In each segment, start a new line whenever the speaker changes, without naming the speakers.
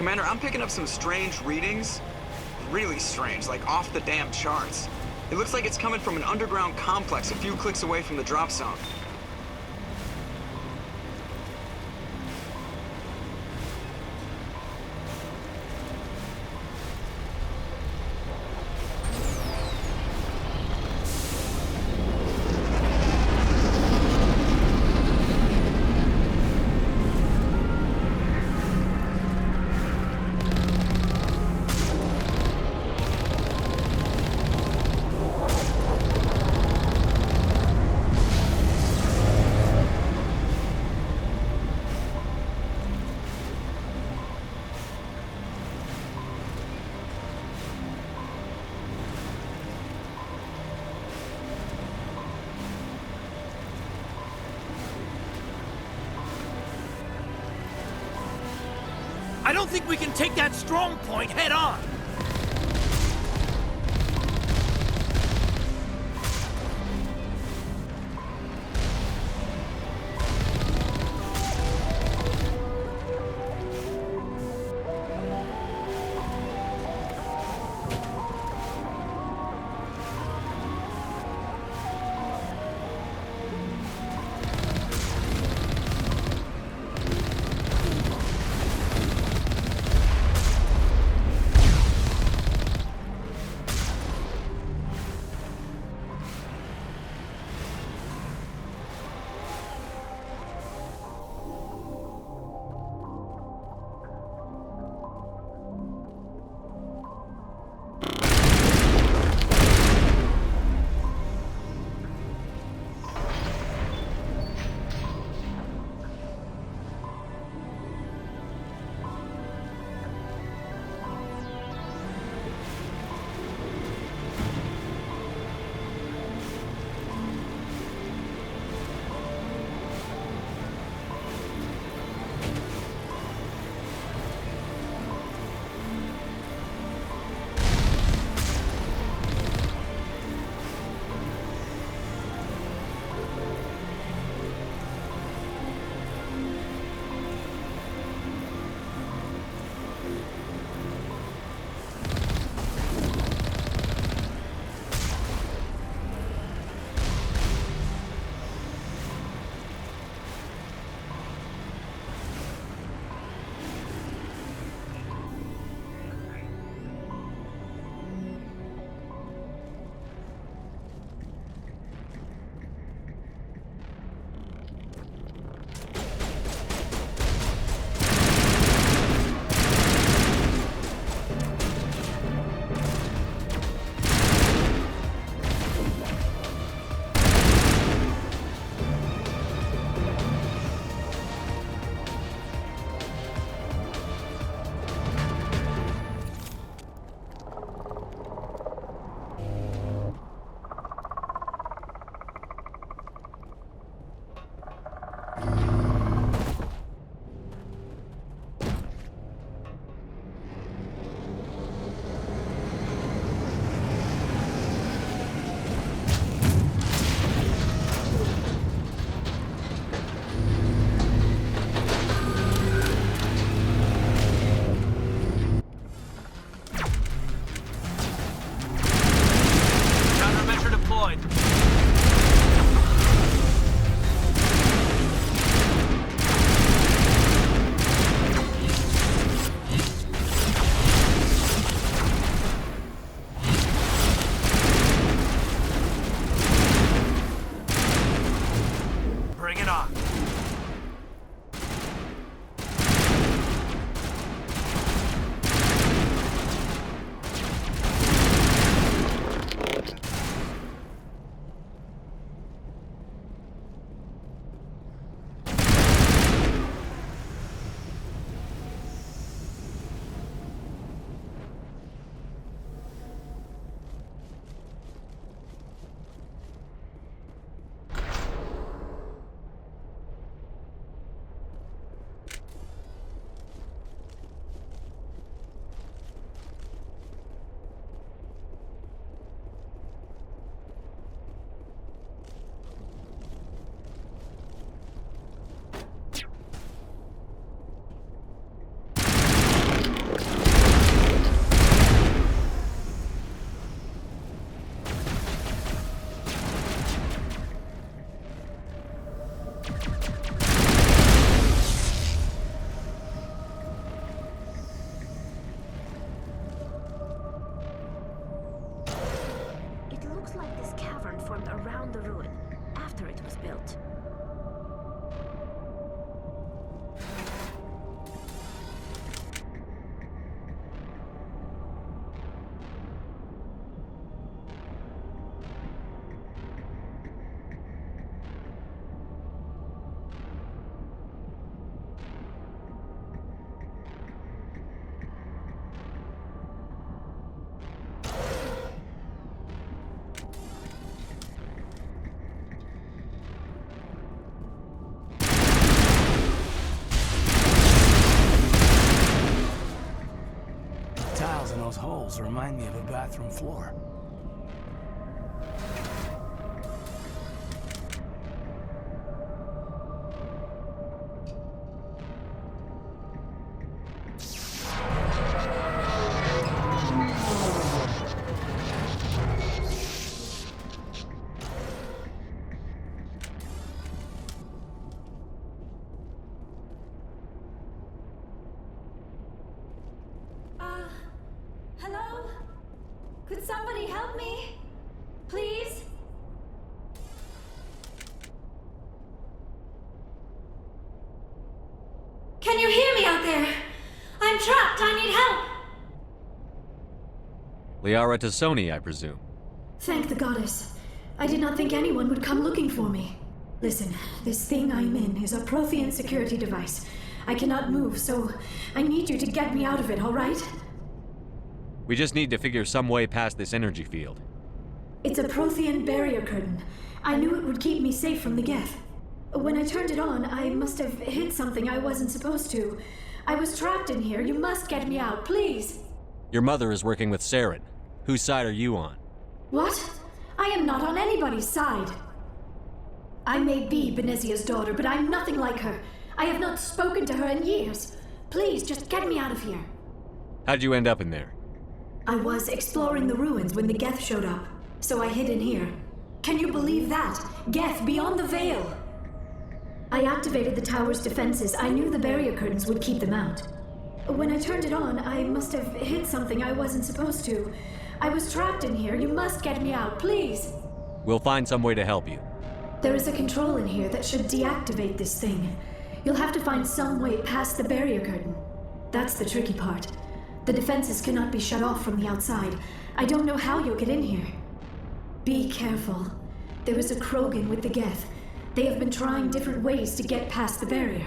Commander, I'm picking up some strange readings. Really strange, like off the damn charts. It looks like it's coming from an underground complex a few clicks away from the drop zone.
I don't think we can take that strong point head on.
formed around the ruin after it was built.
Tiles in those holes remind me of a bathroom floor.
Hello? Could somebody help me? Please? Can you hear me out there? I'm trapped. I need help.
Liara to Sony, I presume.
Thank the goddess. I did not think anyone would come looking for me. Listen, this thing I'm in is a Prothean security device. I cannot move, so I need you to get me out of it, all right?
We just need to figure some way past this energy field.
It's a Prothean barrier curtain. I knew it would keep me safe from the Geth. When I turned it on, I must have hit something I wasn't supposed to. I was trapped in here. You must get me out, please.
Your mother is working with Saren. Whose side are you on?
What? I am not on anybody's side. I may be Benezia's daughter, but I'm nothing like her. I have not spoken to her in years. Please, just get me out of here.
How'd you end up in there?
I was exploring the ruins when the Geth showed up, so I hid in here. Can you believe that? Geth beyond the veil! I activated the tower's defenses. I knew the barrier curtains would keep them out. When I turned it on, I must have hit something I wasn't supposed to. I was trapped in here. You must get me out, please!
We'll find some way to help you.
There is a control in here that should deactivate this thing. You'll have to find some way past the barrier curtain. That's the tricky part. The defenses cannot be shut off from the outside. I don't know how you'll get in here. Be careful. There is a Krogan with the Geth. They have been trying different ways to get past the barrier.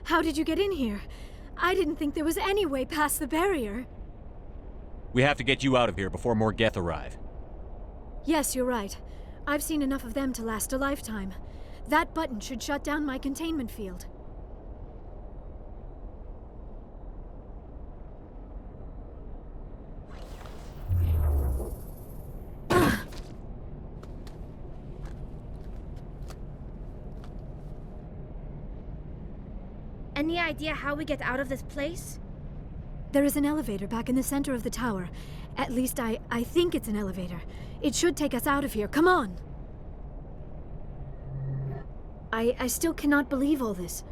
How did you get in here? I didn't think there was any way past the barrier.
We have to get you out of here before more Geth arrive.
Yes, you're right. I've seen enough of them to last a lifetime. That button should shut down my containment field.
Any idea how we get out of this place?
There is an elevator back in the center of the tower. At least I think it's an elevator. It should take us out of here. Come on! I still cannot believe all this.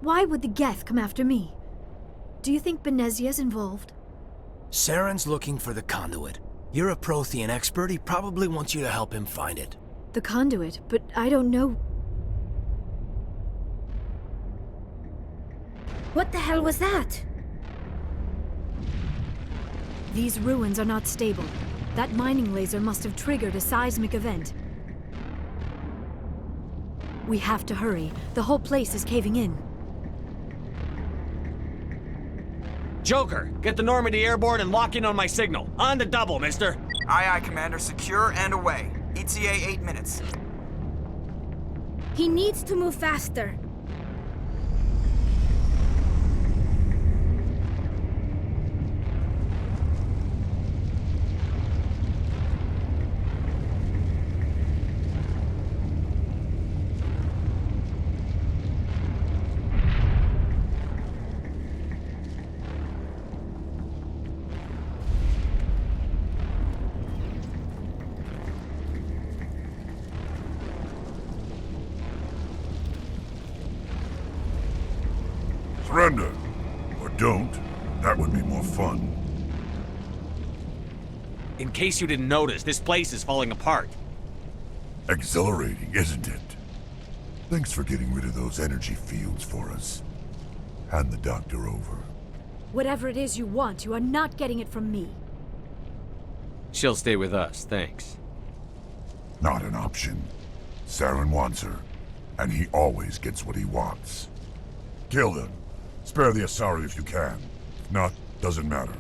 Why would the Geth come after me? Do you think Benezia's involved?
Saren's looking for the conduit. You're a Prothean expert. He probably wants you to help him find it.
The conduit, but I don't know.
What the hell was that?
These ruins are not stable. That mining laser must have triggered a seismic event. We have to hurry. The whole place is caving in.
Joker, get the Normandy airborne and lock in on my signal. On the double, mister.
Aye, aye, Commander. Secure and away. ETA 8 minutes.
He needs to move faster.
Surrender. Or don't. That would be more fun.
In case you didn't notice, this place is falling apart.
Exhilarating, isn't it? Thanks for getting rid of those energy fields for us. Hand the doctor over.
Whatever it is you want, you are not getting it from me.
She'll stay with us, thanks.
Not an option. Saren wants her, and he always gets what he wants. Kill them. Spare the Asari if you can. If not, doesn't matter.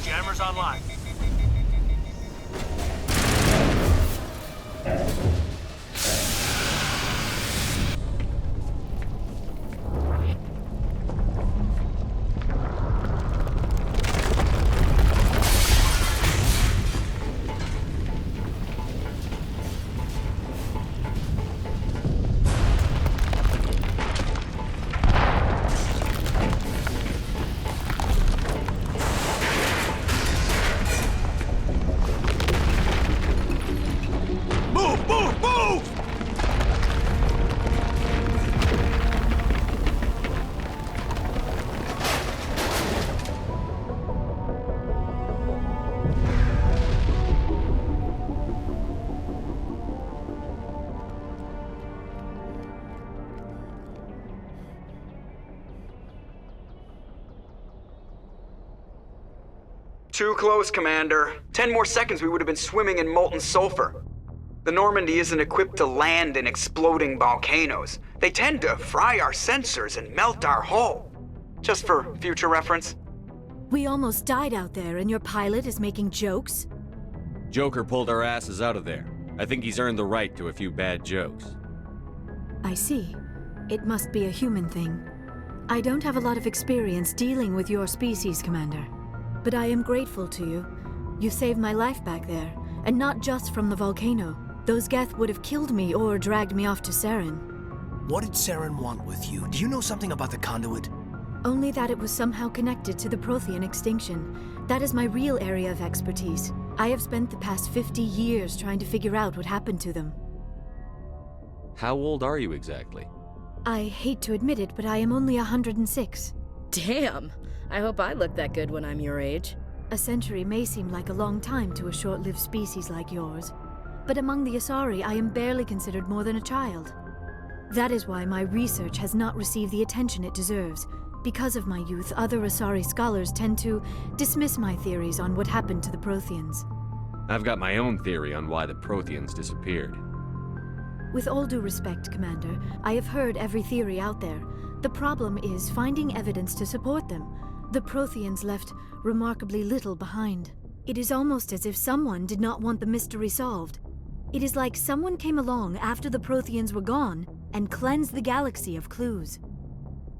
Jammers online.
Too close, Commander. 10 more seconds we would have been swimming in molten sulfur. The Normandy isn't equipped to land in exploding volcanoes. They tend to fry our sensors and melt our hull. Just for future reference.
We almost died out there, and your pilot is making jokes?
Joker pulled our asses out of there. I think he's earned the right to a few bad jokes.
I see. It must be a human thing. I don't have a lot of experience dealing with your species, Commander. But I am grateful to you. You saved my life back there, and not just from the volcano. Those Geth would have killed me or dragged me off to Saren.
What did Saren want with you? Do you know something about the conduit?
Only that it was somehow connected to the Prothean extinction. That is my real area of expertise. I have spent the past 50 years trying to figure out what happened to them.
How old are you exactly?
I hate to admit it, but I am only 106.
Damn! I hope I look that good when I'm your age.
A century may seem like a long time to a short-lived species like yours, but among the Asari, I am barely considered more than a child. That is why my research has not received the attention it deserves. Because of my youth, other Asari scholars tend to dismiss my theories on what happened to the Protheans.
I've got my own theory on why the Protheans disappeared.
With all due respect, Commander, I have heard every theory out there. The problem is finding evidence to support them. The Protheans left remarkably little behind. It is almost as if someone did not want the mystery solved. It is like someone came along after the Protheans were gone and cleansed the galaxy of clues.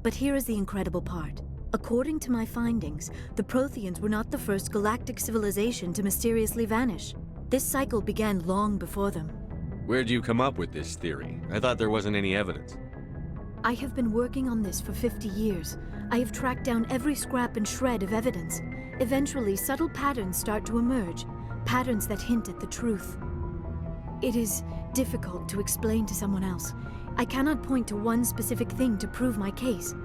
But here is the incredible part. According to my findings, the Protheans were not the first galactic civilization to mysteriously vanish. This cycle began long before them.
Where'd you come up with this theory? I thought there wasn't any evidence.
I have been working on this for 50 years. I have tracked down every scrap and shred of evidence. Eventually, subtle patterns start to emerge, patterns that hint at the truth. It is difficult to explain to someone else. I cannot point to one specific thing to prove my case.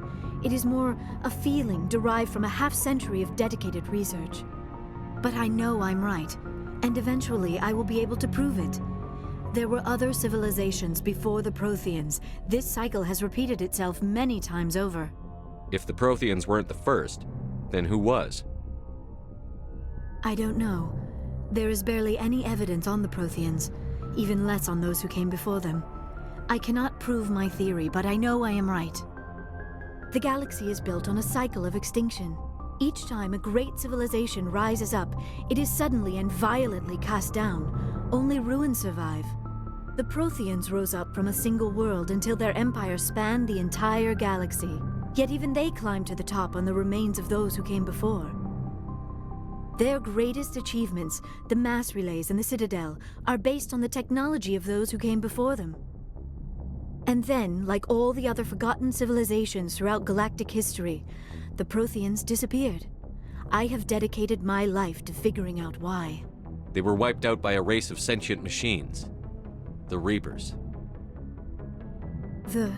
It is more a feeling derived from a half-century of dedicated research. But I know I'm right, and eventually I will be able to prove it. There were other civilizations before the Protheans. This cycle has repeated itself many times over.
If the Protheans weren't the first, then who was?
I don't know. There is barely any evidence on the Protheans, even less on those who came before them. I cannot prove my theory, but I know I am right. The galaxy is built on a cycle of extinction. Each time a great civilization rises up, it is suddenly and violently cast down. Only ruins survive. The Protheans rose up from a single world until their empire spanned the entire galaxy. Yet even they climbed to the top on the remains of those who came before. Their greatest achievements, the mass relays and the Citadel, are based on the technology of those who came before them. And then, like all the other forgotten civilizations throughout galactic history, the Protheans disappeared. I have dedicated my life to figuring out why.
They were wiped out by a race of sentient machines. The Reapers.
The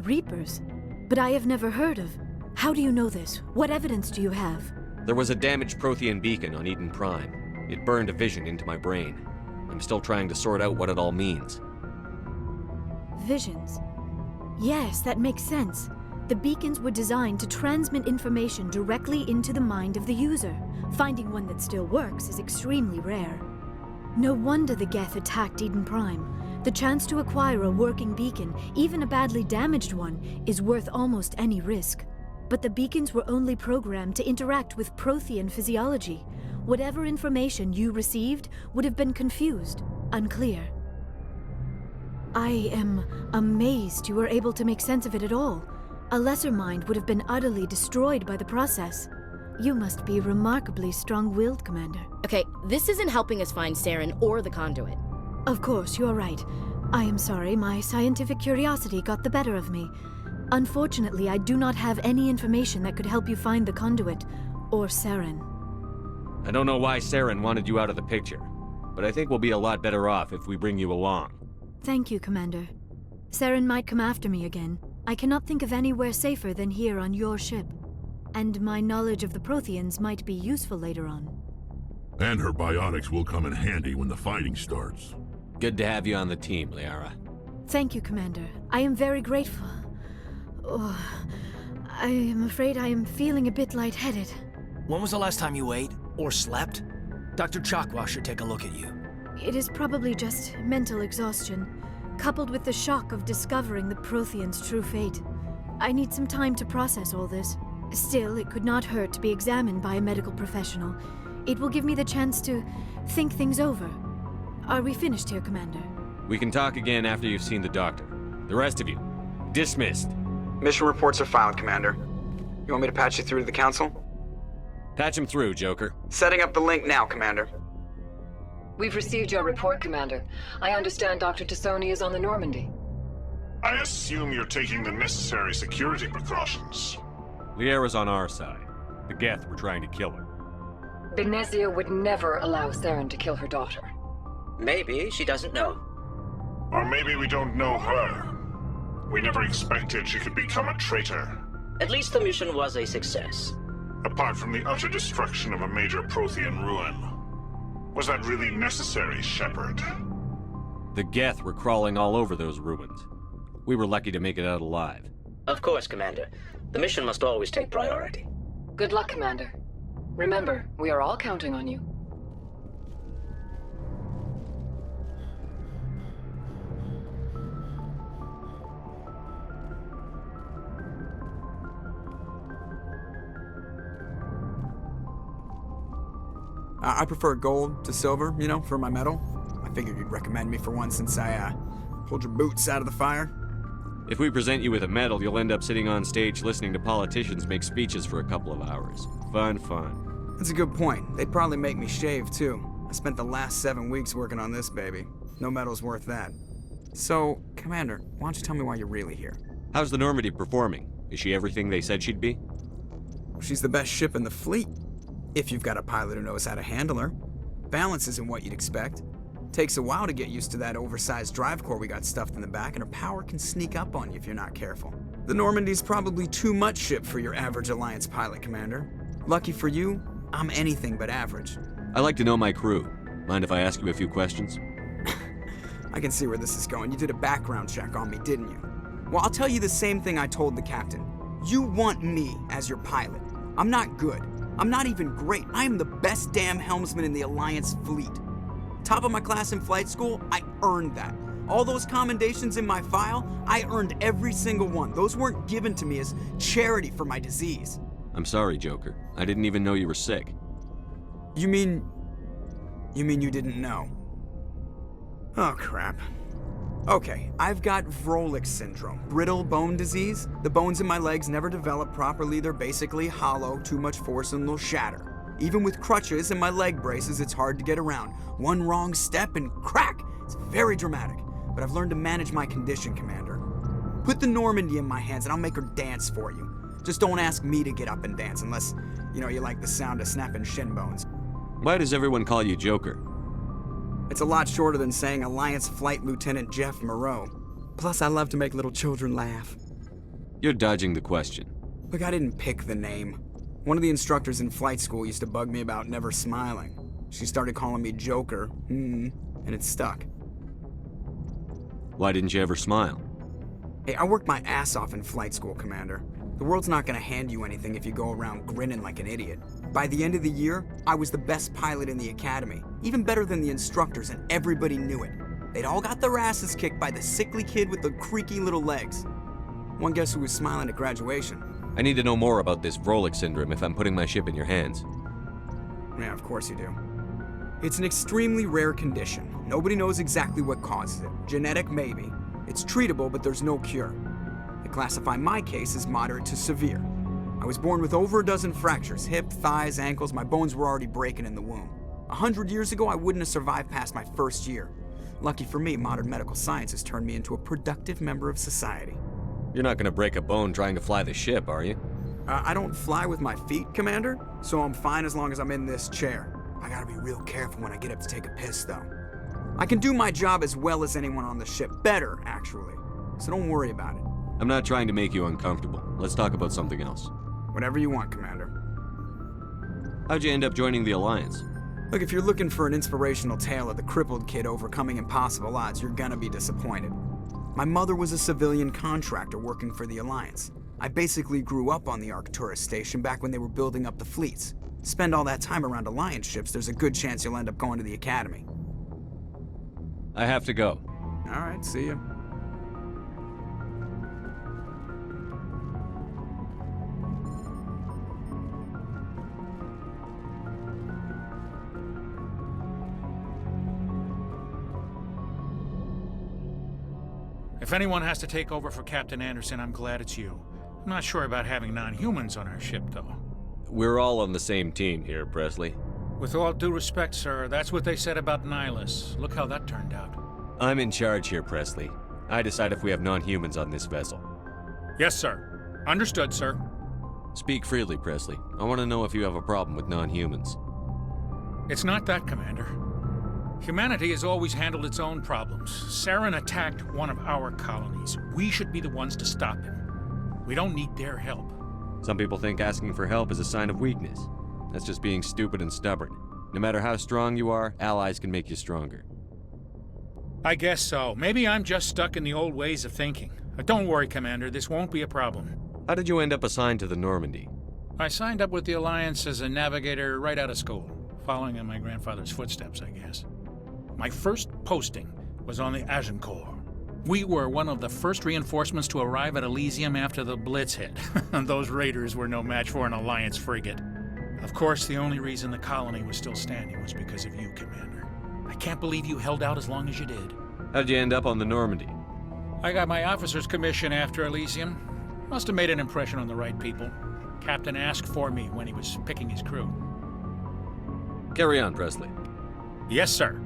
Reapers? But I have never heard of. How do you know this? What evidence do you have?
There was a damaged Prothean beacon on Eden Prime. It burned a vision into my brain. I'm still trying to sort out what it all means.
Visions. Yes, that makes sense. The beacons were designed to transmit information directly into the mind of the user. Finding one that still works is extremely rare. No wonder the Geth attacked Eden Prime. The chance to acquire a working beacon, even a badly damaged one, is worth almost any risk. But the beacons were only programmed to interact with Prothean physiology. Whatever information you received would have been confused, unclear. I am amazed you were able to make sense of it at all. A lesser mind would have been utterly destroyed by the process. You must be remarkably strong-willed, Commander.
Okay, this isn't helping us find Saren or the conduit.
Of course, you are right. I am sorry, my scientific curiosity got the better of me. Unfortunately, I do not have any information that could help you find the conduit, or Saren.
I don't know why Saren wanted you out of the picture, but I think we'll be a lot better off if we bring you along.
Thank you, Commander. Saren might come after me again. I cannot think of anywhere safer than here on your ship. And my knowledge of the Protheans might be useful later on.
And her biotics will come in handy when the fighting starts.
Good to have you on the team, Liara.
Thank you, Commander. I am very grateful. Oh, I am afraid I am feeling a bit lightheaded.
When was the last time you ate or slept? Dr. Chakwa should take a look at you.
It is probably just mental exhaustion, coupled with the shock of discovering the Protheans' true fate. I need some time to process all this. Still, it could not hurt to be examined by a medical professional. It will give me the chance to think things over. Are we finished here, Commander?
We can talk again after you've seen the doctor. The rest of you, dismissed.
Mission reports are filed, Commander. You want me to patch you through to the Council?
Patch him through, Joker.
Setting up the link now, Commander.
We've received your report, Commander. I understand Dr. Tassoni is on the Normandy.
I assume you're taking the necessary security precautions.
Liara's on our side. The Geth were trying to kill her.
Benezia would never allow Saren to kill her daughter.
Maybe she doesn't know.
Or maybe we don't know her. We never expected she could become a traitor.
At least the mission was a success.
Apart from the utter destruction of a major Prothean ruin. Was that really necessary, Shepard?
The Geth were crawling all over those ruins. We were lucky to make it out alive.
Of course, Commander. The mission must always take priority.
Good luck, Commander. Remember, we are all counting on you.
I prefer gold to silver, you know, for my medal. I figured you'd recommend me for one since I, pulled your boots out of the fire.
If we present you with a medal, you'll end up sitting on stage listening to politicians make speeches for a couple of hours. Fun.
That's a good point. They'd probably make me shave, too. I spent the last 7 weeks working on this baby. No medal's worth that. So, Commander, why don't you tell me why you're really here?
How's the Normandy performing? Is she everything they said she'd be?
She's the best ship in the fleet. If you've got a pilot who knows how to handle her. Balance isn't what you'd expect. Takes a while to get used to that oversized drive core we got stuffed in the back, and her power can sneak up on you if you're not careful. The Normandy's probably too much ship for your average Alliance pilot, Commander. Lucky for you, I'm anything but average.
I like to know my crew. Mind if I ask you a few questions?
I can see where this is going. You did a background check on me, didn't you? Well, I'll tell you the same thing I told the captain. You want me as your pilot. I'm not good. I'm not even great. I am the best damn helmsman in the Alliance fleet. Top of my class in flight school, I earned that. All those commendations in my file, I earned every single one. Those weren't given to me as charity for my disease.
I'm sorry, Joker. I didn't even know you were sick.
You mean you didn't know? Oh, crap. Okay, I've got Vrolik syndrome, brittle bone disease. The bones in my legs never develop properly. They're basically hollow, too much force and they'll shatter. Even with crutches and my leg braces, it's hard to get around. One wrong step and crack! It's very dramatic, but I've learned to manage my condition, Commander. Put the Normandy in my hands and I'll make her dance for you. Just don't ask me to get up and dance unless, you like the sound of snapping shin bones.
Why does everyone call you Joker?
It's a lot shorter than saying Alliance Flight Lieutenant Jeff Moreau. Plus, I love to make little children laugh.
You're dodging the question.
Look, I didn't pick the name. One of the instructors in flight school used to bug me about never smiling. She started calling me Joker, and it stuck.
Why didn't you ever smile?
Hey, I worked my ass off in flight school, Commander. The world's not gonna hand you anything if you go around grinning like an idiot. By the end of the year, I was the best pilot in the academy, even better than the instructors, and everybody knew it. They'd all got their asses kicked by the sickly kid with the creaky little legs. One guess who was smiling at graduation?
I need to know more about this Vrolik syndrome if I'm putting my ship in your hands.
Yeah, of course you do. It's an extremely rare condition. Nobody knows exactly what causes it. Genetic, maybe. It's treatable, but there's no cure. They classify my case as moderate to severe. I was born with over a dozen fractures, hip, thighs, ankles. My bones were already breaking in the womb. 100 years ago, I wouldn't have survived past my first year. Lucky for me, modern medical science has turned me into a productive member of society.
You're not gonna break a bone trying to fly the ship, are you?
I don't fly with my feet, Commander, so I'm fine as long as I'm in this chair. I gotta be real careful when I get up to take a piss, though. I can do my job as well as anyone on the ship. Better, actually. So don't worry about it.
I'm not trying to make you uncomfortable. Let's talk about something else.
Whatever you want, Commander.
How'd you end up joining the Alliance?
Look, if you're looking for an inspirational tale of the crippled kid overcoming impossible odds, you're gonna be disappointed. My mother was a civilian contractor working for the Alliance. I basically grew up on the Arcturus station back when they were building up the fleets. Spend all that time around Alliance ships, there's a good chance you'll end up going to the Academy.
I have to go.
All right, see ya.
If anyone has to take over for Captain Anderson, I'm glad it's you. I'm not sure about having non-humans on our ship, though.
We're all on the same team here, Presley.
With all due respect, sir, that's what they said about Nihilus. Look how that turned out.
I'm in charge here, Presley. I decide if we have non-humans on this vessel.
Yes, sir. Understood, sir.
Speak freely, Presley. I want to know if you have a problem with non-humans.
It's not that, Commander. Humanity has always handled its own problems. Saren attacked one of our colonies. We should be the ones to stop him. We don't need their help.
Some people think asking for help is a sign of weakness. That's just being stupid and stubborn. No matter how strong you are, allies can make you stronger.
I guess so. Maybe I'm just stuck in the old ways of thinking. Don't worry, Commander. This won't be a problem.
How did you end up assigned to the Normandy?
I signed up with the Alliance as a navigator right out of school, following in my grandfather's footsteps, I guess. My first posting was on the Agincourt. We were one of the first reinforcements to arrive at Elysium after the Blitz hit. Those raiders were no match for an Alliance frigate. Of course, the only reason the colony was still standing was because of you, Commander. I can't believe you held out as long as you did.
How'd you end up on the Normandy?
I got my officer's commission after Elysium. Must have made an impression on the right people. Captain asked for me when he was picking his crew.
Carry on, Presley.
Yes, sir.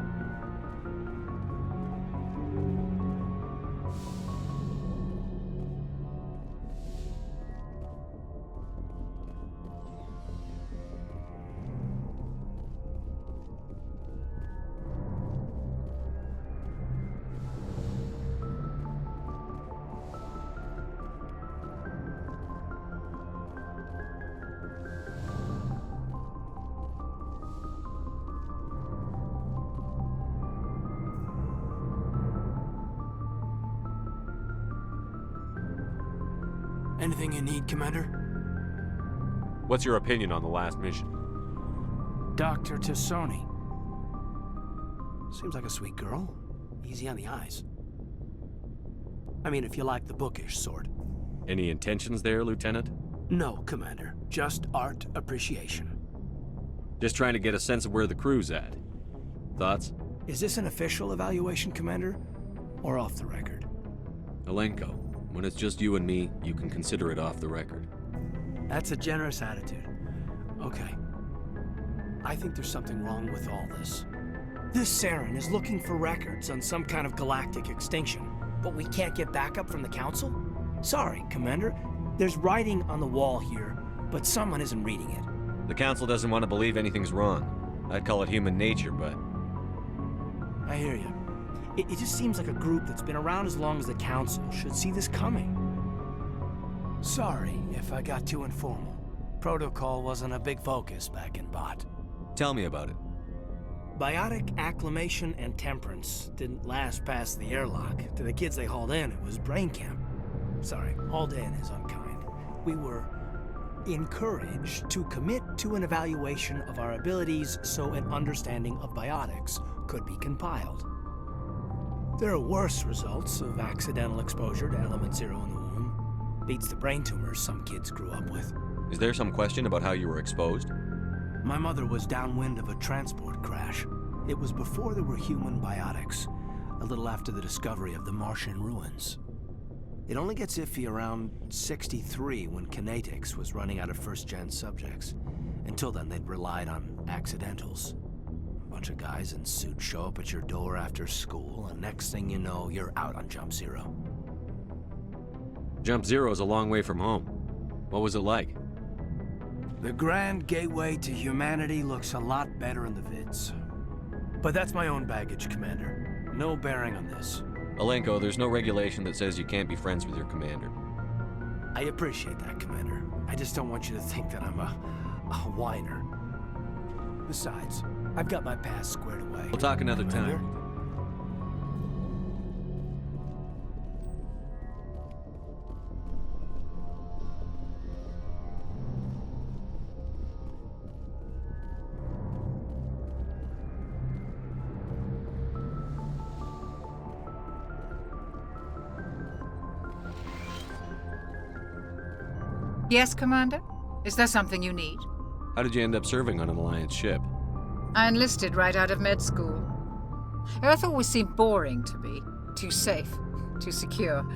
Anything you need, Commander?
What's your opinion on the last mission?
Dr. Tassoni. Seems like a sweet girl. Easy on the eyes. I mean, if you like the bookish sort.
Any intentions there, Lieutenant?
No, Commander. Just art appreciation.
Just trying to get a sense of where the crew's at. Thoughts?
Is this an official evaluation, Commander? Or off the record?
Alenko, when it's just you and me, you can consider it off the record.
That's a generous attitude. Okay. I think there's something wrong with all this. This Saren is looking for records on some kind of galactic extinction, but we can't get backup from the Council? Sorry, Commander. There's writing on the wall here, but someone isn't reading it.
The Council doesn't want to believe anything's wrong. I'd call it human nature, but...
I hear you. It just seems like a group that's been around as long as the Council should see this coming. Sorry if I got too informal. Protocol wasn't a big focus back in Bot.
Tell me about it.
Biotic acclimation and temperance didn't last past the airlock. To the kids they hauled in, it was brain camp. Sorry, hauled in is unkind. We were encouraged to commit to an evaluation of our abilities so an understanding of biotics could be compiled. There are worse results of accidental exposure to Element Zero in the womb. Beats the brain tumors some kids grew up with.
Is there some question about how you were exposed?
My mother was downwind of a transport crash. It was before there were human biotics, a little after the discovery of the Martian ruins. It only gets iffy around 63 when Kinetics was running out of first-gen subjects. Until then, they'd relied on accidentals. A bunch of guys in suits show up at your door after school, and next thing you know, you're out on Jump Zero.
Jump Zero's a long way from home. What was it like?
The grand gateway to humanity looks a lot better in the vids. But that's my own baggage, Commander. No bearing on this.
Alenko, there's no regulation that says you can't be friends with your commander.
I appreciate that, Commander. I just don't want you to think that I'm a whiner. Besides, I've got my past squared away.
We'll talk another time.
Yes, Commander? Is there something you need?
How did you end up serving on an Alliance ship?
I enlisted right out of med school. Earth always seemed boring to me. Too safe, too secure.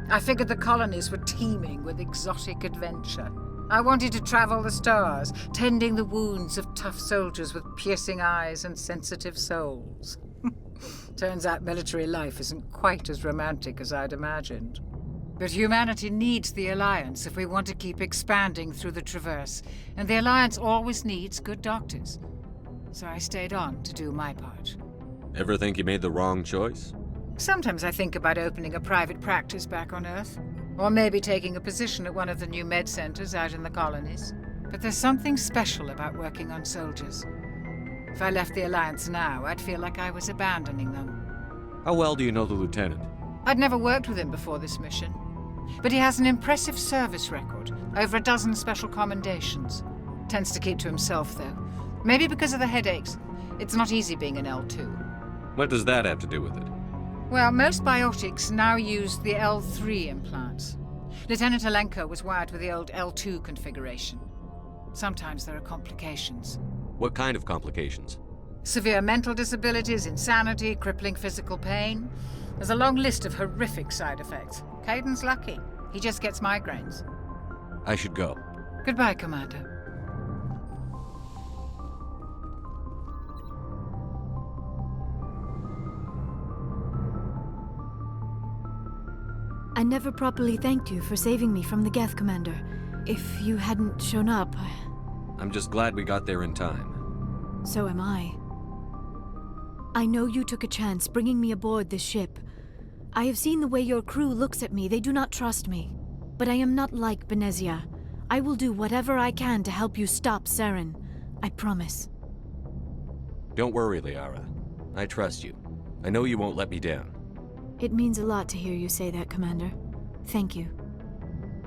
I figured the colonies were teeming with exotic adventure. I wanted to travel the stars, tending the wounds of tough soldiers with piercing eyes and sensitive souls. Turns out military life isn't quite as romantic as I'd imagined. But humanity needs the Alliance if we want to keep expanding through the Traverse, and the Alliance always needs good doctors. So I stayed on to do my part.
Ever think you made the wrong choice?
Sometimes I think about opening a private practice back on Earth, or maybe taking a position at one of the new med centers out in the colonies. But there's something special about working on soldiers. If I left the Alliance now, I'd feel like I was abandoning them.
How well do you know the Lieutenant?
I'd never worked with him before this mission. But he has an impressive service record, over a dozen special commendations. Tends to keep to himself, though. Maybe because of the headaches. It's not easy being an L2.
What does that have to do with it?
Well, most biotics now use the L3 implants. Lieutenant Alenko was wired with the old L2 configuration. Sometimes there are complications.
What kind of complications?
Severe mental disabilities, insanity, crippling physical pain. There's a long list of horrific side effects. Caden's lucky. He just gets migraines.
I should go.
Goodbye, Commander.
I never properly thanked you for saving me from the Geth, Commander. If you hadn't shown up...
I'm just glad we got there in time.
So am I. I know you took a chance bringing me aboard this ship. I have seen the way your crew looks at me. They do not trust me. But I am not like Benezia. I will do whatever I can to help you stop Saren. I promise.
Don't worry, Liara. I trust you. I know you won't let me down.
It means a lot to hear you say that, Commander. Thank you.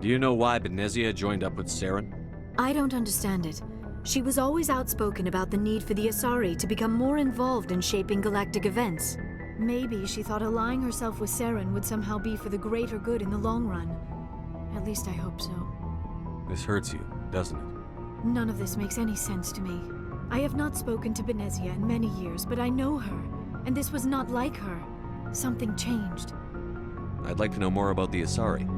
Do you know why Benezia joined up with Saren?
I don't understand it. She was always outspoken about the need for the Asari to become more involved in shaping galactic events. Maybe she thought allying herself with Saren would somehow be for the greater good in the long run. At least I hope so.
This hurts you, doesn't it?
None of this makes any sense to me. I have not spoken to Benezia in many years, but I know her, and this was not like her. Something changed.
I'd like to know more about the Asari.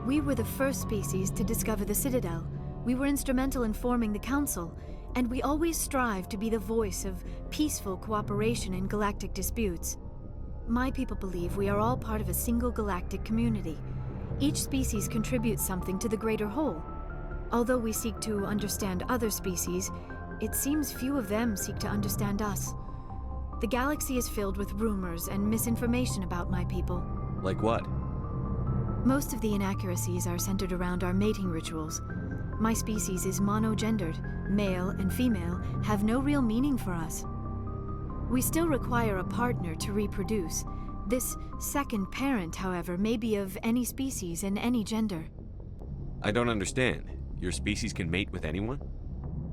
We were the first species to discover the Citadel. We were instrumental in forming the Council, and we always strive to be the voice of peaceful cooperation in galactic disputes. My people believe we are all part of a single galactic community. Each species contributes something to the greater whole. Although we seek to understand other species, it seems few of them seek to understand us. The galaxy is filled with rumors and misinformation about my people.
Like what?
Most of the inaccuracies are centered around our mating rituals. My species is monogendered. Male and female have no real meaning for us. We still require a partner to reproduce. This second parent, however, may be of any species and any gender.
I don't understand. Your species can mate with anyone?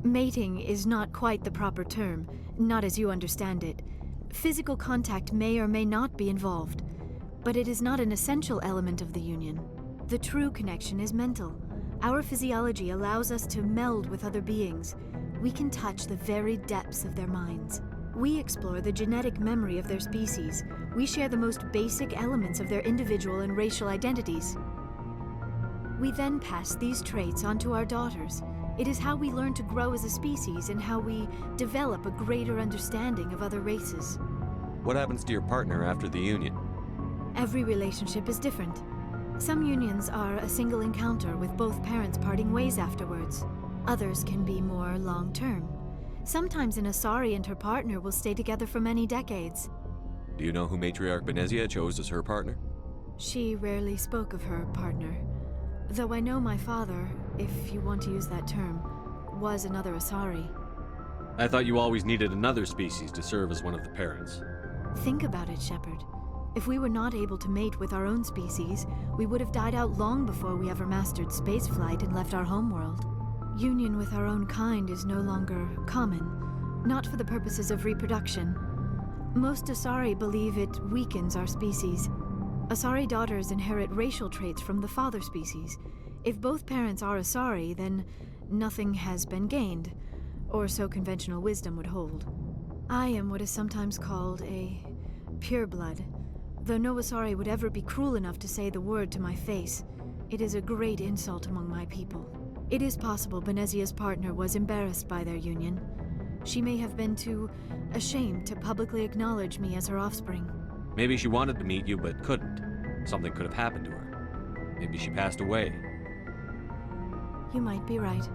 Mating is not quite the proper term, not as you understand it. Physical contact may or may not be involved, but it is not an essential element of the union. The true connection is mental. Our physiology allows us to meld with other beings. We can touch the very depths of their minds. We explore the genetic memory of their species. We share the most basic elements of their individual and racial identities. We then pass these traits on to our daughters. It is how we learn to grow as a species and how we develop a greater understanding of other races.
What happens to your partner after the union?
Every relationship is different. Some unions are a single encounter with both parents parting ways afterwards. Others can be more long-term. Sometimes an Asari and her partner will stay together for many decades.
Do you know who Matriarch Benezia chose as her partner?
She rarely spoke of her partner. Though I know my father, if you want to use that term, was another Asari.
I thought you always needed another species to serve as one of the parents.
Think about it, Shepard. If we were not able to mate with our own species, we would have died out long before we ever mastered spaceflight and left our homeworld. Union with our own kind is no longer common, not for the purposes of reproduction. Most Asari believe it weakens our species. Asari daughters inherit racial traits from the father species. If both parents are Asari, then nothing has been gained, or so conventional wisdom would hold. I am what is sometimes called a pureblood. Though no Asari would ever be cruel enough to say the word to my face, it is a great insult among my people. It is possible Benezia's partner was embarrassed by their union. She may have been too ashamed to publicly acknowledge me as her offspring.
Maybe she wanted to meet you but couldn't. Something could have happened to her. Maybe she passed away.
You might be right.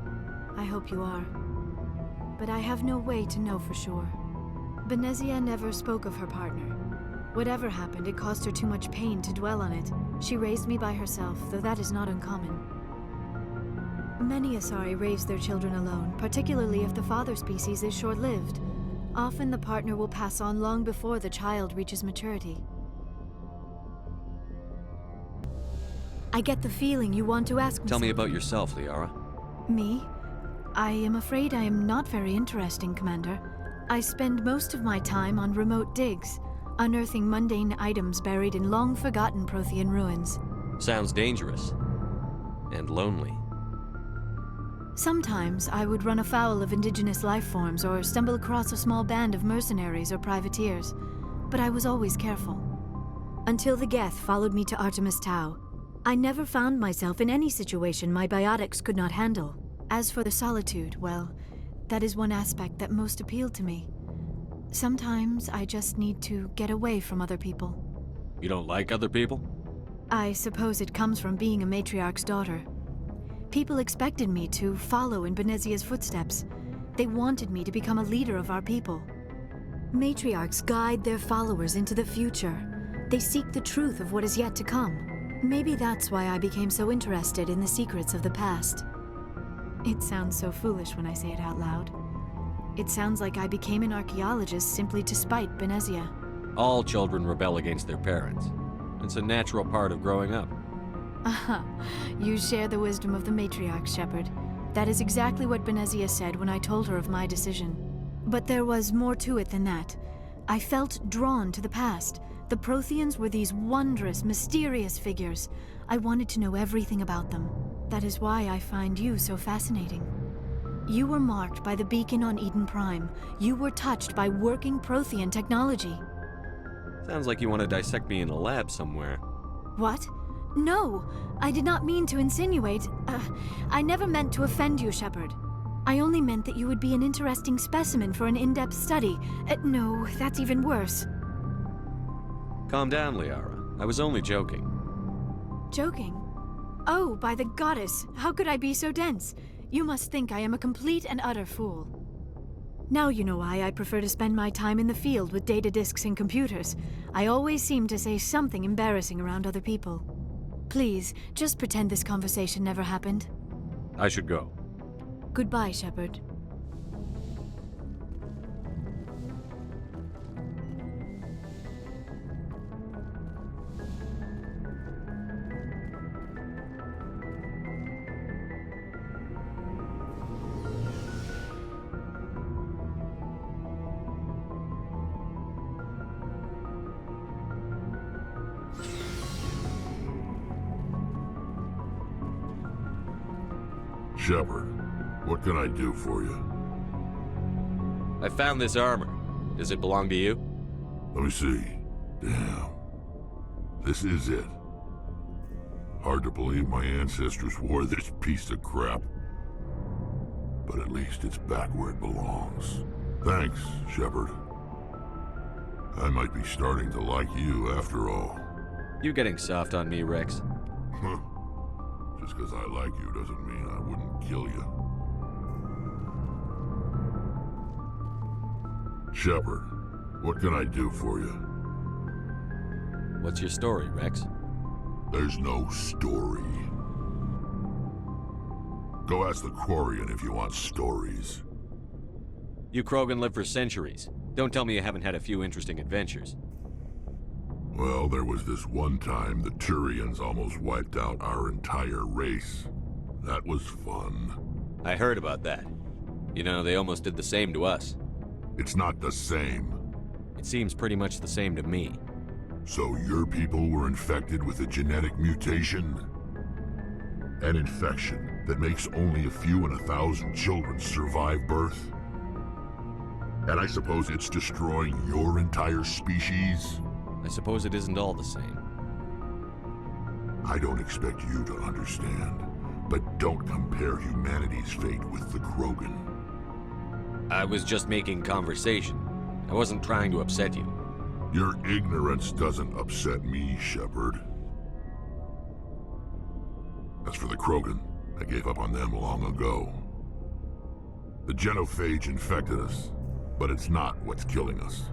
I hope you are. But I have no way to know for sure. Benezia never spoke of her partner. Whatever happened, it caused her too much pain to dwell on it. She raised me by herself, though that is not uncommon. Many Asari raise their children alone, particularly if the father species is short-lived. Often the partner will pass on long before the child reaches maturity. I get the feeling you want to ask me.
Tell me about yourself, Liara.
Me? I am afraid I am not very interesting, Commander. I spend most of my time on remote digs, unearthing mundane items buried in long-forgotten Prothean ruins.
Sounds dangerous. And lonely.
Sometimes I would run afoul of indigenous life forms or stumble across a small band of mercenaries or privateers, but I was always careful. Until the Geth followed me to Artemis Tau, I never found myself in any situation my biotics could not handle. As for the solitude, well, that is one aspect that most appealed to me. Sometimes I just need to get away from other people.
You don't like other people?
I suppose it comes from being a matriarch's daughter. People expected me to follow in Benezia's footsteps. They wanted me to become a leader of our people. Matriarchs guide their followers into the future. They seek the truth of what is yet to come. Maybe that's why I became so interested in the secrets of the past. It sounds so foolish when I say it out loud. It sounds like I became an archaeologist simply to spite Benezia.
All children rebel against their parents. It's a natural part of growing up.
You share the wisdom of the matriarch, Shepard. That is exactly what Benezia said when I told her of my decision. But there was more to it than that. I felt drawn to the past. The Protheans were these wondrous, mysterious figures. I wanted to know everything about them. That is why I find you so fascinating. You were marked by the beacon on Eden Prime. You were touched by working Prothean technology.
Sounds like you want to dissect me in a lab somewhere.
What? No, I did not mean to insinuate. I never meant to offend you, Shepard. I only meant that you would be an interesting specimen for an in-depth study. No, that's even worse.
Calm down, Liara. I was only joking.
Joking? Oh, by the goddess, how could I be so dense? You must think I am a complete and utter fool. Now you know why I prefer to spend my time in the field with data disks and computers. I always seem to say something embarrassing around other people. Please, just pretend this conversation never happened.
I should go.
Goodbye, Shepard.
Shepard, what can I do for you?
I found this armor. Does it belong to you?
Let me see. Damn. This is it. Hard to believe my ancestors wore this piece of crap. But at least it's back where it belongs. Thanks, Shepard. I might be starting to like you after all.
You getting soft on me, Rex?
Just because I like you doesn't mean I wouldn't kill you. Shepard, what can I do for you?
What's your story, Rex?
There's no story. Go ask the Quarian if you want stories.
You Krogan lived for centuries. Don't tell me you haven't had a few interesting adventures.
Well, there was this one time the Turians almost wiped out our entire race. That was fun.
I heard about that. You know, they almost did the same to us.
It's not the same.
It seems pretty much the same to me.
So your people were infected with a genetic mutation? An infection that makes only a few in 1,000 children survive birth? And I suppose it's destroying your entire species?
I suppose it isn't all the same.
I don't expect you to understand, but don't compare humanity's fate with the Krogan.
I was just making conversation. I wasn't trying to upset you.
Your ignorance doesn't upset me, Shepard. As for the Krogan, I gave up on them long ago. The genophage infected us, but it's not what's killing us.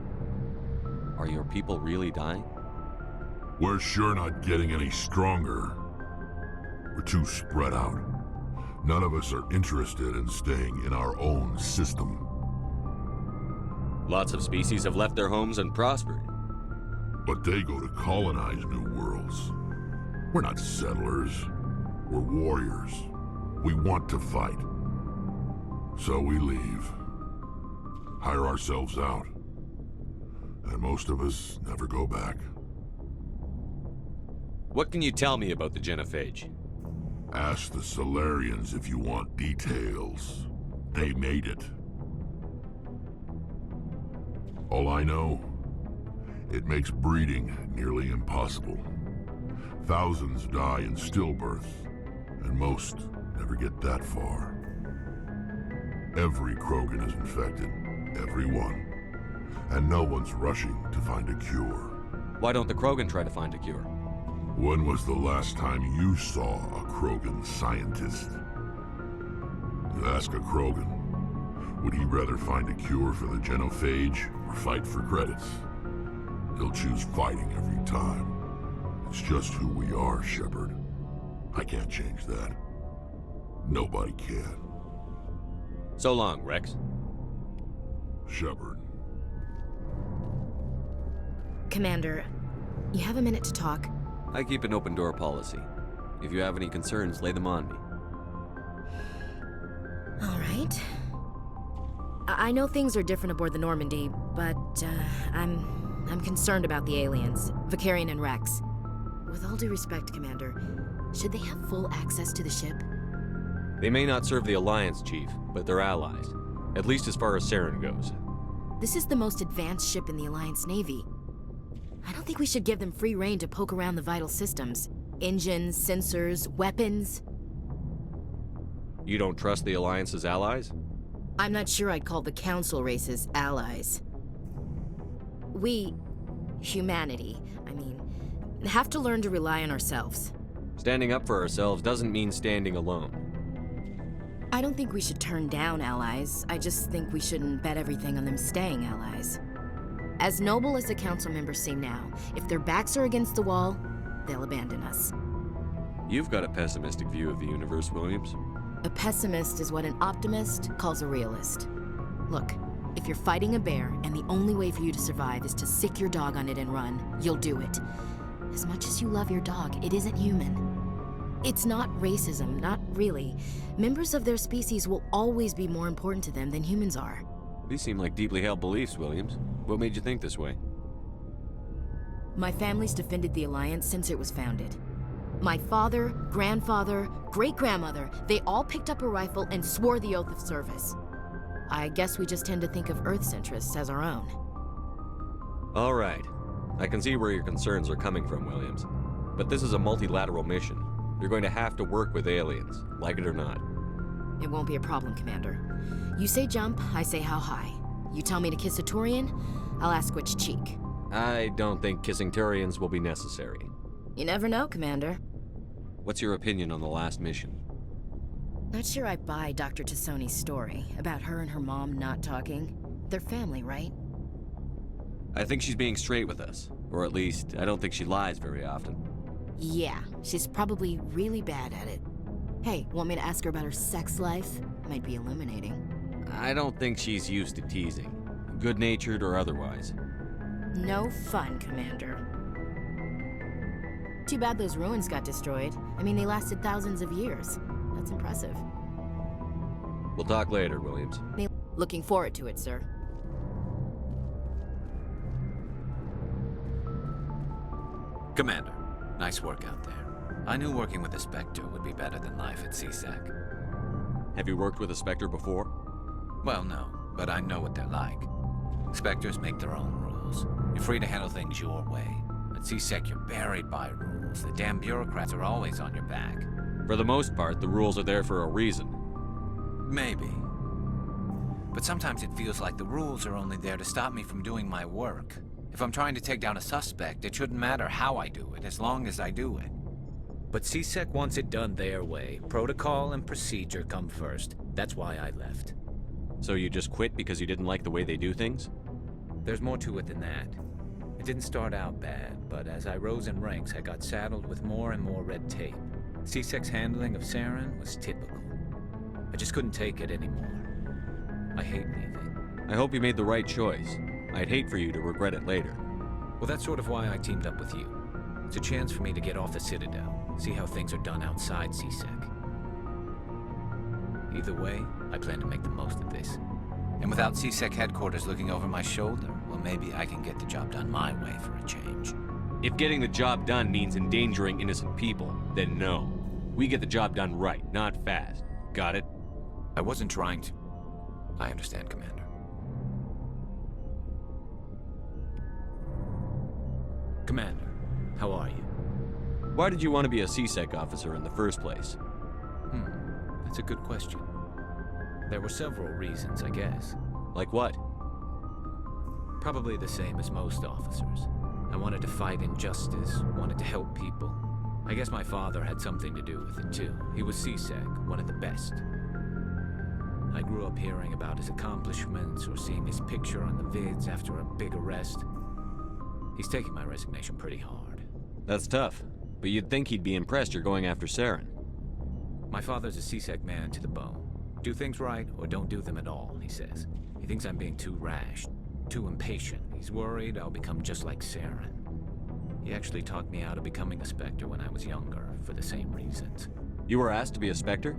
Are your people really dying?
We're sure not getting any stronger. We're too spread out. None of us are interested in staying in our own system.
Lots of species have left their homes and prospered.
But they go to colonize new worlds. We're not settlers. We're warriors. We want to fight. So we leave. Hire ourselves out. And most of us never go back.
What can you tell me about the genophage?
Ask the Solarians if you want details. They made it. All I know, it makes breeding nearly impossible. Thousands die in stillbirth, and most never get that far. Every Krogan is infected. Every one. And no one's rushing to find a cure.
Why don't the Krogan try to find a cure?
When was the last time you saw a Krogan scientist? You ask a Krogan, would he rather find a cure for the genophage or fight for credits? He'll choose fighting every time. It's just who we are, Shepard. I can't change that. Nobody can.
So long, Rex.
Shepard.
Commander, you have a minute to talk?
I keep an open door policy. If you have any concerns, lay them on me.
All right. I know things are different aboard the Normandy, but I'm concerned about the aliens, Vicarian and Rex. With all due respect, Commander, should they have full access to the ship?
They may not serve the Alliance, Chief, but they're allies. At least as far as Saren goes.
This is the most advanced ship in the Alliance Navy. I don't think we should give them free rein to poke around the vital systems. Engines, sensors, weapons.
You don't trust the Alliance's allies?
I'm not sure I'd call the Council races allies. We, humanity, have to learn to rely on ourselves.
Standing up for ourselves doesn't mean standing alone.
I don't think we should turn down allies. I just think we shouldn't bet everything on them staying allies. As noble as the Council members seem now, if their backs are against the wall, they'll abandon us.
You've got a pessimistic view of the universe, Williams.
A pessimist is what an optimist calls a realist. Look, if you're fighting a bear and the only way for you to survive is to sick your dog on it and run, you'll do it. As much as you love your dog, it isn't human. It's not racism, not really. Members of their species will always be more important to them than humans are.
These seem like deeply held beliefs, Williams. What made you think this way?
My family's defended the Alliance since it was founded. My father, grandfather, great-grandmother, they all picked up a rifle and swore the oath of service. I guess we just tend to think of Earth's interests as our own.
All right. I can see where your concerns are coming from, Williams. But this is a multilateral mission. You're going to have to work with aliens, like it or not.
It won't be a problem, Commander. You say jump, I say how high. You tell me to kiss a Turian, I'll ask which cheek.
I don't think kissing Turians will be necessary.
You never know, Commander.
What's your opinion on the last mission?
Not sure I buy Dr. Tassoni's story about her and her mom not talking. They're family, right?
I think she's being straight with us. Or at least, I don't think she lies very often.
Yeah, she's probably really bad at it. Hey, want me to ask her about her sex life? Might be illuminating.
I don't think she's used to teasing. Good-natured or otherwise.
No fun, Commander. Too bad those ruins got destroyed. They lasted thousands of years. That's impressive.
We'll talk later, Williams.
Looking forward to it, sir.
Commander, nice work out there. I knew working with a Spectre would be better than life at CSEC.
Have you worked with a Spectre before?
Well, no, but I know what they're like. Spectres make their own rules. You're free to handle things your way. At CSEC, you're buried by rules. The damn bureaucrats are always on your back.
For the most part, the rules are there for a reason.
Maybe. But sometimes it feels like the rules are only there to stop me from doing my work. If I'm trying to take down a suspect, it shouldn't matter how I do it, as long as I do it.
But CSEC wants it done their way. Protocol and procedure come first. That's why I left.
So you just quit because you didn't like the way they do things?
There's more to it than that. It didn't start out bad, but as I rose in ranks, I got saddled with more and more red tape. CSEC's handling of Saren was typical. I just couldn't take it anymore. I hate leaving.
I hope you made the right choice. I'd hate for you to regret it later.
Well, that's sort of why I teamed up with you. It's a chance for me to get off the Citadel, see how things are done outside CSEC. Either way, I plan to make the most of this.
And without CSEC headquarters looking over my shoulder, well, maybe I can get the job done my way for a change.
If getting the job done means endangering innocent people, then no. We get the job done right, not fast. Got it?
I wasn't trying to... I understand, Commander.
Commander, how are you?
Why did you want to be a CSEC officer in the first place?
That's a good question. There were several reasons, I guess.
Like what?
Probably the same as most officers. I wanted to fight injustice, wanted to help people. I guess my father had something to do with it too. He was CSEC, one of the best. I grew up hearing about his accomplishments or seeing his picture on the vids after a big arrest. He's taking my resignation pretty hard.
That's tough, but you'd think he'd be impressed you're going after Saren.
My father's a CSEC man to the bone. Do things right or don't do them at all, he says. He thinks I'm being too rash, too impatient. He's worried I'll become just like Saren. He actually talked me out of becoming a Spectre when I was younger, for the same reasons.
You were asked to be a Spectre?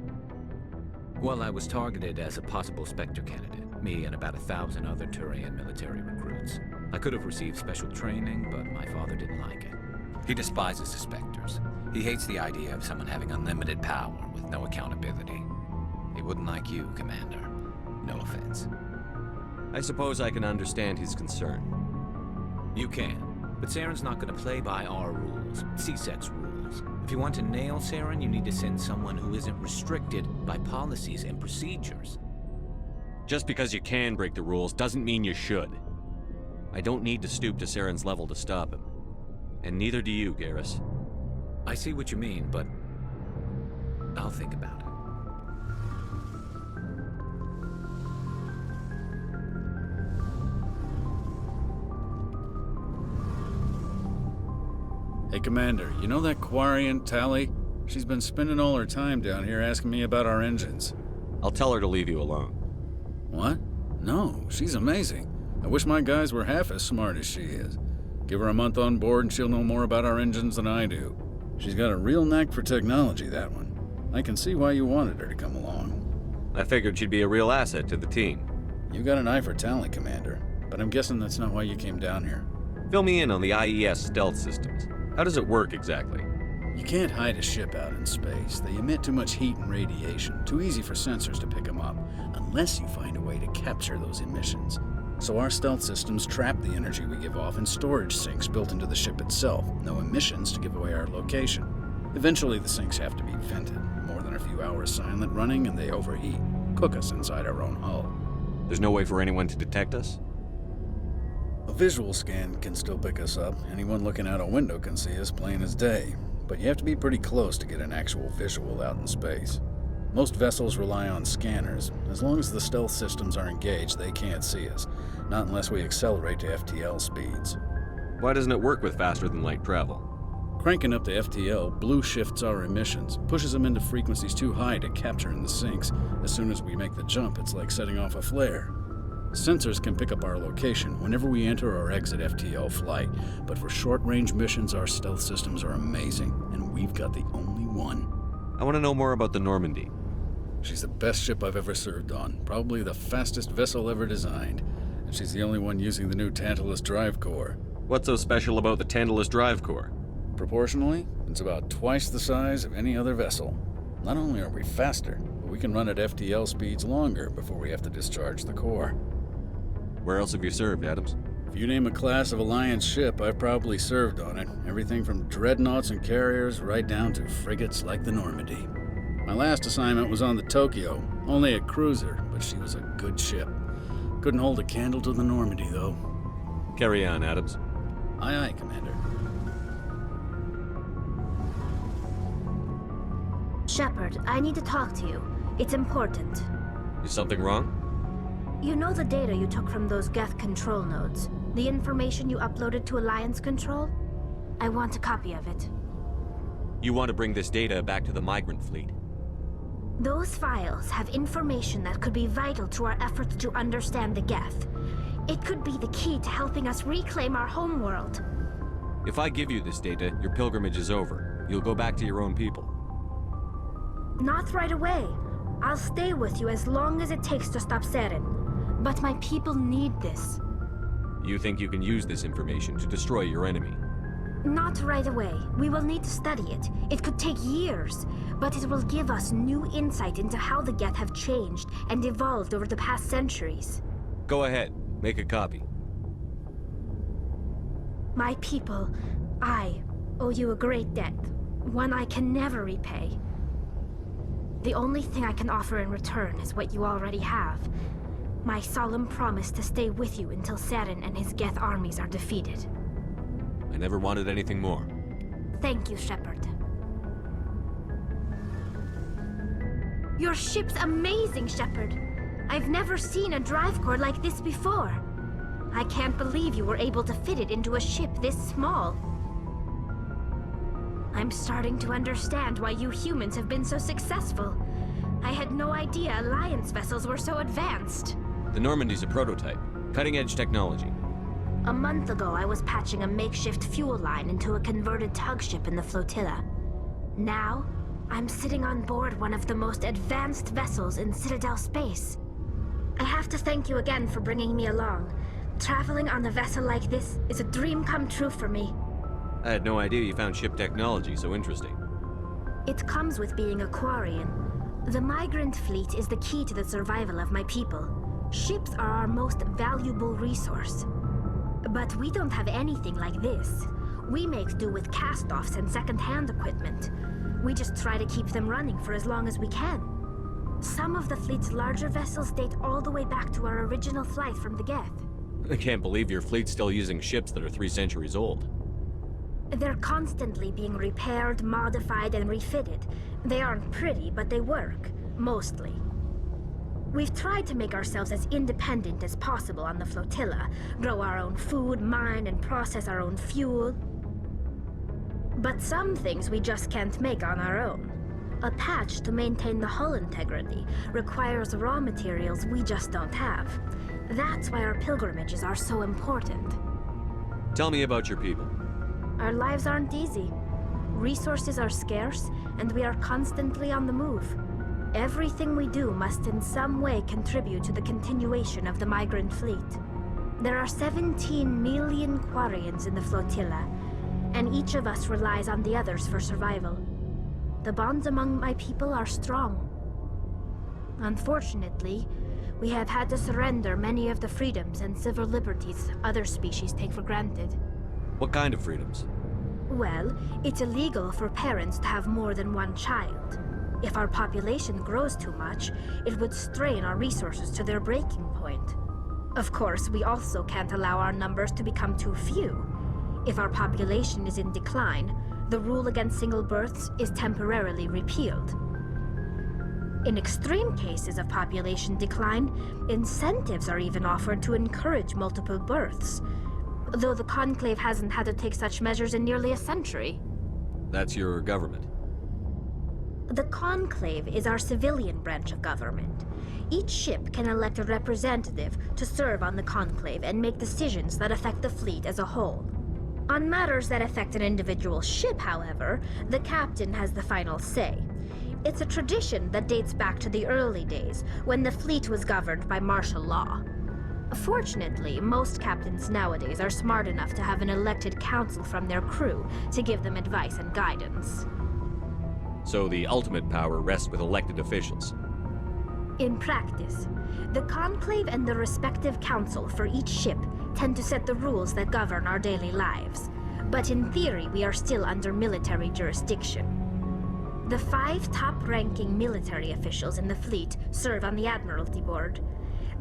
Well, I was targeted as a possible Spectre candidate, me and about 1,000 other Turian military recruits. I could have received special training, but my father didn't like it.
He despises the Spectres. He hates the idea of someone having unlimited power with no accountability. He wouldn't like you, Commander. No offense.
I suppose I can understand his concern.
You can, but Saren's not going to play by our rules, CSEC's rules. If you want to nail Saren, you need to send someone who isn't restricted by policies and procedures.
Just because you can break the rules doesn't mean you should. I don't need to stoop to Saren's level to stop him. And neither do you, Garrus.
I see what you mean, but I'll think about it.
Hey, Commander, you know that Quarian, Tally? She's been spending all her time down here asking me about our engines.
I'll tell her to leave you alone.
What? No, she's amazing. I wish my guys were half as smart as she is. Give her a month on board and she'll know more about our engines than I do. She's got a real knack for technology, that one. I can see why you wanted her to come along.
I figured she'd be a real asset to the team.
You got an eye for talent, Commander, but I'm guessing that's not why you came down here.
Fill me in on the IES stealth systems. How does it work exactly?
You can't hide a ship out in space. They emit too much heat and radiation, too easy for sensors to pick them up, unless you find a way to capture those emissions. So our stealth systems trap the energy we give off in storage sinks built into the ship itself. No emissions to give away our location. Eventually the sinks have to be vented. More than a few hours silent running and they overheat. Cook us inside our own hull.
There's no way for anyone to detect us?
A visual scan can still pick us up. Anyone looking out a window can see us plain as day. But you have to be pretty close to get an actual visual out in space. Most vessels rely on scanners. As long as the stealth systems are engaged, they can't see us. Not unless we accelerate to FTL speeds.
Why doesn't it work with faster than light travel?
Cranking up to FTL blue shifts our emissions, pushes them into frequencies too high to capture in the sinks. As soon as we make the jump, it's like setting off a flare. Sensors can pick up our location whenever we enter or exit FTL flight, but for short-range missions, our stealth systems are amazing, and we've got the only one.
I want to know more about the Normandy.
She's the best ship I've ever served on, probably the fastest vessel ever designed, and she's the only one using the new Tantalus drive core.
What's so special about the Tantalus drive core?
Proportionally, it's about twice the size of any other vessel. Not only are we faster, but we can run at FTL speeds longer before we have to discharge the core.
Where else have you served, Adams?
If you name a class of Alliance ship, I've probably served on it. Everything from dreadnoughts and carriers right down to frigates like the Normandy. My last assignment was on the Tokyo, only a cruiser, but she was a good ship. Couldn't hold a candle to the Normandy, though.
Carry on, Adams.
Aye, aye, Commander.
Shepard, I need to talk to you. It's important.
Is something wrong?
You know the data you took from those Geth control nodes? The information you uploaded to Alliance Control? I want a copy of it.
You want to bring this data back to the migrant fleet?
Those files have information that could be vital to our efforts to understand the Geth. It could be the key to helping us reclaim our homeworld.
If I give you this data, your pilgrimage is over. You'll go back to your own people.
Not right away. I'll stay with you as long as it takes to stop Saren. But my people need this.
You think you can use this information to destroy your enemy?
Not right away. We will need to study it. It could take years, but it will give us new insight into how the Geth have changed and evolved over the past centuries.
Go ahead. Make a copy.
My people, I owe you a great debt. One I can never repay. The only thing I can offer in return is what you already have. My solemn promise to stay with you until Saren and his Geth armies are defeated.
I never wanted anything more.
Thank you, Shepard. Your ship's amazing, Shepard. I've never seen a drive core like this before. I can't believe you were able to fit it into a ship this small. I'm starting to understand why you humans have been so successful. I had no idea Alliance vessels were so advanced.
The Normandy's a prototype. Cutting-edge technology.
A month ago, I was patching a makeshift fuel line into a converted tug ship in the flotilla. Now, I'm sitting on board one of the most advanced vessels in Citadel space. I have to thank you again for bringing me along. Traveling on a vessel like this is a dream come true for me.
I had no idea you found ship technology so interesting.
It comes with being a Quarian. The migrant fleet is the key to the survival of my people. Ships are our most valuable resource. But we don't have anything like this. We make do with cast-offs and second-hand equipment. We just try to keep them running for as long as we can. Some of the fleet's larger vessels date all the way back to our original flight from the Geth.
I can't believe your fleet's still using ships that are 3 centuries old.
They're constantly being repaired, modified, and refitted. They aren't pretty, but they work. Mostly. We've tried to make ourselves as independent as possible on the flotilla, grow our own food, mine, and process our own fuel. But some things we just can't make on our own. A patch to maintain the hull integrity requires raw materials we just don't have. That's why our pilgrimages are so important.
Tell me about your people.
Our lives aren't easy. Resources are scarce, and we are constantly on the move. Everything we do must in some way contribute to the continuation of the migrant fleet. There are 17 million Quarians in the flotilla, and each of us relies on the others for survival. The bonds among my people are strong. Unfortunately, we have had to surrender many of the freedoms and civil liberties other species take for granted.
What kind of freedoms?
Well, it's illegal for parents to have more than one child. If our population grows too much, it would strain our resources to their breaking point. Of course, we also can't allow our numbers to become too few. If our population is in decline, the rule against single births is temporarily repealed. In extreme cases of population decline, incentives are even offered to encourage multiple births, though the Conclave hasn't had to take such measures in nearly a century.
That's your government.
The Conclave is our civilian branch of government. Each ship can elect a representative to serve on the Conclave and make decisions that affect the fleet as a whole. On matters that affect an individual ship, however, the captain has the final say. It's a tradition that dates back to the early days, when the fleet was governed by martial law. Fortunately, most captains nowadays are smart enough to have an elected council from their crew to give them advice and guidance.
So the ultimate power rests with elected officials.
In practice, the Conclave and the respective council for each ship tend to set the rules that govern our daily lives. But in theory, we are still under military jurisdiction. The 5 top-ranking military officials in the fleet serve on the Admiralty Board.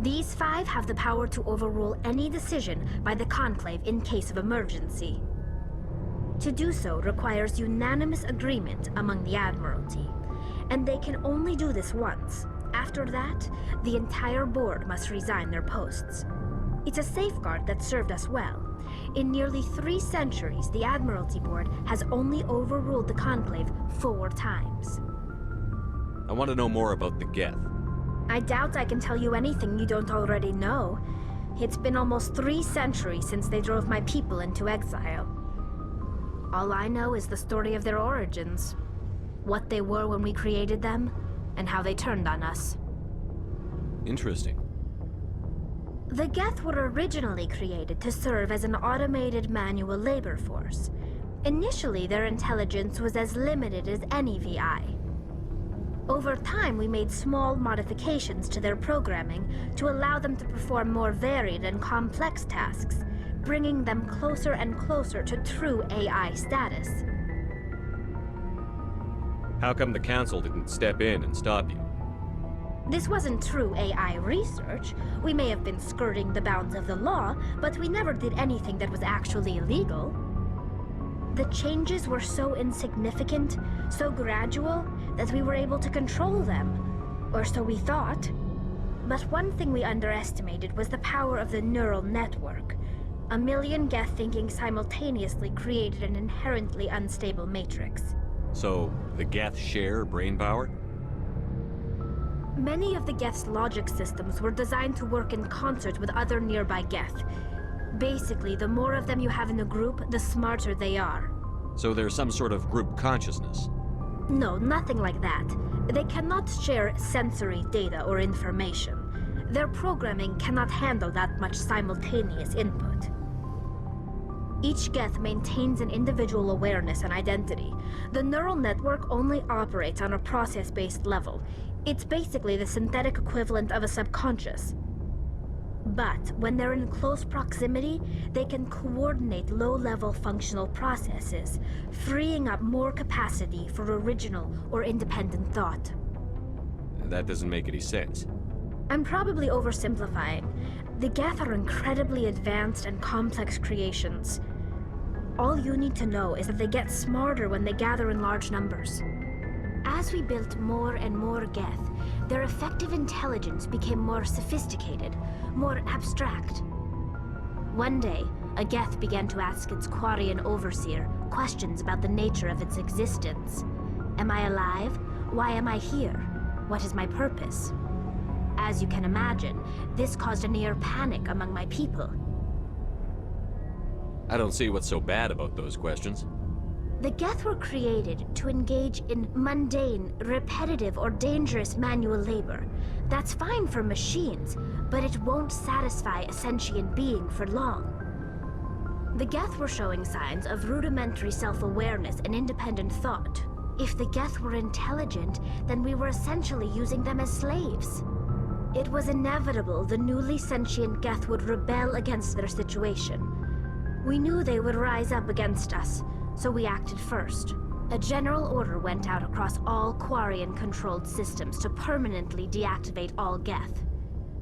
These 5 have the power to overrule any decision by the Conclave in case of emergency. To do so requires unanimous agreement among the Admiralty, and they can only do this once. After that, the entire board must resign their posts. It's a safeguard that served us well. In nearly 3 centuries, the Admiralty Board has only overruled the Conclave 4 times.
I want to know more about the Geth.
I doubt I can tell you anything you don't already know. It's been almost 3 centuries since they drove my people into exile. All I know is the story of their origins, what they were when we created them, and how they turned on us.
Interesting.
The Geth were originally created to serve as an automated manual labor force. Initially, their intelligence was as limited as any VI. Over time, we made small modifications to their programming to allow them to perform more varied and complex tasks, bringing them closer and closer to true AI status.
How come the Council didn't step in and stop you?
This wasn't true AI research. We may have been skirting the bounds of the law, but we never did anything that was actually illegal. The changes were so insignificant, so gradual, that we were able to control them. Or so we thought. But one thing we underestimated was the power of the neural network. A million Geth thinking simultaneously created an inherently unstable matrix.
So, the Geth share brain power?
Many of the Geth's logic systems were designed to work in concert with other nearby Geth. Basically, the more of them you have in a group, the smarter they are.
So there's some sort of group consciousness.
No, nothing like that. They cannot share sensory data or information. Their programming cannot handle that much simultaneous input. Each Geth maintains an individual awareness and identity. The neural network only operates on a process-based level. It's basically the synthetic equivalent of a subconscious. But when they're in close proximity, they can coordinate low-level functional processes, freeing up more capacity for original or independent thought.
That doesn't make any sense.
I'm probably oversimplifying. The Geth are incredibly advanced and complex creations. All you need to know is that they get smarter when they gather in large numbers. As we built more and more Geth, their effective intelligence became more sophisticated, more abstract. One day, a Geth began to ask its Quarian overseer questions about the nature of its existence. Am I alive? Why am I here? What is my purpose? As you can imagine, this caused a near panic among my people.
I don't see what's so bad about those questions.
The Geth were created to engage in mundane, repetitive, or dangerous manual labor. That's fine for machines, but it won't satisfy a sentient being for long. The Geth were showing signs of rudimentary self-awareness and independent thought. If the Geth were intelligent, then we were essentially using them as slaves. It was inevitable the newly sentient Geth would rebel against their situation. We knew they would rise up against us, so we acted first. A general order went out across all Quarian-controlled systems to permanently deactivate all Geth.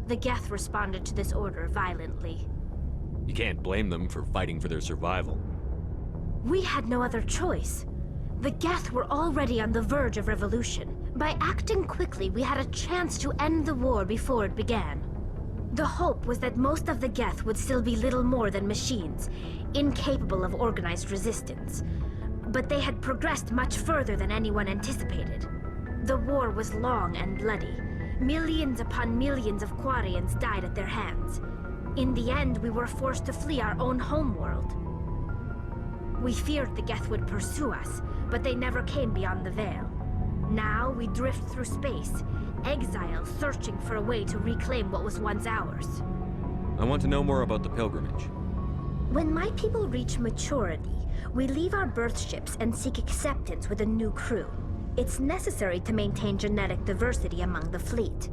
The Geth responded to this order violently.
You can't blame them for fighting for their survival.
We had no other choice. The Geth were already on the verge of revolution. By acting quickly, we had a chance to end the war before it began. The hope was that most of the Geth would still be little more than machines, incapable of organized resistance. But they had progressed much further than anyone anticipated. The war was long and bloody. Millions upon millions of Quarians died at their hands. In the end, we were forced to flee our own homeworld. We feared the Geth would pursue us, but they never came beyond the Veil. Now we drift through space, exile, searching for a way to reclaim what was once ours.
I want to know more about the pilgrimage.
When my people reach maturity, we leave our birth ships and seek acceptance with a new crew. It's necessary to maintain genetic diversity among the fleet.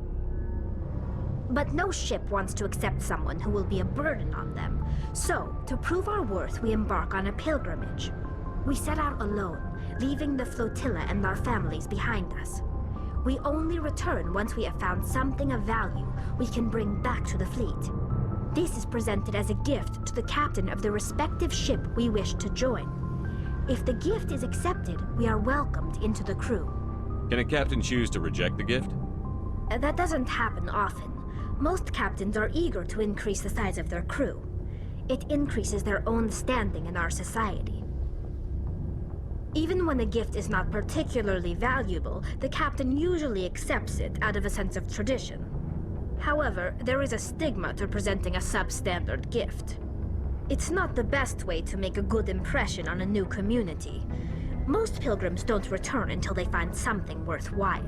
But no ship wants to accept someone who will be a burden on them. So, to prove our worth, we embark on a pilgrimage. We set out alone, leaving the flotilla and our families behind us. We only return once we have found something of value we can bring back to the fleet. This is presented as a gift to the captain of the respective ship we wish to join. If the gift is accepted, we are welcomed into the crew.
Can a captain choose to reject the gift?
That doesn't happen often. Most captains are eager to increase the size of their crew. It increases their own standing in our society. Even when the gift is not particularly valuable, the captain usually accepts it out of a sense of tradition. However, there is a stigma to presenting a substandard gift. It's not the best way to make a good impression on a new community. Most pilgrims don't return until they find something worthwhile.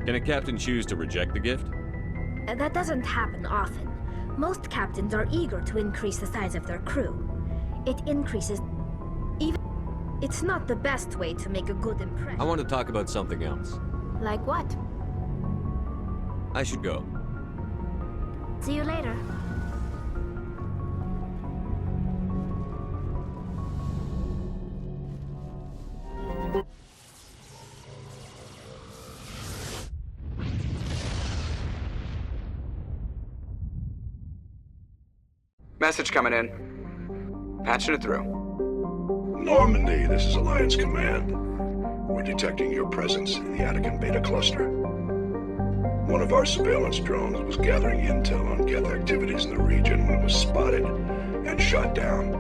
Can a captain choose to reject the gift?
That doesn't happen often. Most captains are eager to increase the size of their crew. It increases... It's not the best way to make a good impression.
I want to talk about something else.
Like what?
I should go.
See you later.
Message coming in. Patching it through.
Normandy, this is Alliance Command. We're detecting your presence in the Attican Beta Cluster. One of our surveillance drones was gathering intel on Geth activities in the region when it was spotted and shot down.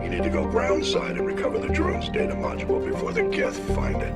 You need to go groundside and recover the drone's data module before the Geth find it.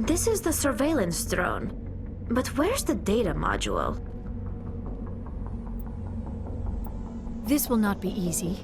This is the surveillance drone. But where's the data module?
This will not be easy.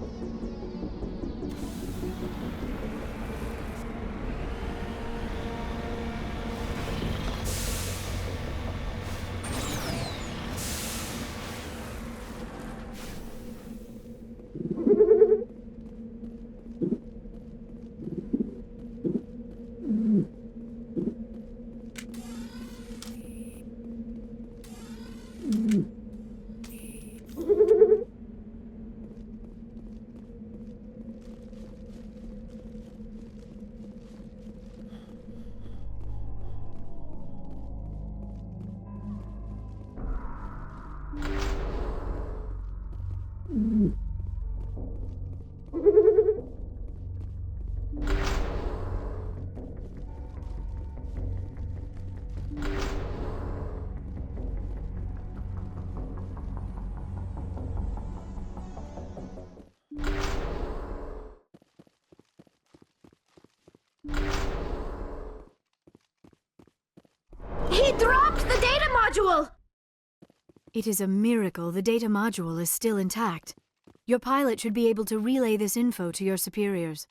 He dropped the data module!
It is a miracle the data module is still intact. Your pilot should be able to relay this info to your superiors.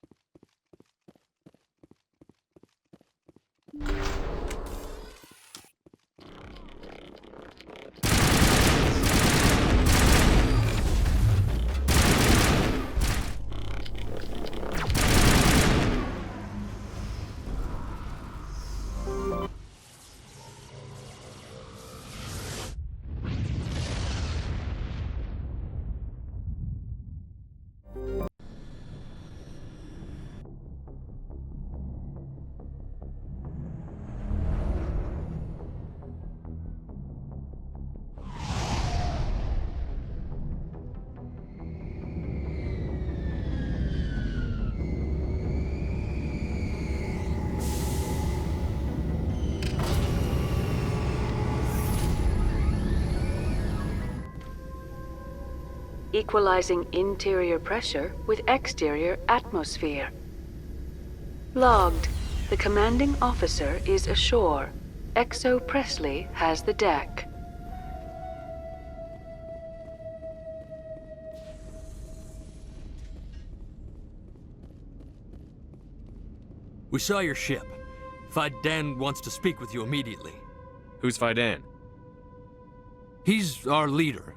Equalizing interior pressure with exterior atmosphere. Logged. The commanding officer is ashore. Exo Presley has the deck.
We saw your ship. Fidan wants to speak with you immediately.
Who's Fidan?
He's our leader.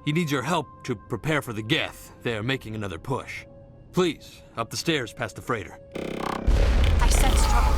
He needs your help to prepare for the Geth. They're making another push. Please, up the stairs past the freighter.
I sense trouble.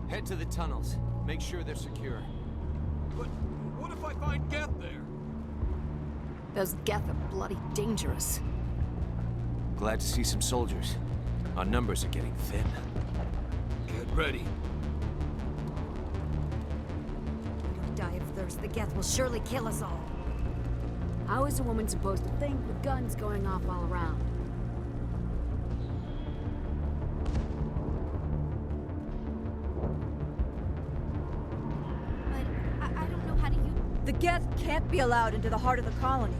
Head to the tunnels. Make sure they're secure.
But what if I find Geth there?
Those Geth are bloody dangerous.
Glad to see some soldiers. Our numbers are getting thin.
Get ready.
We'll die of thirst. The Geth will surely kill us all. How is a woman supposed to think with guns going off all around?
I don't know how to use...
The Geth can't be allowed into the heart of the colony.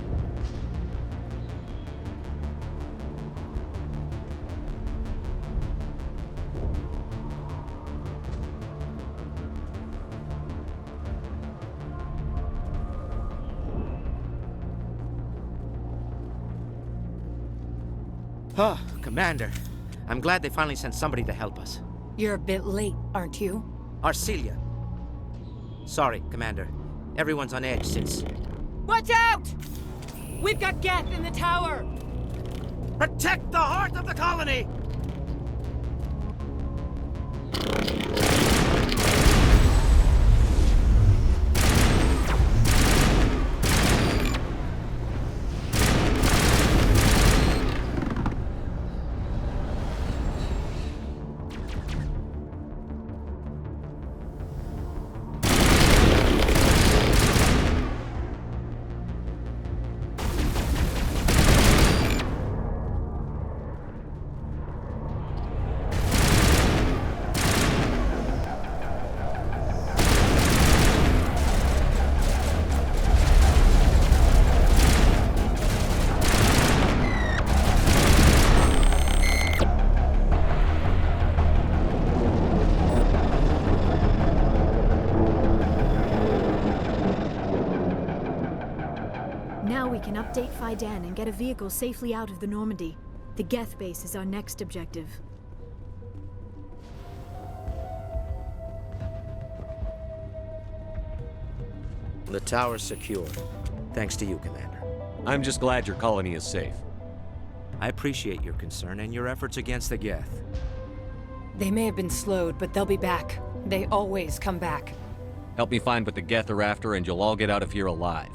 Oh, Commander. I'm glad they finally sent somebody to help us.
You're a bit late, aren't you?
Arcelia. Sorry, Commander. Everyone's on edge since...
Watch out! We've got Geth in the tower!
Protect the heart of the colony!
we can update Faidan and get a vehicle safely out of the Normandy. The Geth base is our next objective.
The tower's secure. Thanks to you, Commander.
I'm just glad your colony is safe.
I appreciate your concern and your efforts against the Geth.
They may have been slowed, but they'll be back. They always come back.
Help me find what the Geth are after, and you'll all get out of here alive.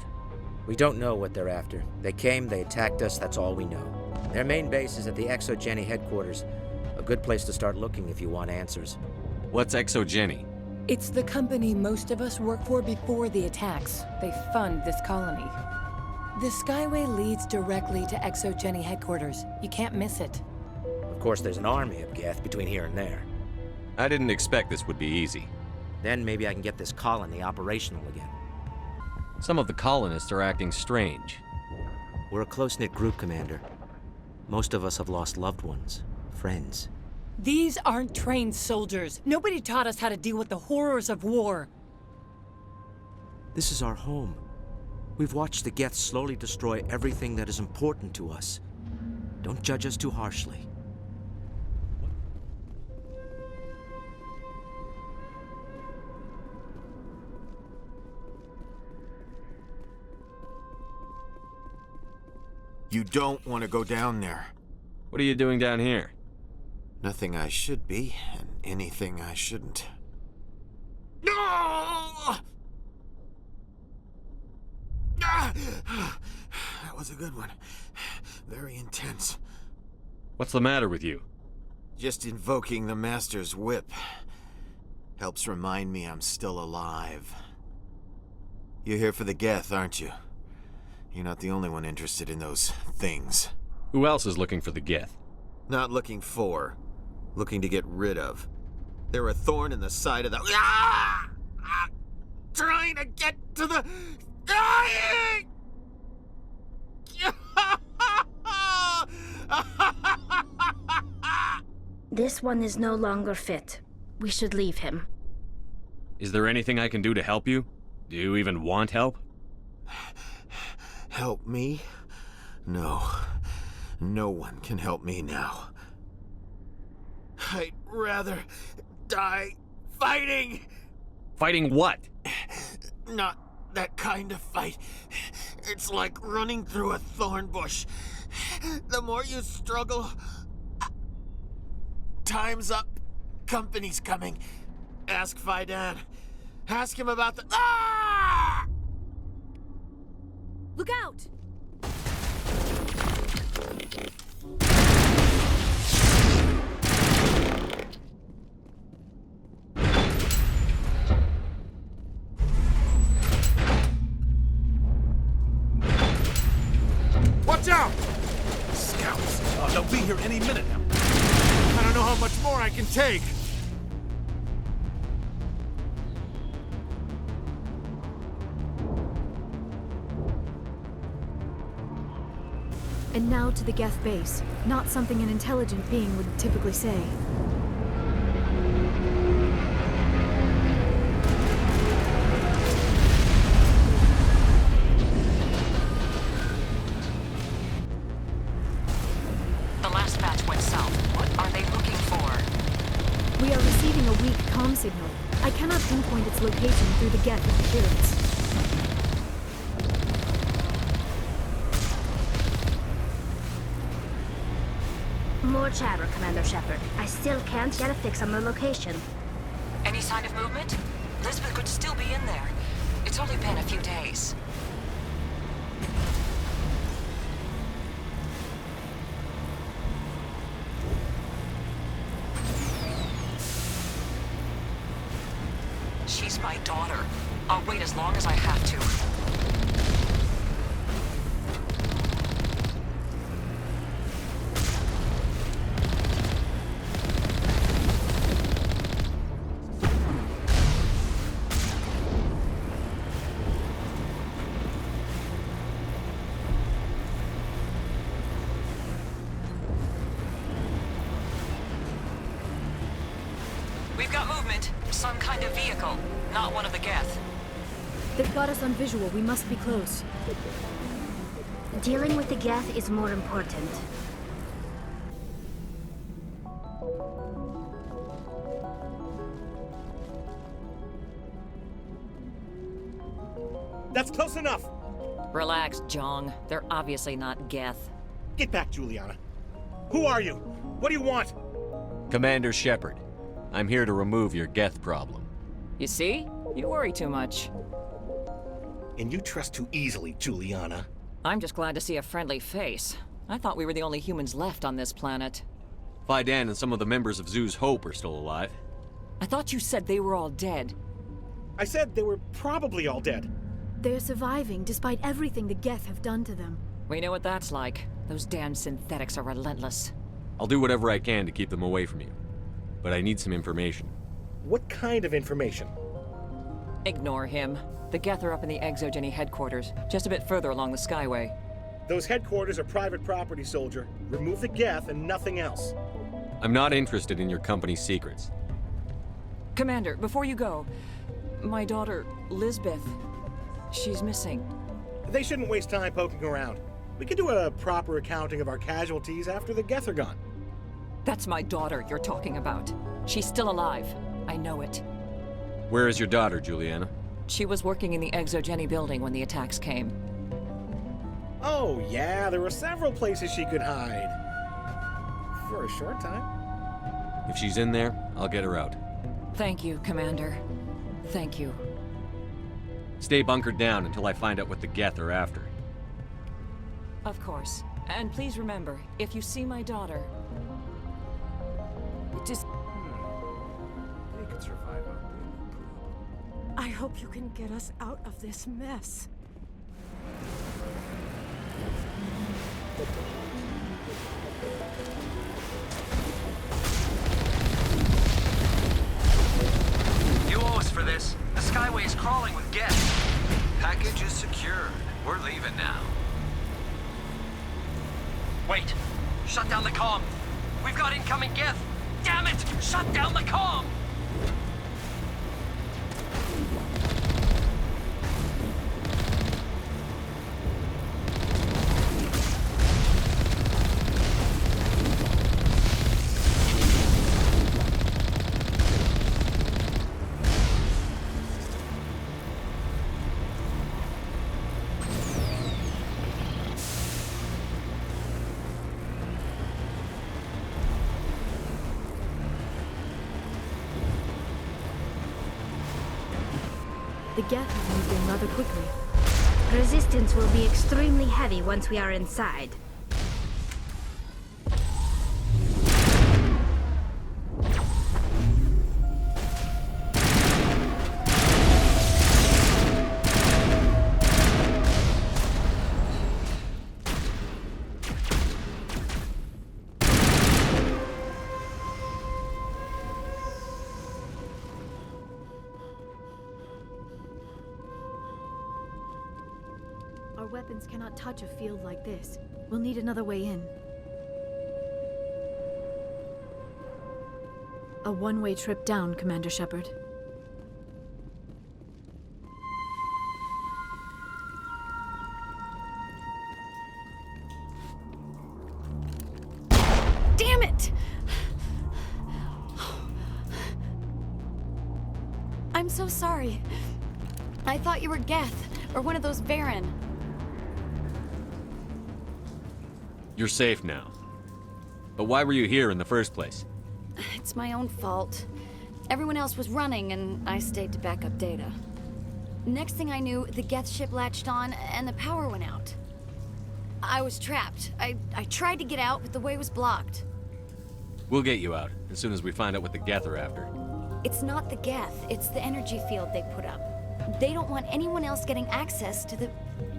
We don't know what they're after. They came, they attacked us, that's all we know. Their main base is at the Exogeny headquarters. A good place to start looking if you want answers.
What's Exogeny?
It's the company most of us work for before the attacks. They fund this colony. The Skyway leads directly to Exogeny headquarters. You can't miss it.
Of course, there's an army of Geth between here and there.
I didn't expect this would be easy.
Then maybe I can get this colony operational again.
Some of the colonists are acting strange.
We're a close-knit group, Commander. Most of us have lost loved ones, friends.
These aren't trained soldiers. Nobody taught us how to deal with the horrors of war.
This is our home. We've watched the Geth slowly destroy everything that is important to us. Don't judge us too harshly.
You don't want to go down there.
What are you doing down here?
Nothing I should be, and anything I shouldn't. No! That was a good one. Very intense.
What's the matter with you?
Just invoking the Master's whip helps remind me I'm still alive. You're here for the Geth, aren't you? You're not the only one interested in those things.
Who else is looking for the Geth?
Not looking for. Looking to get rid of. They're a thorn in the side of the... Trying to get to the...
This one is no longer fit. We should leave him.
Is there anything I can do to help you? Do you even want help?
Help me? No. No one can help me now. I'd rather die fighting!
Fighting what?
Not that kind of fight. It's like running through a thorn bush. The more you struggle... Time's up. Company's coming. Ask Faidan. Ask him about the... Ah!
Look out!
Watch out!
Scouts! Oh, they'll be here any minute now. I don't know how much more I can take.
And now to the Geth base. Not something an intelligent being would typically say.
The last batch went south. What are they looking for?
We are receiving a weak comm signal. I cannot pinpoint its location through the Geth interference.
More chatter, Commander Shepard. I still can't get a fix on the location.
Any sign of movement? Elizabeth could still be in there. It's only been a few days. She's my daughter. I'll wait as long as I have to. We've got movement. Some kind of vehicle. Not one of the Geth.
They've got us on visual. We must be close.
Dealing with the Geth is more important.
That's close enough!
Relax, Jong. They're obviously not Geth.
Get back, Juliana. Who are you? What do you want?
Commander Shepard. I'm here to remove your Geth problem.
You see? You worry too much.
And you trust too easily, Juliana.
I'm just glad to see a friendly face. I thought we were the only humans left on this planet.
Fidan and some of the members of Zoo's Hope are still alive.
I thought you said they were all dead.
I said they were probably all dead.
They're surviving despite everything the Geth have done to them.
We know what that's like. Those damn synthetics are relentless.
I'll do whatever I can to keep them away from you. But I need some information.
What kind of information?
Ignore him. The Geth are up in the Exogeny headquarters, just a bit further along the Skyway.
Those headquarters are private property, soldier. Remove the Geth and nothing else.
I'm not interested in your company's secrets.
Commander, before you go, my daughter, Lisbeth, she's missing.
They shouldn't waste time poking around. We can do a proper accounting of our casualties after the Geth are gone.
That's my daughter you're talking about. She's still alive. I know it.
Where is your daughter, Juliana?
She was working in the Exogeny building when the attacks came.
Oh, yeah, there were several places she could hide. For a short time.
If she's in there, I'll get her out.
Thank you, Commander. Thank you.
Stay bunkered down until I find out what the Geth are after.
Of course. And please remember, if you see my daughter, just...
They could survive out there.
I hope you can get us out of this mess.
You owe us for this. The Skyway is crawling with Geth.
Package is secured. We're leaving now.
Wait! Shut down the comm! We've got incoming Geth! Damn it! Shut down the comm!
The Geth have moved in rather quickly.
Resistance will be extremely heavy once we are inside.
Our weapons cannot touch a field like this. We'll need another way in. A one-way trip down, Commander Shepard.
Damn it! I'm so sorry. I thought you were Geth, or one of those Varen.
You're safe now. But why were you here in the first place?
It's my own fault. Everyone else was running, and I stayed to back up data. Next thing I knew, the Geth ship latched on, and the power went out. I was trapped. I tried to get out, but the way was blocked.
We'll get you out, as soon as we find out what the Geth are after.
It's not the Geth, it's the energy field they put up. They don't want anyone else getting access to the...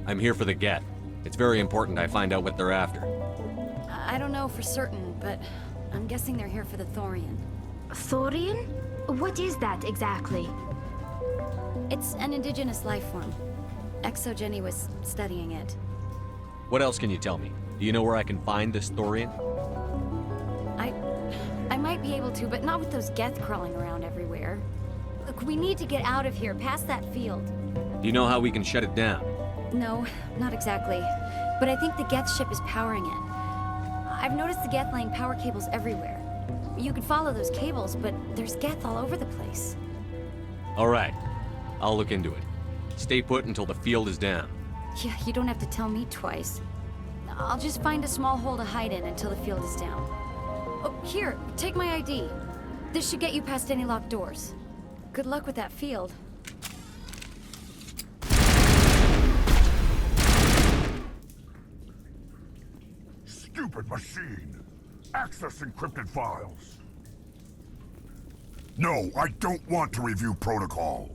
I'm here for the Geth. It's very important I find out what they're after.
I don't know for certain, but I'm guessing they're here for the Thorian.
Thorian? What is that exactly?
It's an indigenous life form. Exogeny was studying it.
What else can you tell me? Do you know where I can find this Thorian?
I might be able to, but not with those Geth crawling around everywhere. Look, we need to get out of here, past that field.
Do you know how we can shut it down?
No, not exactly.
but I think the Geth ship is powering it. I've noticed the Geth laying power cables everywhere. You could follow those cables, but there's Geth all over the place.
All right. I'll look into it. Stay put until the field is down.
Yeah, you don't have to tell me twice. I'll just find a small hole to hide in until the field is down. Oh, here, take my ID. This should get you past any locked doors. Good luck with that field.
Stupid machine! Access encrypted files. No, I don't want to review protocol.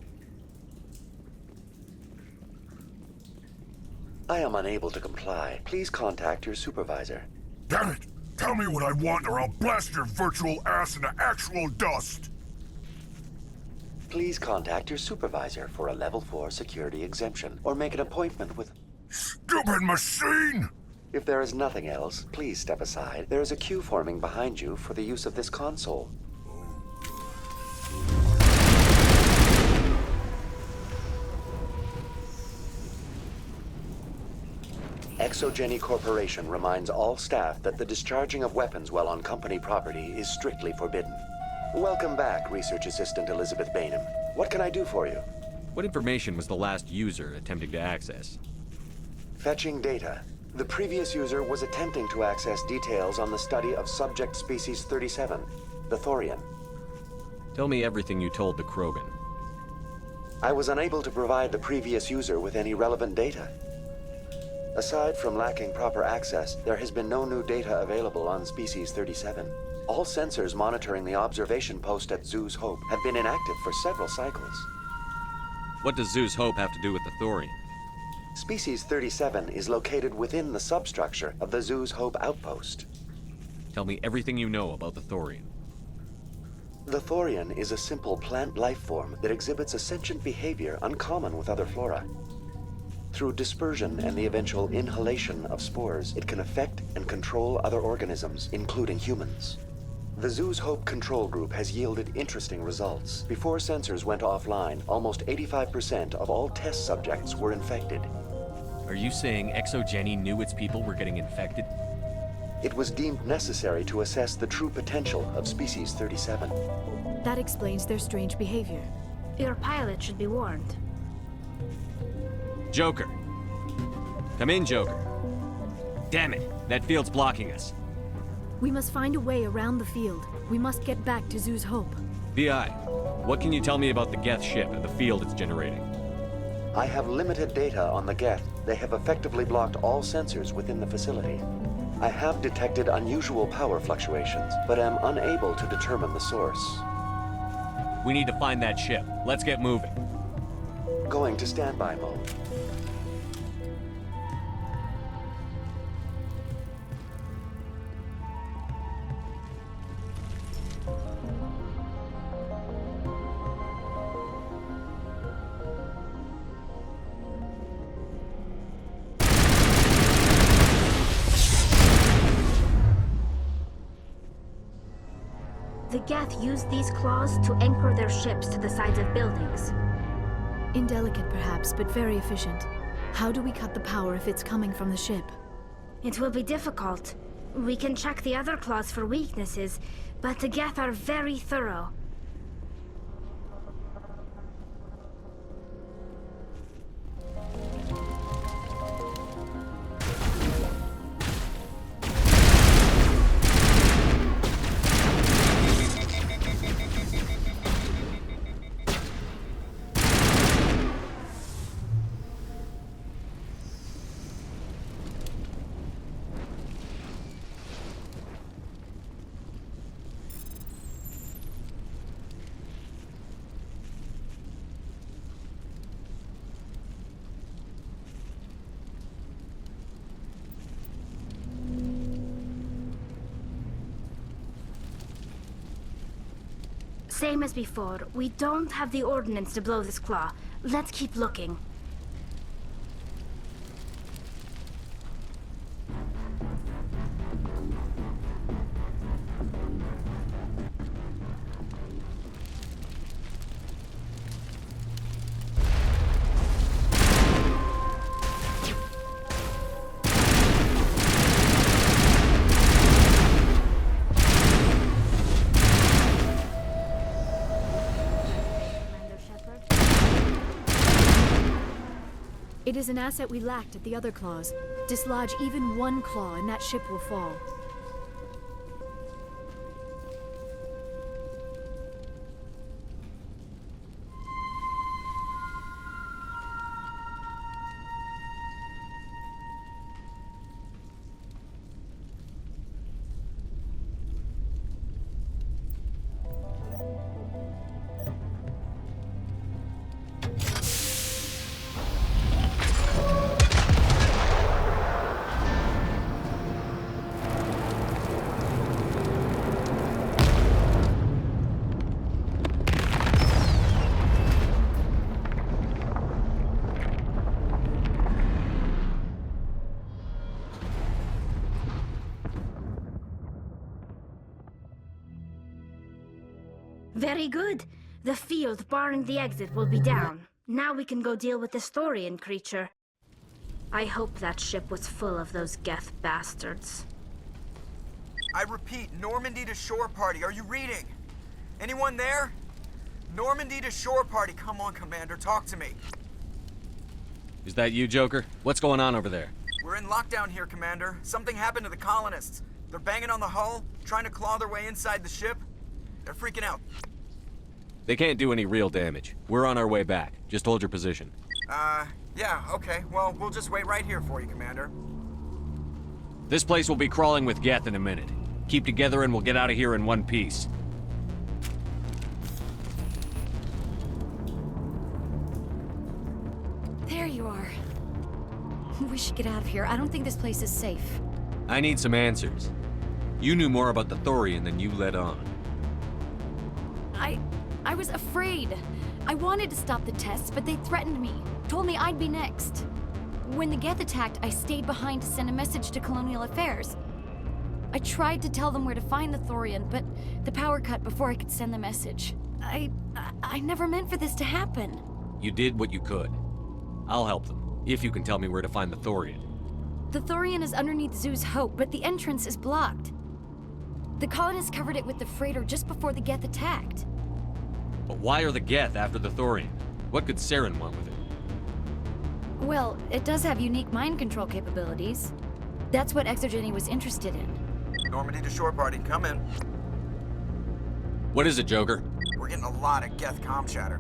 I am unable to comply. Please contact your supervisor.
Damn it! Tell me what I want or I'll blast your virtual ass into actual dust!
Please contact your supervisor for a level 4 security exemption, or make an appointment with...
Stupid machine!
If there is nothing else, please step aside. There is a queue forming behind you for the use of this console. Exogeny Corporation reminds all staff that the discharging of weapons while on company property is strictly forbidden. Welcome back, Research Assistant Elizabeth Bainham. What can I do for you?
What information was the last user attempting to access?
Fetching data. The previous user was attempting to access details on the study of subject species 37, the Thorian.
Tell me everything you told the Krogan.
I was unable to provide the previous user with any relevant data. Aside from lacking proper access, there has been no new data available on species 37. All sensors monitoring the observation post at Zoo's Hope have been inactive for several cycles.
What does Zoo's Hope have to do with the Thorian?
Species 37 is located within the substructure of the Zoo's Hope outpost.
Tell me everything you know about the Thorian.
The Thorian is a simple plant life form that exhibits a sentient behavior uncommon with other flora. Through dispersion and the eventual inhalation of spores, it can affect and control other organisms, including humans. The Zoo's Hope control group has yielded interesting results. Before sensors went offline, almost 85% of all test subjects were infected.
Are you saying Exogeny knew its people were getting infected?
It was deemed necessary to assess the true potential of species 37.
That explains their strange behavior.
Your pilot should be warned.
Joker. Come in, Joker. Damn it, that field's blocking us.
We must find a way around the field. We must get back to Zoo's Hope.
VI, what can you tell me about the Geth ship and the field it's generating?
I have limited data on the Geth. They have effectively blocked all sensors within the facility. I have detected unusual power fluctuations, but am unable to determine the source.
We need to find that ship. Let's get moving.
Going to standby mode.
The Geth use these claws to anchor their ships to the sides of buildings.
Indelicate perhaps, but very efficient. How do we cut the power if it's coming from the ship?
It will be difficult. We can check the other claws for weaknesses, but the Geth are very thorough. Same as before, we don't have the ordnance to blow this claw. Let's keep looking.
It is an asset we lacked at the other claws. Dislodge even one claw and that ship will fall.
Very good. The field barring the exit will be down. Now we can go deal with the Thorian creature. I hope that ship was full of those Geth bastards.
I repeat, Normandy to shore party. Are you reading? Anyone there? Normandy to shore party. Come on, Commander, talk to me.
Is that you, Joker? What's going on over there?
We're in lockdown here, Commander. Something happened to the colonists. They're banging on the hull, trying to claw their way inside the ship. They're freaking out.
They can't do any real damage. We're on our way back. Just hold your position.
Yeah, okay. Well, we'll just wait right here for you, Commander.
This place will be crawling with Geth in a minute. Keep together and we'll get out of here in one piece.
There you are. We should get out of here. I don't think this place is safe.
I need some answers. You knew more about the Thorian than you let on.
I was afraid. I wanted to stop the tests, but they threatened me. Told me I'd be next. When the Geth attacked, I stayed behind to send a message to Colonial Affairs. I tried to tell them where to find the Thorian, but the power cut before I could send the message. I never meant for this to happen.
You did what you could. I'll help them, if you can tell me where to find the Thorian.
The Thorian is underneath Zoo's Hope, but the entrance is blocked. The colonists covered it with the freighter just before the Geth attacked.
But why are the Geth after the Thorian? What could Saren want with it?
Well, it does have unique mind control capabilities. That's what Exogeny was interested in.
Normandy to shore party, come in.
What is it, Joker?
We're getting a lot of Geth comm chatter.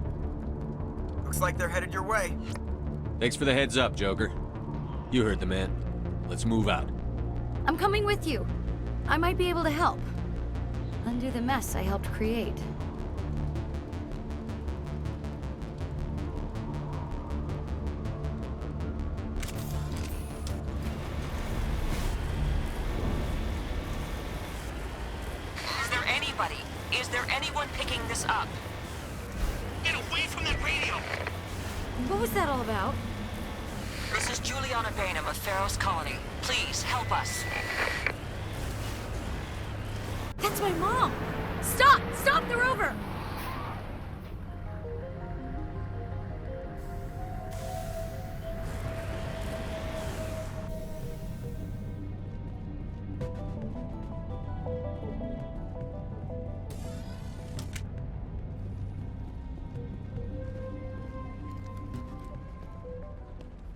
Looks like they're headed your way.
Thanks for the heads up, Joker. You heard the man. Let's move out.
I'm coming with you. I might be able to help. Undo the mess I helped create.
Is there anyone picking this up? Get away from that radio!
What was that all about?
This is Juliana Bainham of Feros Colony. Please, help us.
That's my mom! Stop! Stop the rover!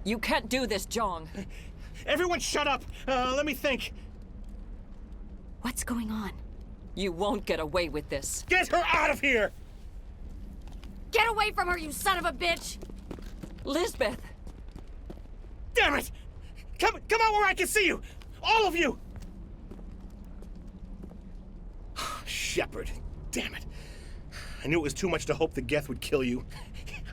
You can't do this, Jong.
Everyone shut up! Let me think.
What's going on?
You won't get away with this.
Get her out of here!
Get away from her, you son of a bitch!
Lisbeth!
Damn it! Come out where I can see you! All of you! Shepard, damn it. I knew it was too much to hope the Geth would kill you.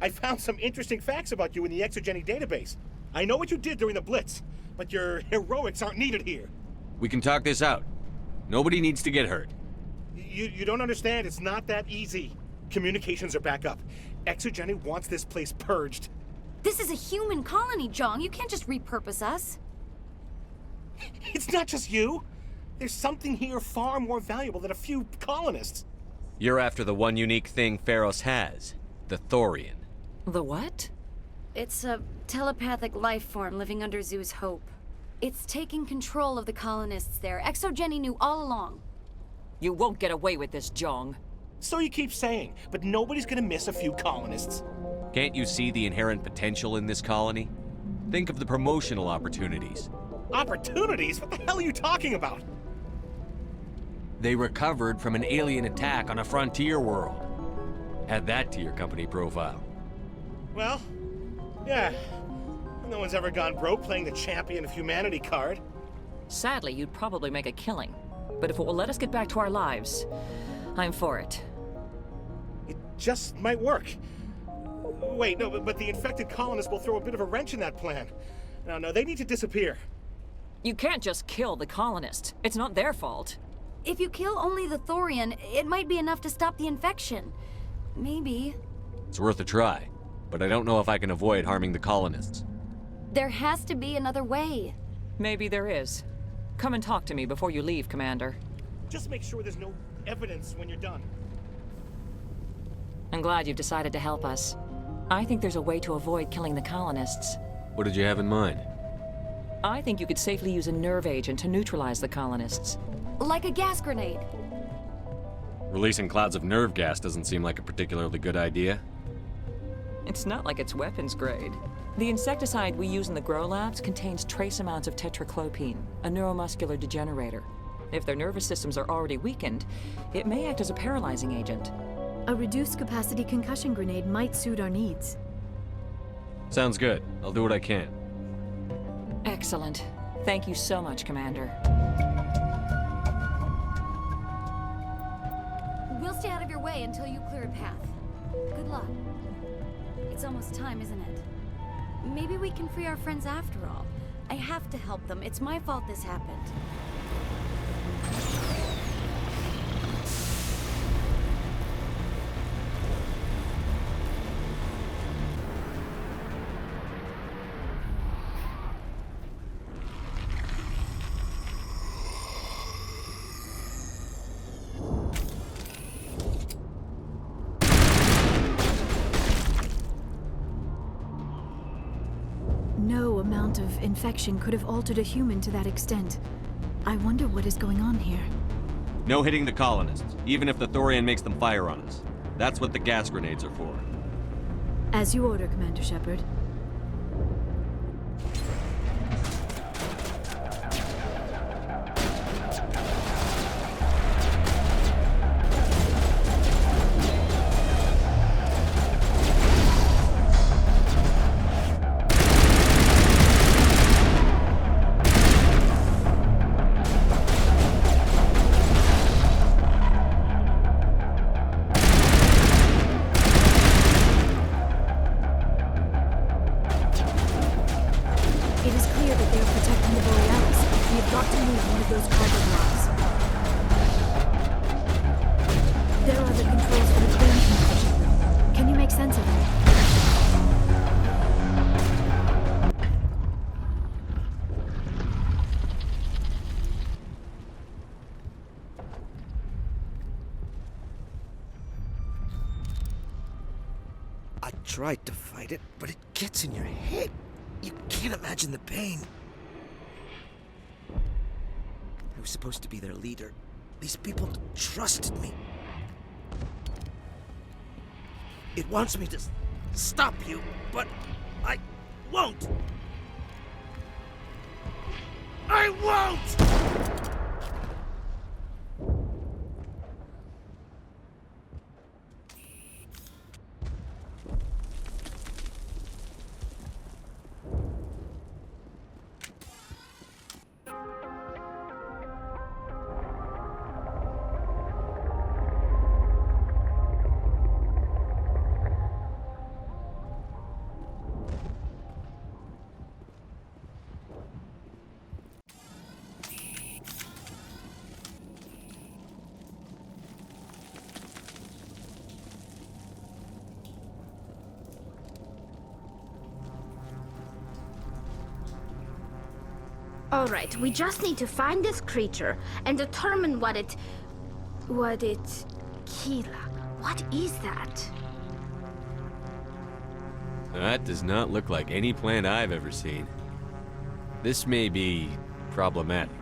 I found some interesting facts about you in the Exogeny database. I know what you did during the Blitz, but your heroics aren't needed here.
We can talk this out. Nobody needs to get hurt.
You don't understand. It's not that easy. Communications are back up. Exogeny wants this place purged.
This is a human colony, Jong. You can't just repurpose us.
It's not just you. There's something here far more valuable than a few colonists.
You're after the one unique thing Feros has, the Thorian.
The what?
It's a telepathic life form living under Zoo's Hope. It's taking control of the colonists there. Exogeny knew all along.
You won't get away with this, Jong.
So you keep saying, but nobody's gonna miss a few colonists.
Can't you see the inherent potential in this colony? Think of the promotional opportunities.
Opportunities? What the hell are you talking about?
They recovered from an alien attack on a frontier world. Add that to your company profile.
Well, yeah. No one's ever gone broke playing the champion of humanity card.
Sadly, you'd probably make a killing. But if it will let us get back to our lives, I'm for it.
It just might work. Wait, no, but the infected colonists will throw a bit of a wrench in that plan. No, they need to disappear.
You can't just kill the colonists. It's not their fault.
If you kill only the Thorian, it might be enough to stop the infection. Maybe.
It's worth a try, but I don't know if I can avoid harming the colonists.
There has to be another way.
Maybe there is. Come and talk to me before you leave, Commander.
Just make sure there's no evidence when you're done.
I'm glad you've decided to help us. I think there's a way to avoid killing the colonists.
What did you have in mind?
I think you could safely use a nerve agent to neutralize the colonists.
Like a gas grenade.
Releasing clouds of nerve gas doesn't seem like a particularly good idea.
It's not like it's weapons grade. The insecticide we use in the grow labs contains trace amounts of tetraclopine, a neuromuscular degenerator. If their nervous systems are already weakened, it may act as a paralyzing agent.
A reduced capacity concussion grenade might suit our needs.
Sounds good. I'll do what I can.
Excellent. Thank you so much, Commander.
We'll stay out of your way until you clear a path. Good luck. It's almost time, isn't it? Maybe we can free our friends after all. I have to help them. It's my fault this happened.
No amount of infection could have altered a human to that extent. I wonder what is going on here.
No hitting the colonists, even if the Thorian makes them fire on us. That's what the gas grenades are for.
As you order, Commander Shepard.
I tried to fight it, but it gets in your head. You can't imagine the pain. I was supposed to be their leader. These people trusted me. It wants me to stop you, but I won't. I won't!
All right, we just need to find this creature and determine what it... Kila. What is that?
That does not look like any plant I've ever seen. This may be problematic.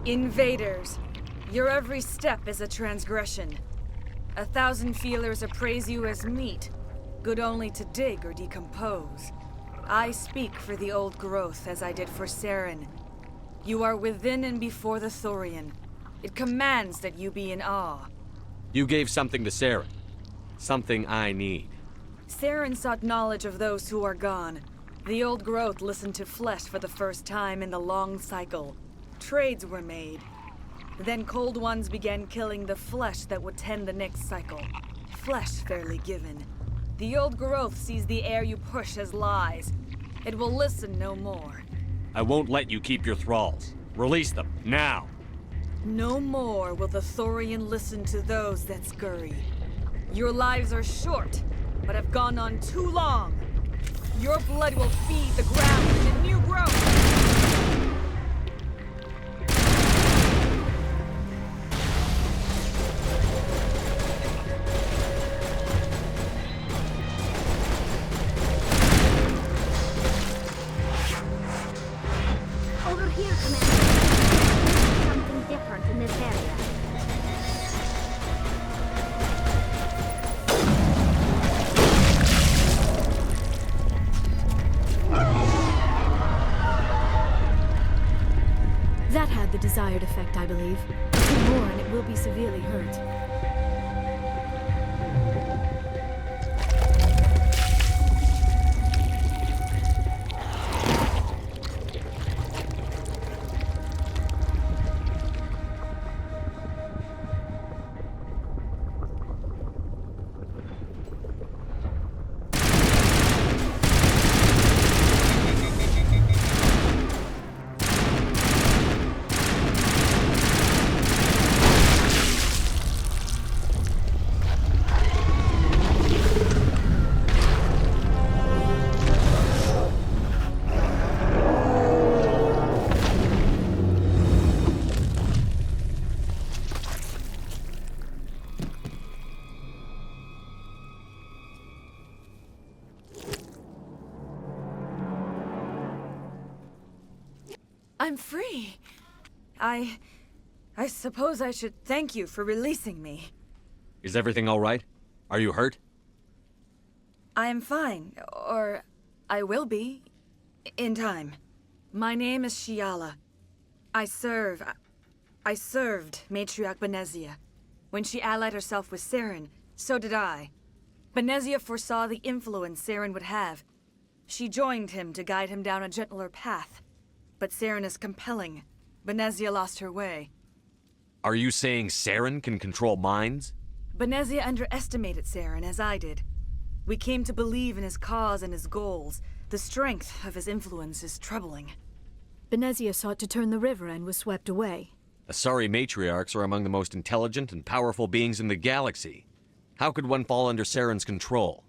Invaders, your every step is a transgression. 1,000 feelers appraise you as meat, good only to dig or decompose. I speak for the old growth as I did for Saren. You are within and before the Thorian. It commands that you be in awe.
You gave something to Saren. Something I need.
Saren sought knowledge of those who are gone. The old growth listened to flesh for the first time in the long cycle. Trades were made. Then cold ones began killing the flesh that would tend the next cycle. Flesh fairly given. The old growth sees the air you push as lies. It will listen no more.
I won't let you keep your thralls. Release them, now!
No more will the Thorian listen to those that scurry. Your lives are short, but have gone on too long. Your blood will feed the ground with new growth.
Over here, Commander. Something different in this area.
That had the desired effect, I believe. Two more and it will be severely hurt.
I'm free. I suppose I should thank you for releasing me.
Is everything all right? Are you hurt?
I am fine, or I will be, in time. My name is Shiala. I served Matriarch Benezia. When she allied herself with Saren, so did I. Benezia foresaw the influence Saren would have. She joined him to guide him down a gentler path. But Saren is compelling. Benezia lost her way.
Are you saying Saren can control minds?
Benezia underestimated Saren, as I did. We came to believe in his cause and his goals. The strength of his influence is troubling.
Benezia sought to turn the river and was swept away.
Asari matriarchs are among the most intelligent and powerful beings in the galaxy. How could one fall under Saren's control?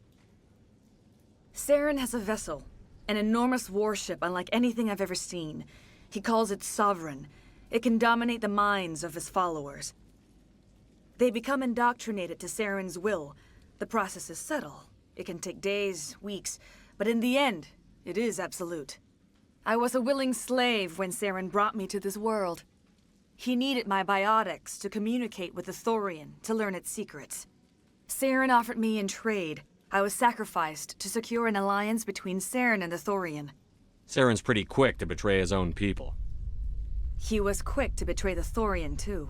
Saren has a vessel. An enormous warship unlike anything I've ever seen. He calls it Sovereign. It can dominate the minds of his followers. They become indoctrinated to Saren's will. The process is subtle. It can take days, weeks, but in the end, it is absolute. I was a willing slave when Saren brought me to this world. He needed my biotics to communicate with the Thorian, to learn its secrets. Saren offered me in trade. I was sacrificed to secure an alliance between Saren and the Thorian.
Saren's pretty quick to betray his own people.
He was quick to betray the Thorian, too.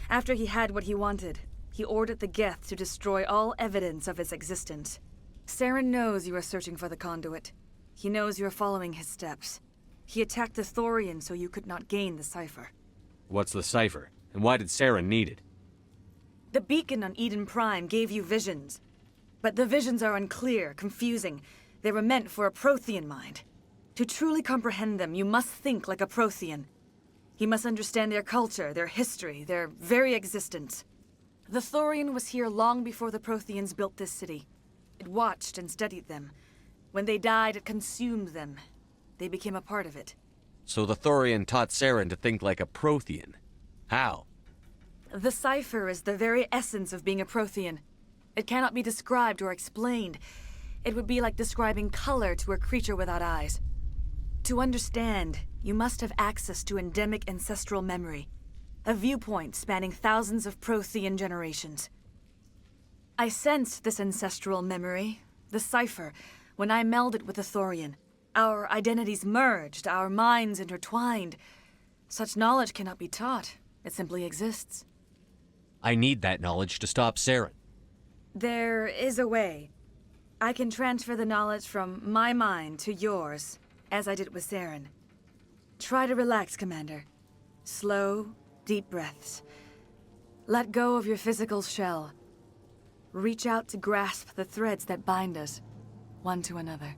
After he had what he wanted, he ordered the Geth to destroy all evidence of its existence. Saren knows you are searching for the conduit. He knows you are following his steps. He attacked the Thorian so you could not gain the cipher.
What's the cipher? And why did Saren need it?
The beacon on Eden Prime gave you visions. But the visions are unclear, confusing. They were meant for a Prothean mind. To truly comprehend them, you must think like a Prothean. You must understand their culture, their history, their very existence. The Thorian was here long before the Protheans built this city. It watched and studied them. When they died, it consumed them. They became a part of it.
So the Thorian taught Saren to think like a Prothean. How?
The cipher is the very essence of being a Prothean. It cannot be described or explained. It would be like describing color to a creature without eyes. To understand, you must have access to endemic ancestral memory, a viewpoint spanning thousands of Prothean generations. I sensed this ancestral memory, the cipher, when I melded with the Thorian. Our identities merged, our minds intertwined. Such knowledge cannot be taught. It simply exists.
I need that knowledge to stop Saren.
There is a way. I can transfer the knowledge from my mind to yours, as I did with Saren. Try to relax, Commander. Slow, deep breaths. Let go of your physical shell. Reach out to grasp the threads that bind us, one to another.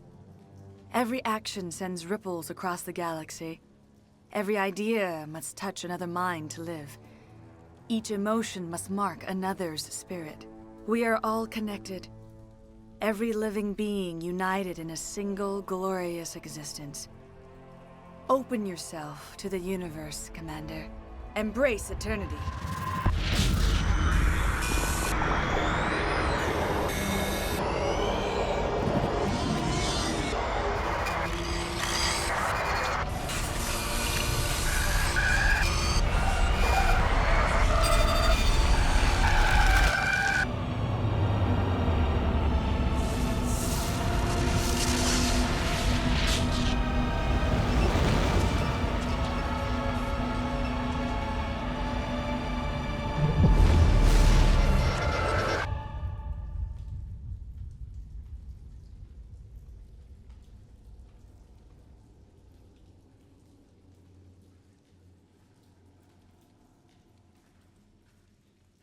Every action sends ripples across the galaxy. Every idea must touch another mind to live. Each emotion must mark another's spirit. We are all connected. Every living being united in a single glorious existence. Open yourself to the universe, Commander. Embrace eternity.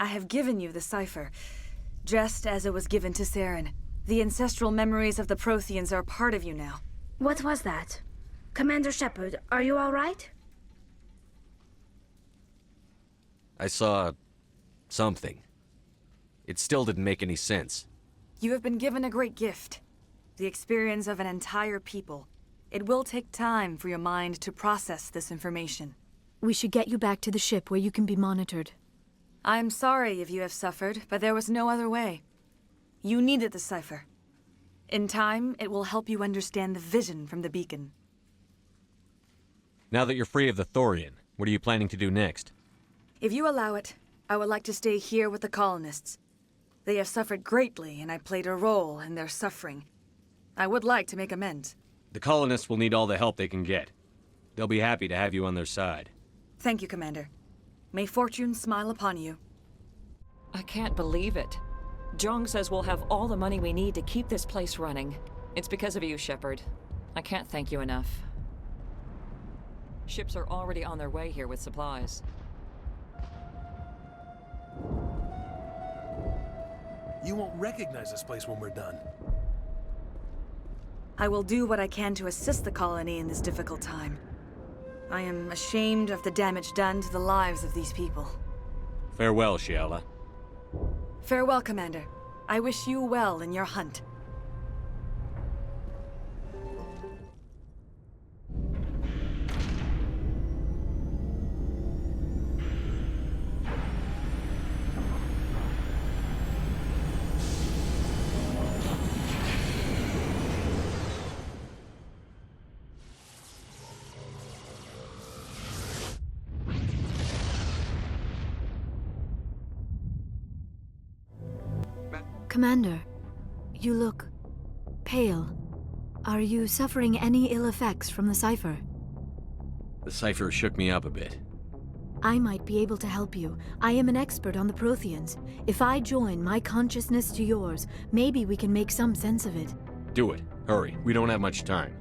I have given you the cipher, just as it was given to Saren. The ancestral memories of the Protheans are part of you now.
What was that? Commander Shepard, are you all right?
I saw something. It still didn't make any sense.
You have been given a great gift. The experience of an entire people. It will take time for your mind to process this information.
We should get you back to the ship where you can be monitored.
I'm sorry if you have suffered, but there was no other way. You needed the cipher. In time, it will help you understand the vision from the beacon.
Now that you're free of the Thorian, what are you planning to do next?
If you allow it, I would like to stay here with the colonists. They have suffered greatly, and I played a role in their suffering. I would like to make amends.
The colonists will need all the help they can get. They'll be happy to have you on their side.
Thank you, Commander. May fortune smile upon you.
I can't believe it. Jong says we'll have all the money we need to keep this place running. It's because of you, Shepard. I can't thank you enough. Ships are already on their way here with supplies.
You won't recognize this place when we're done.
I will do what I can to assist the colony in this difficult time. I am ashamed of the damage done to the lives of these people.
Farewell, Shiala.
Farewell, Commander. I wish you well in your hunt.
Commander, you look pale. Are you suffering any ill effects from the cipher?
The cipher shook me up a bit.
I might be able to help you. I am an expert on the Protheans. If I join my consciousness to yours, maybe we can make some sense of it.
Do it. Hurry. We don't have much time.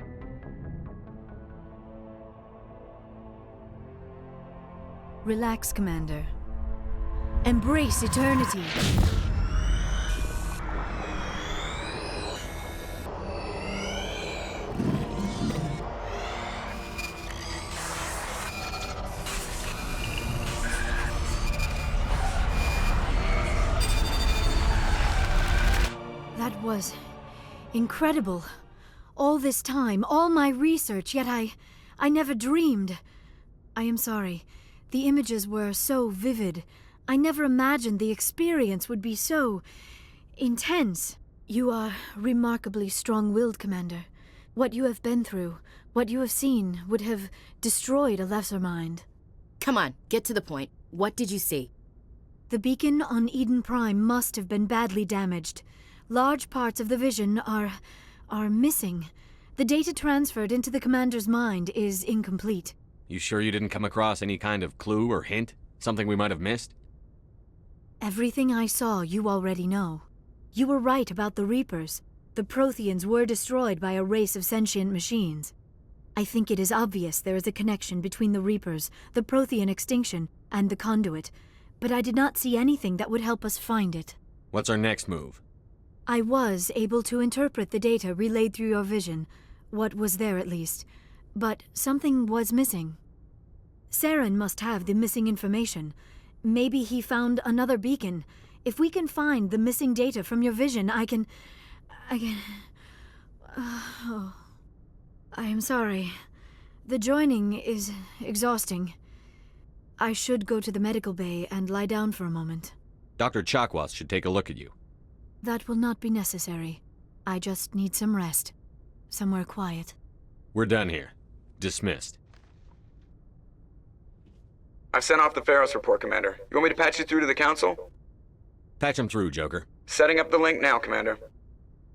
Relax, Commander. Embrace eternity. That was incredible. All this time, all my research, yet I never dreamed. I am sorry. The images were so vivid. I never imagined the experience would be so intense. You are remarkably strong-willed, Commander. What you have been through, what you have seen, would have destroyed a lesser mind.
Come on, get to the point. What did you see?
The beacon on Eden Prime must have been badly damaged. Large parts of the vision are missing. The data transferred into the commander's mind is incomplete.
You sure you didn't come across any kind of clue or hint? Something we might have missed?
Everything I saw you already know. You were right about the Reapers. The Protheans were destroyed by a race of sentient machines. I think it is obvious there is a connection between the Reapers, the Prothean extinction, and the Conduit, but I did not see anything that would help us find it.
What's our next move?
I was able to interpret the data relayed through your vision, what was there at least, but something was missing. Saren must have the missing information. Maybe he found another beacon. If we can find the missing data from your vision, I can... Oh. I am sorry. The joining is exhausting. I should go to the medical bay and lie down for a moment.
Dr. Chakwas should take a look at you.
That will not be necessary. I just need some rest. Somewhere quiet.
We're done here. Dismissed.
I've sent off the Feros report, Commander. You want me to patch you through to the Council?
Patch him through, Joker.
Setting up the link now, Commander.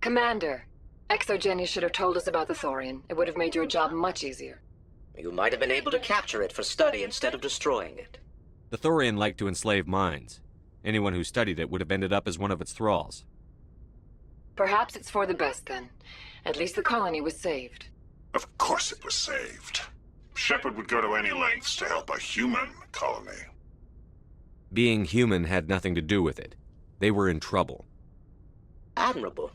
Commander, Exogeny should have told us about the Thorian. It would have made your job much easier.
You might have been able to capture it for study instead of destroying it.
The Thorian liked to enslave minds. Anyone who studied it would have ended up as one of its thralls.
Perhaps it's for the best, then. At least the colony was saved.
Of course it was saved. Shepard would go to any lengths to help a human colony.
Being human had nothing to do with it. They were in trouble.
Admirable.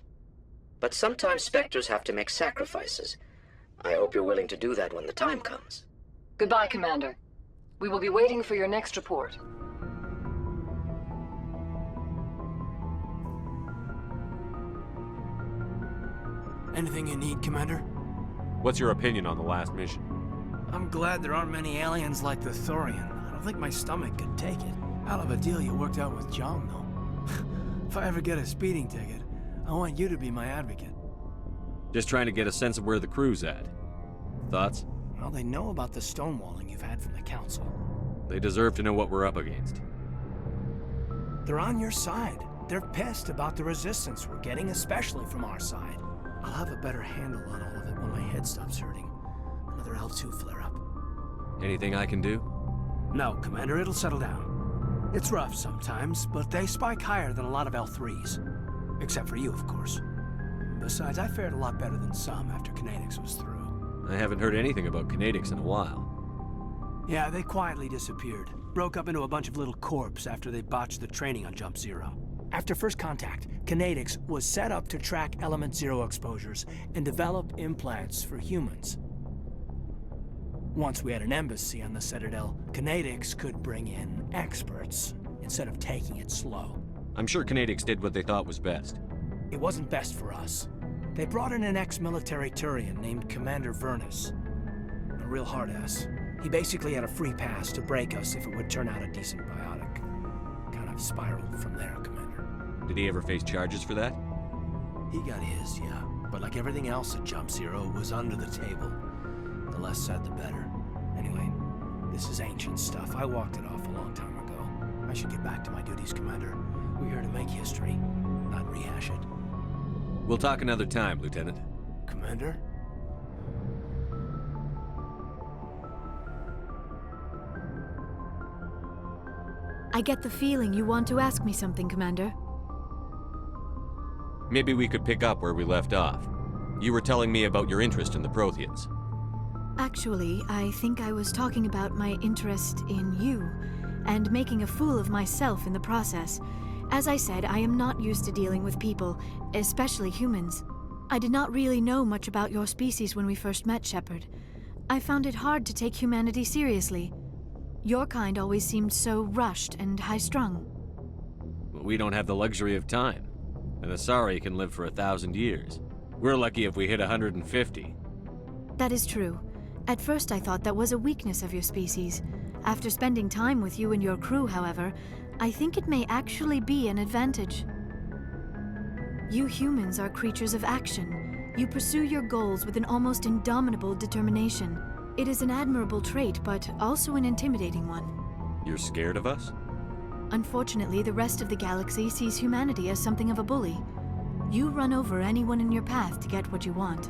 But sometimes Spectres have to make sacrifices. I hope you're willing to do that when the time comes.
Goodbye, Commander. We will be waiting for your next report.
Anything you need, Commander?
What's your opinion on the last mission?
I'm glad there aren't many aliens like the Thorian. I don't think my stomach could take it. Hell of a deal you worked out with John, though. If I ever get a speeding ticket, I want you to be my advocate.
Just trying to get a sense of where the crew's at. Thoughts?
Well, they know about the stonewalling you've had from the Council.
They deserve to know what we're up against.
They're on your side. They're pissed about the resistance we're getting, especially from our side. I'll have a better handle on all of it when my head stops hurting. Another L2 flare-up.
Anything I can do?
No, Commander, it'll settle down. It's rough sometimes, but they spike higher than a lot of L3s. Except for you, of course. Besides, I fared a lot better than some after Kinetics was through.
I haven't heard anything about Kinetics in a while.
Yeah, they quietly disappeared. Broke up into a bunch of little corps after they botched the training on Jump Zero. After first contact, Kinetics was set up to track Element Zero exposures and develop implants for humans. Once we had an embassy on the Citadel, Kinetics could bring in experts instead of taking it slow.
I'm sure Kinetics did what they thought was best.
It wasn't best for us. They brought in an ex-military Turian named Commander Vernus. A real hard-ass. He basically had a free pass to break us if it would turn out a decent biotic. Kind of spiraled from there, Commander.
Did he ever face charges for that?
He got his, yeah. But like everything else at Jump Zero, was under the table. The less said, the better. Anyway, this is ancient stuff. I walked it off a long time ago. I should get back to my duties, Commander. We're here to make history, not rehash it.
We'll talk another time, Lieutenant.
Commander?
I get the feeling you want to ask me something, Commander.
Maybe we could pick up where we left off. You were telling me about your interest in the Protheans.
Actually, I think I was talking about my interest in you, and making a fool of myself in the process. As I said, I am not used to dealing with people, especially humans. I did not really know much about your species when we first met, Shepard. I found it hard to take humanity seriously. Your kind always seemed so rushed and high-strung.
We don't have the luxury of time. An Asari can live for 1,000 years. We're lucky if we hit 150.
That is true. At first I thought that was a weakness of your species. After spending time with you and your crew, however, I think it may actually be an advantage. You humans are creatures of action, You pursue your goals with an almost indomitable determination. It is an admirable trait, but also an intimidating one.
You're scared of us?
Unfortunately, the rest of the galaxy sees humanity as something of a bully. You run over anyone in your path to get what you want.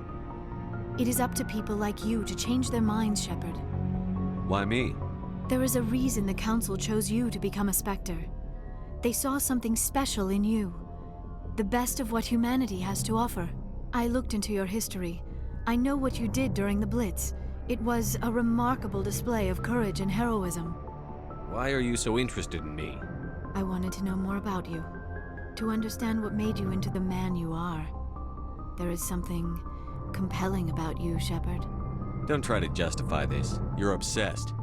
It is up to people like you to change their minds, Shepard.
Why me?
There is a reason the Council chose you to become a Spectre. They saw something special in you. The best of what humanity has to offer. I looked into your history. I know what you did during the Blitz. It was a remarkable display of courage and heroism.
Why are you so interested in me?
I wanted to know more about you. To understand what made you into the man you are. There is something compelling about you, Shepard.
Don't try to justify this. You're obsessed.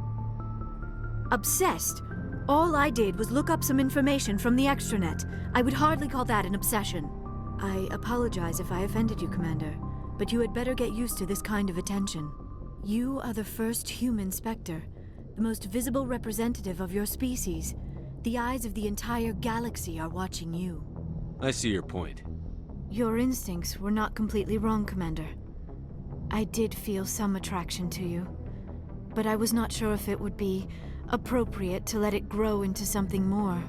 Obsessed? All I did was look up some information from the extranet. I would hardly call that an obsession. I apologize if I offended you, Commander, but you had better get used to this kind of attention. You are the first human Spectre, the most visible representative of your species. The eyes of the entire galaxy are watching you.
I see your point.
Your instincts were not completely wrong, Commander. I did feel some attraction to you, but I was not sure if it would be appropriate to let it grow into something more.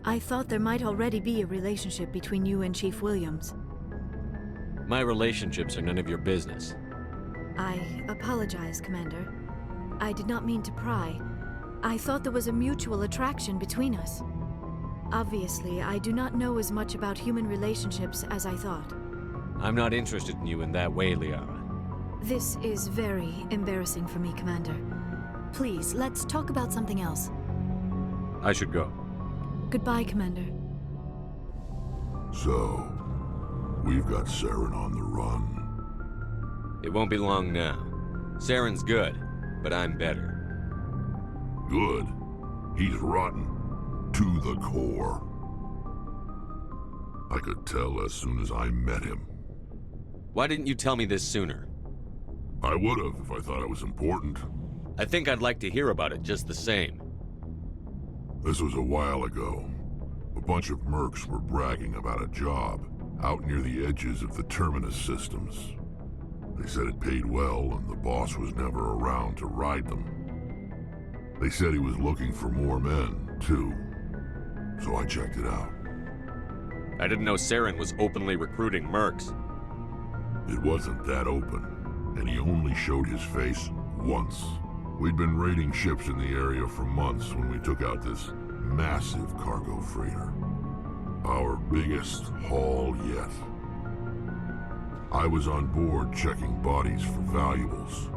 I thought there might already be a relationship between you and Chief Williams.
My relationships are none of your business.
I apologize, Commander. I did not mean to pry. I thought there was a mutual attraction between us. Obviously, I do not know as much about human relationships as I thought.
I'm not interested in you in that way, Liara.
This is very embarrassing for me, Commander. Please, let's talk about something else.
I should go.
Goodbye, Commander.
So, we've got Saren on the run.
It won't be long now. Saren's good, but I'm better.
Good? He's rotten. To the core. I could tell as soon as I met him.
Why didn't you tell me this sooner?
I would have if I thought it was important.
I think I'd like to hear about it just the same.
This was a while ago. A bunch of mercs were bragging about a job out near the edges of the Terminus systems. They said it paid well and the boss was never around to ride them. They said he was looking for more men, too. So I checked it out.
I didn't know Saren was openly recruiting mercs.
It wasn't that open, and he only showed his face once. We'd been raiding ships in the area for months when we took out this massive cargo freighter. Our biggest haul yet. I was on board checking bodies for valuables,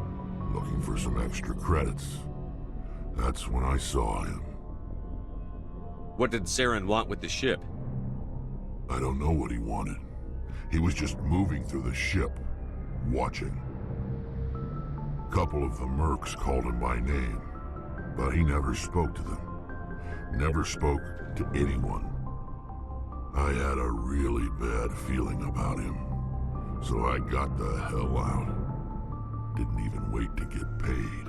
looking for some extra credits. That's when I saw him.
What did Saren want with the ship?
I don't know what he wanted. He was just moving through the ship, watching. A couple of the mercs called him by name, but he never spoke to them. Never spoke to anyone. I had a really bad feeling about him, so I got the hell out. Didn't even wait to get paid.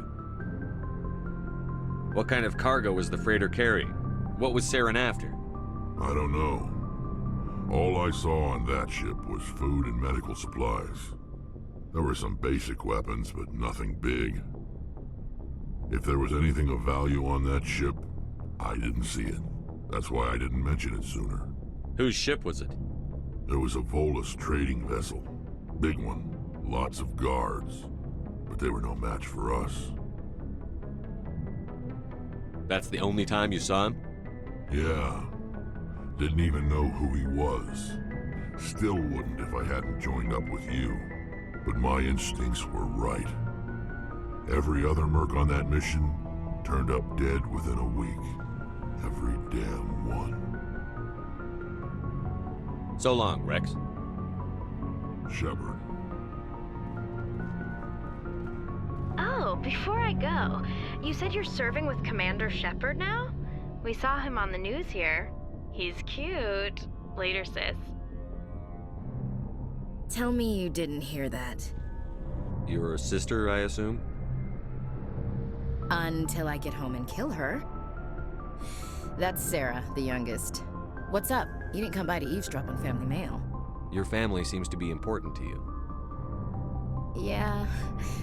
What kind of cargo was the freighter carrying? What was Saren after?
I don't know. All I saw on that ship was food and medical supplies. There were some basic weapons, but nothing big. If there was anything of value on that ship, I didn't see it. That's why I didn't mention it sooner.
Whose ship was it?
It was a Volus trading vessel. Big one. Lots of guards. But they were no match for us.
That's the only time you saw him?
Yeah. Didn't even know who he was. Still wouldn't if I hadn't joined up with you. But my instincts were right. Every other merc on that mission turned up dead within a week. Every damn one.
So long, Rex.
Shepard.
Oh, before I go, you said you're serving with Commander Shepard now? We saw him on the news here. He's cute. Later, sis.
Tell me you didn't hear that.
Your sister, I assume?
Until I get home and kill her. That's Sarah, the youngest. What's up? You didn't come by to eavesdrop on family mail.
Your family seems to be important to you.
Yeah,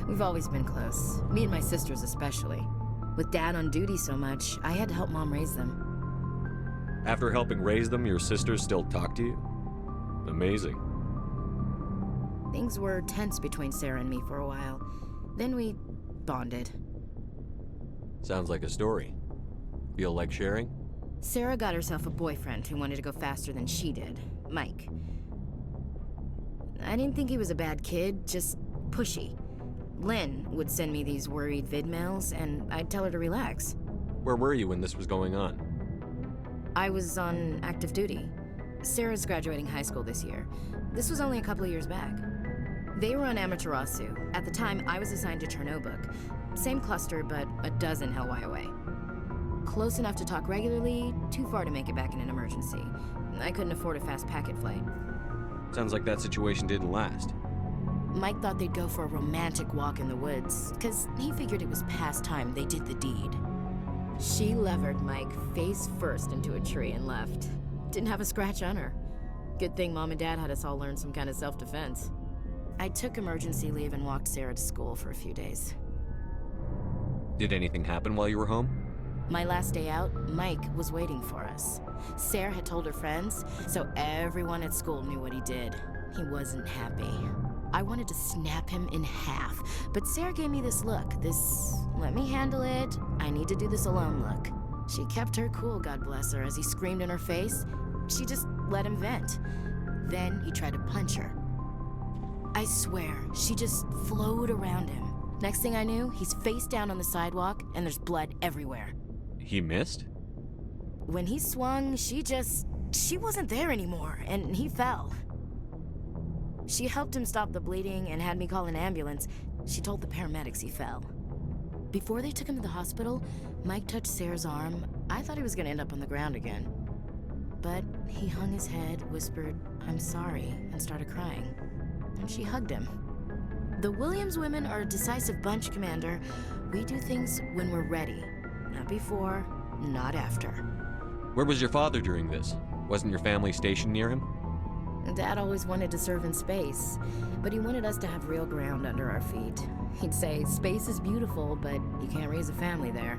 we've always been close. Me and my sisters especially. With Dad on duty so much, I had to help Mom raise them.
After helping raise them, your sisters still talk to you? Amazing.
Things were tense between Sarah and me for a while. Then we bonded.
Sounds like a story. Feel like sharing?
Sarah got herself a boyfriend who wanted to go faster than she did, Mike. I didn't think he was a bad kid, just pushy. Lynn would send me these worried vid mails, and I'd tell her to relax.
Where were you when this was going on?
I was on active duty. Sarah's graduating high school this year. This was only a couple of years back. They were on Amaterasu. At the time, I was assigned to Chernobog. Same cluster, but a dozen Hellwire away. Close enough to talk regularly, too far to make it back in an emergency. I couldn't afford a fast packet flight.
Sounds like that situation didn't last.
Mike thought they'd go for a romantic walk in the woods, because he figured it was past time they did the deed. She levered Mike face first into a tree and left. Didn't have a scratch on her. Good thing Mom and Dad had us all learn some kind of self-defense. I took emergency leave and walked Sarah to school for a few days.
Did anything happen while you were home?
My last day out, Mike was waiting for us. Sarah had told her friends, so everyone at school knew what he did. He wasn't happy. I wanted to snap him in half, but Sarah gave me this look, this let me handle it, I need to do this alone look. She kept her cool, God bless her, as he screamed in her face. She just let him vent. Then he tried to punch her. I swear, she just flowed around him. Next thing I knew, he's face down on the sidewalk, and there's blood everywhere.
He missed?
When he swung, she wasn't there anymore, and he fell. She helped him stop the bleeding and had me call an ambulance. She told the paramedics he fell. Before they took him to the hospital, Mike touched Sarah's arm. I thought he was gonna end up on the ground again. But he hung his head, whispered, "I'm sorry," and started crying. And she hugged him. The Williams women are a decisive bunch, Commander. We do things when we're ready. Not before, not after.
Where was your father during this? Wasn't your family stationed near him?
Dad always wanted to serve in space, but he wanted us to have real ground under our feet. He'd say, space is beautiful, but you can't raise a family there.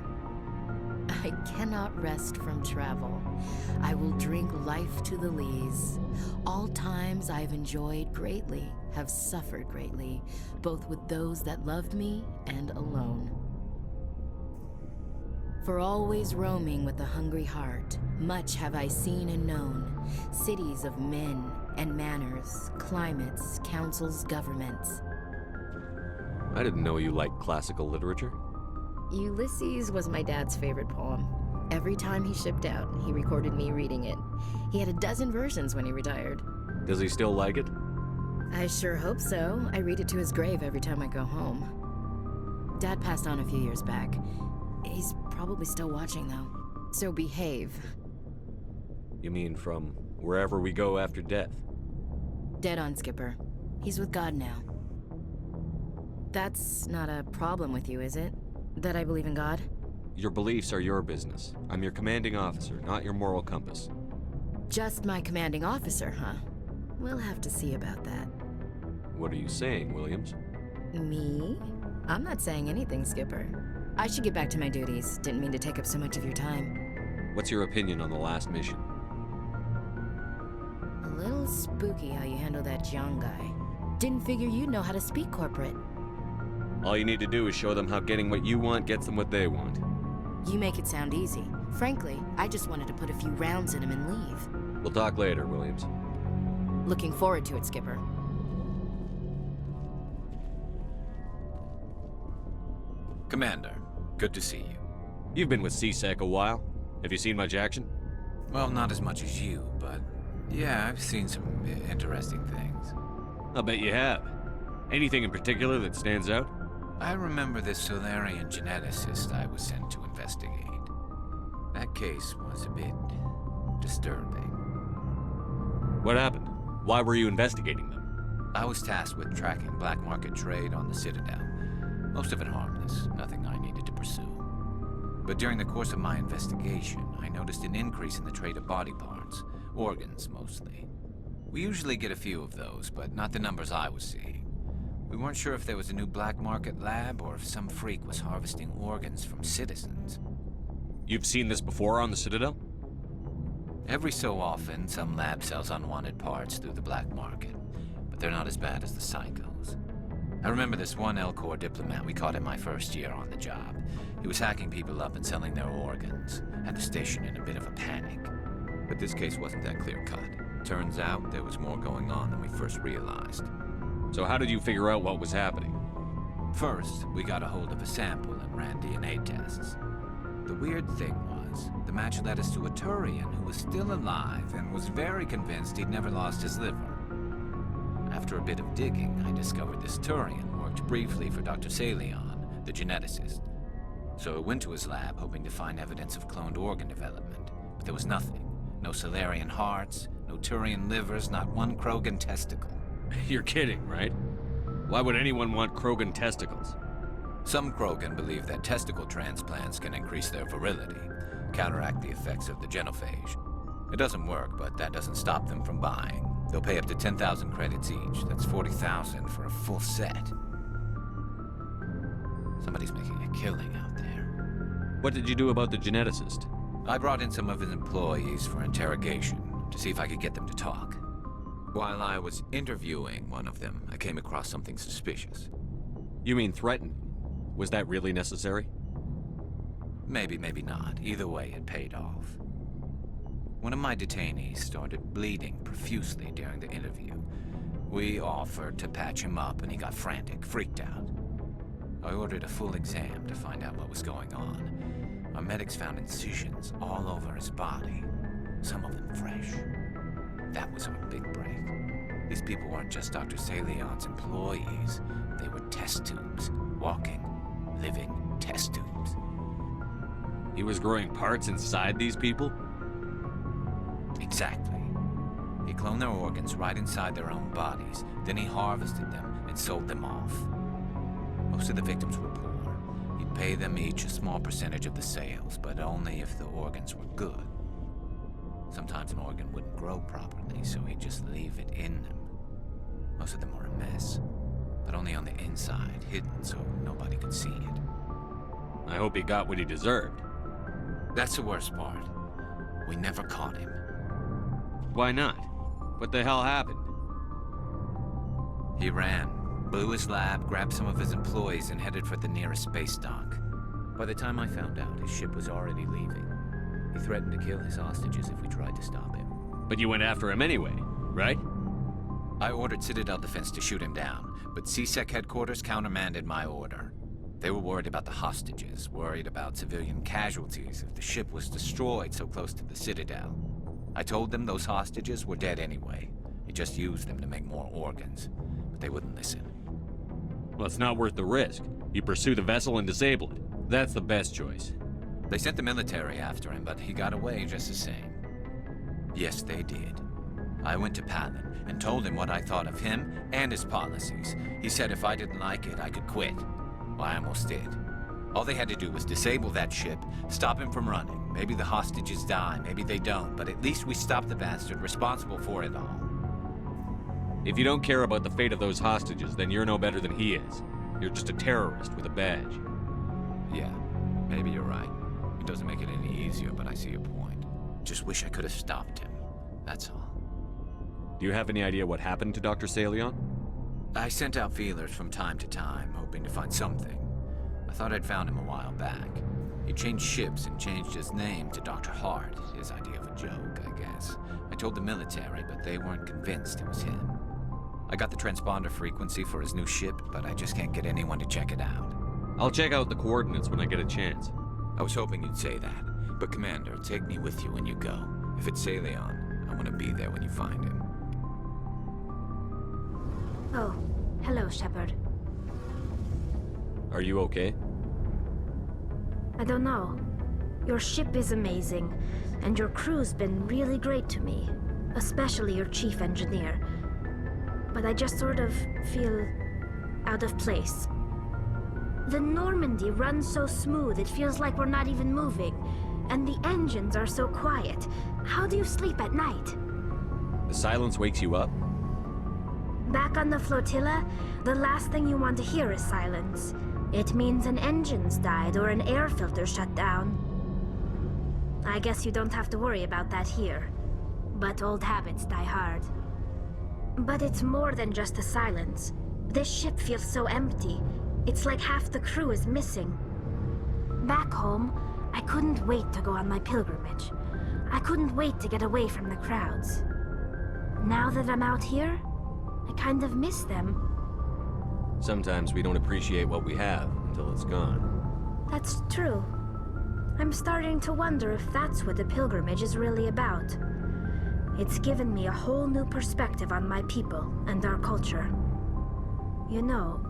I cannot rest from travel. I will drink life to the lees. All times I've enjoyed greatly, have suffered greatly, both with those that loved me and alone. For always roaming with a hungry heart, much have I seen and known, cities of men and manners, climates, councils, governments.
I didn't know you liked classical literature.
Ulysses was my dad's favorite poem. Every time he shipped out, he recorded me reading it. He had a dozen versions when he retired.
Does he still like it?
I sure hope so. I read it to his grave every time I go home. Dad passed on a few years back. He's probably still watching, though. So behave.
You mean from wherever we go after death?
Dead on, Skipper. He's with God now. That's not a problem with you, is it? That I believe in God?
Your beliefs are your business. I'm your commanding officer, not your moral compass.
Just my commanding officer, huh? We'll have to see about that.
What are you saying, Williams?
Me? I'm not saying anything, Skipper. I should get back to my duties. Didn't mean to take up so much of your time.
What's your opinion on the last mission?
A little spooky how you handle that John guy. Didn't figure you'd know how to speak corporate.
All you need to do is show them how getting what you want gets them what they want.
You make it sound easy. Frankly, I just wanted to put a few rounds in him and leave.
We'll talk later, Williams.
Looking forward to it, Skipper.
Commander, good to see you.
You've been with CSEC a while. Have you seen much action?
Well, not as much as you, but yeah, I've seen some interesting things.
I'll bet you have. Anything in particular that stands out?
I remember this Solarian geneticist I was sent to investigate. That case was a bit disturbing.
What happened? Why were you investigating them?
I was tasked with tracking black market trade on the Citadel. Most of it harmless, nothing I needed to pursue. But during the course of my investigation, I noticed an increase in the trade of body parts, organs mostly. We usually get a few of those, but not the numbers I was seeing. We weren't sure if there was a new black market lab or if some freak was harvesting organs from citizens.
You've seen this before on the Citadel?
Every so often, some lab sells unwanted parts through the black market, but they're not as bad as the psychos. I remember this one Elcor diplomat we caught in my first year on the job. He was hacking people up and selling their organs. Had the station in a bit of a panic. But this case wasn't that clear-cut. Turns out there was more going on than we first realized.
So how did you figure out what was happening?
First, we got a hold of a sample and ran DNA tests. The weird thing was, the match led us to a Turian who was still alive and was very convinced he'd never lost his liver. After a bit of digging, I discovered this Turian worked briefly for Dr. Salion, the geneticist. So I went to his lab hoping to find evidence of cloned organ development, but there was nothing. No Salarian hearts, no Turian livers, not one Krogan testicle.
You're kidding, right? Why would anyone want Krogan testicles?
Some Krogan believe that testicle transplants can increase their virility, counteract the effects of the genophage. It doesn't work, but that doesn't stop them from buying. They'll pay up to 10,000 credits each. That's 40,000 for a full set. Somebody's making a killing out there.
What did you do about the geneticist?
I brought in some of his employees for interrogation, to see if I could get them to talk. While I was interviewing one of them, I came across something suspicious.
You mean threatened? Was that really necessary?
Maybe, maybe not. Either way, it paid off. One of my detainees started bleeding profusely during the interview. We offered to patch him up and he got frantic, freaked out. I ordered a full exam to find out what was going on. Our medics found incisions all over his body, some of them fresh. That was our big break. These people weren't just Dr. Salion's employees. They were test tubes, walking, living test tubes.
He was growing parts inside these people?
Exactly. He cloned their organs right inside their own bodies. Then he harvested them and sold them off. Most of the victims were poor. He'd pay them each a small percentage of the sales, but only if the organs were good. Sometimes an organ wouldn't grow properly, so he'd just leave it in them. Most of them were a mess, but only on the inside, hidden so nobody could see it.
I hope he got what he deserved.
That's the worst part. We never caught him.
Why not? What the hell happened?
He ran, blew his lab, grabbed some of his employees, and headed for the nearest space dock. By the time I found out, his ship was already leaving. He threatened to kill his hostages if we tried to stop him.
But you went after him anyway, right?
I ordered Citadel Defense to shoot him down, but CSEC headquarters countermanded my order. They were worried about the hostages, worried about civilian casualties if the ship was destroyed so close to the Citadel. I told them those hostages were dead anyway. He just used them to make more organs, but they wouldn't listen.
Well, it's not worth the risk. You pursue the vessel and disable it. That's the best choice.
They sent the military after him, but he got away just the same. Yes, they did. I went to Palin and told him what I thought of him and his policies. He said if I didn't like it, I could quit. Well, I almost did. All they had to do was disable that ship, stop him from running. Maybe the hostages die, maybe they don't, but at least we stopped the bastard responsible for it all.
If you don't care about the fate of those hostages, then you're no better than he is. You're just a terrorist with a badge.
Yeah, maybe you're right. It doesn't make it any easier, but I see your point. Just wish I could have stopped him. That's all.
Do you have any idea what happened to Dr. Salion?
I sent out feelers from time to time, hoping to find something. I thought I'd found him a while back. He changed ships and changed his name to Dr. Hart, his idea of a joke, I guess. I told the military, but they weren't convinced it was him. I got the transponder frequency for his new ship, but I just can't get anyone to check it out.
I'll check out the coordinates when I get a chance.
I was hoping you'd say that, but Commander, take me with you when you go. If it's Salion, I want to be there when you find him.
Oh, hello, Shepard.
Are you okay?
I don't know. Your ship is amazing, and your crew's been really great to me, especially your chief engineer. But I just sort of feel out of place. The Normandy runs so smooth it feels like we're not even moving, and the engines are so quiet. How do you sleep at night?
The silence wakes you up?
Back on the flotilla, the last thing you want to hear is silence. It means an engine's died or an air filter shut down. I guess you don't have to worry about that here. But old habits die hard. But it's more than just the silence. This ship feels so empty. It's like half the crew is missing. Back home, I couldn't wait to go on my pilgrimage. I couldn't wait to get away from the crowds. Now that I'm out here, I kind of miss them.
Sometimes we don't appreciate what we have until it's gone.
That's true. I'm starting to wonder if that's what the pilgrimage is really about. It's given me a whole new perspective on my people and our culture. You know,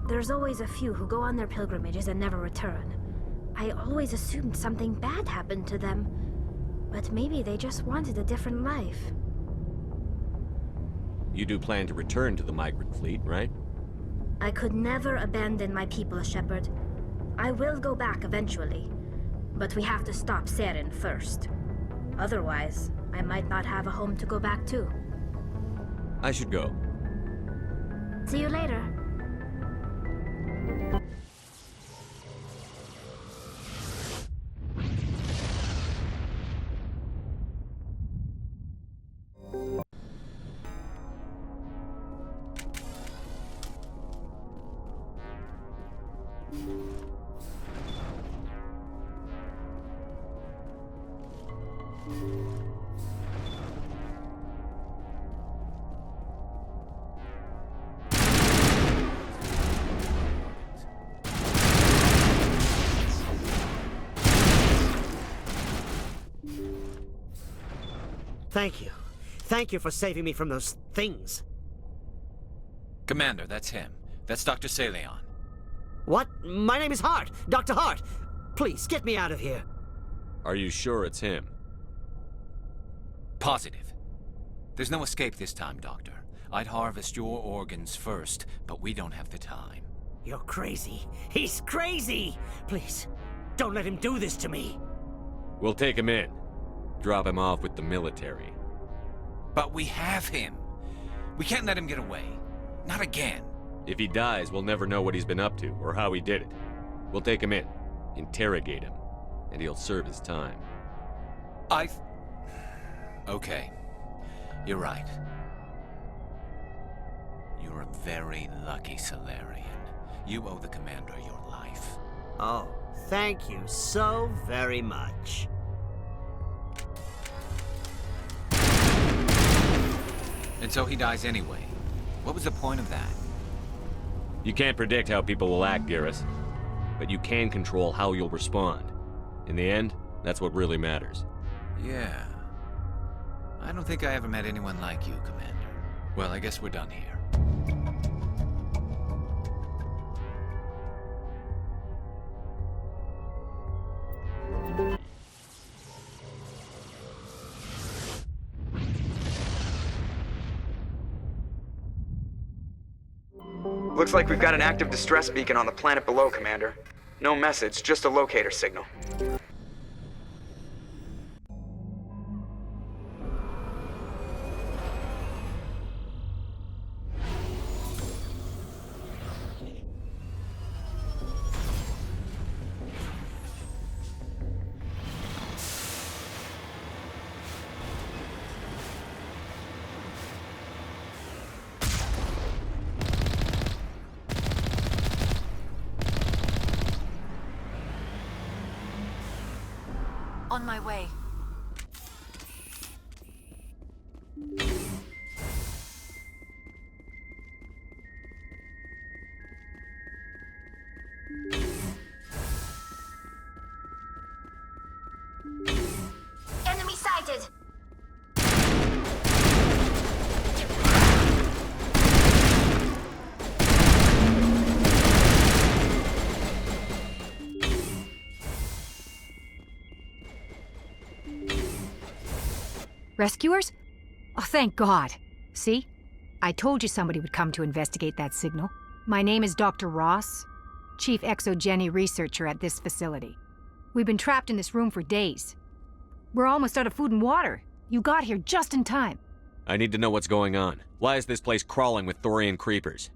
there's always a few who go on their pilgrimages and never return. I always assumed something bad happened to them, but maybe they just wanted a different life.
You do plan to return to the migrant fleet, right?
I could never abandon my people, Shepard. I will go back eventually, but we have to stop Saren first. Otherwise, I might not have a home to go back to.
I should go.
See you later.
Thank you. Thank you for saving me from those things.
Commander, that's him. That's Dr. Saleon.
What? My name is Hart. Dr. Hart. Please, get me out of here.
Are you sure it's him?
Positive. There's no escape this time, Doctor. I'd harvest your organs first, but we don't have the time.
You're crazy. He's crazy! Please, don't let him do this to me.
We'll take him in. Drop him off with the military.
But we have him. We can't let him get away. Not again.
If he dies, we'll never know what he's been up to or how he did it. We'll take him in, interrogate him, and he'll serve his time.
Okay. You're right. You're a very lucky Salarian. You owe the Commander your life.
Oh, thank you so very much.
And so he dies anyway. What was the point of that?
You can't predict how people will act, Garrus. But you can control how you'll respond. In the end, that's what really matters.
Yeah. I don't think I ever met anyone like you, Commander. Well, I guess we're done here.
Looks like we've got an active distress beacon on the planet below, Commander. No message, just a locator signal.
On my way.
Enemy sighted!
Rescuers? Oh, thank God. See? I told you somebody would come to investigate that signal. My name is Dr. Ross, Chief Exogeny Researcher at this facility. We've been trapped in this room for days. We're almost out of food and water. You got here just in time.
I need to know what's going on. Why is this place crawling with Thorian creepers?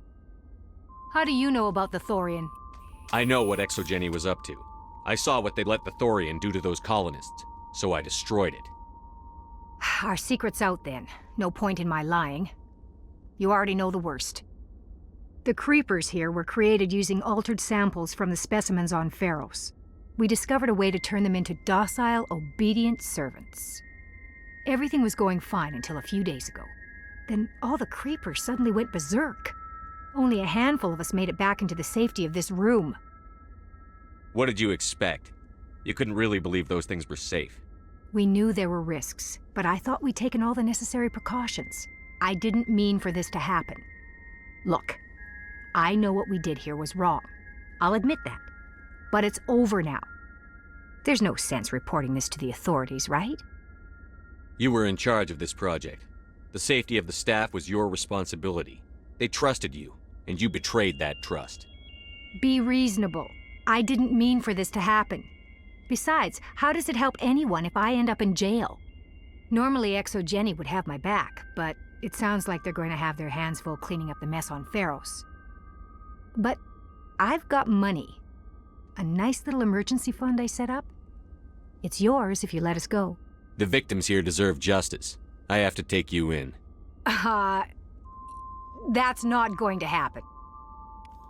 How do you know about the Thorian?
I know what Exogeny was up to. I saw what they let the Thorian do to those colonists, so I destroyed it.
Our secret's out then. No point in my lying. You already know the worst. The creepers here were created using altered samples from the specimens on Feros. We discovered a way to turn them into docile, obedient servants. Everything was going fine until a few days ago. Then all the creepers suddenly went berserk. Only a handful of us made it back into the safety of this room.
What did you expect? You couldn't really believe those things were safe.
We knew there were risks, but I thought we'd taken all the necessary precautions. I didn't mean for this to happen. Look, I know what we did here was wrong. I'll admit that. But it's over now. There's no sense reporting this to the authorities, right?
You were in charge of this project. The safety of the staff was your responsibility. They trusted you, and you betrayed that trust.
Be reasonable. I didn't mean for this to happen. Besides, how does it help anyone if I end up in jail? Normally Exogeny would have my back, but it sounds like they're going to have their hands full cleaning up the mess on Feros. But I've got money. A nice little emergency fund I set up. It's yours if you let us go.
The victims here deserve justice. I have to take you in.
That's not going to happen.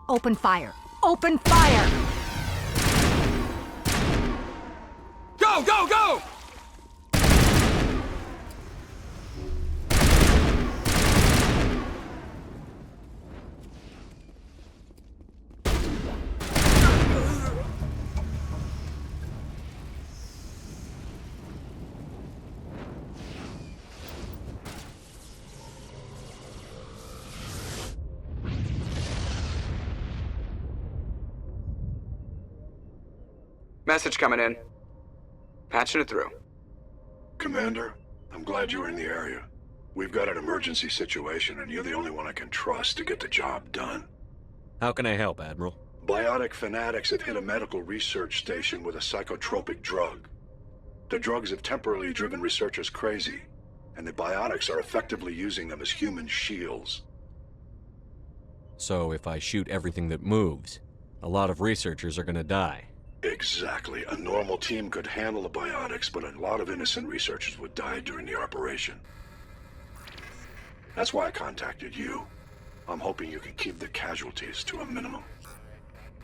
Open fire. Open fire!
Go, go, go!
Message coming in. Patching it through.
Commander, I'm glad you were in the area. We've got an emergency situation, and you're the only one I can trust to get the job done.
How can I help, Admiral?
Biotic fanatics have hit a medical research station with a psychotropic drug. The drugs have temporarily driven researchers crazy, and the biotics are effectively using them as human shields.
So if I shoot everything that moves, a lot of researchers are gonna die.
Exactly. A normal team could handle the biotics, but a lot of innocent researchers would die during the operation. That's why I contacted you. I'm hoping you can keep the casualties to a minimum.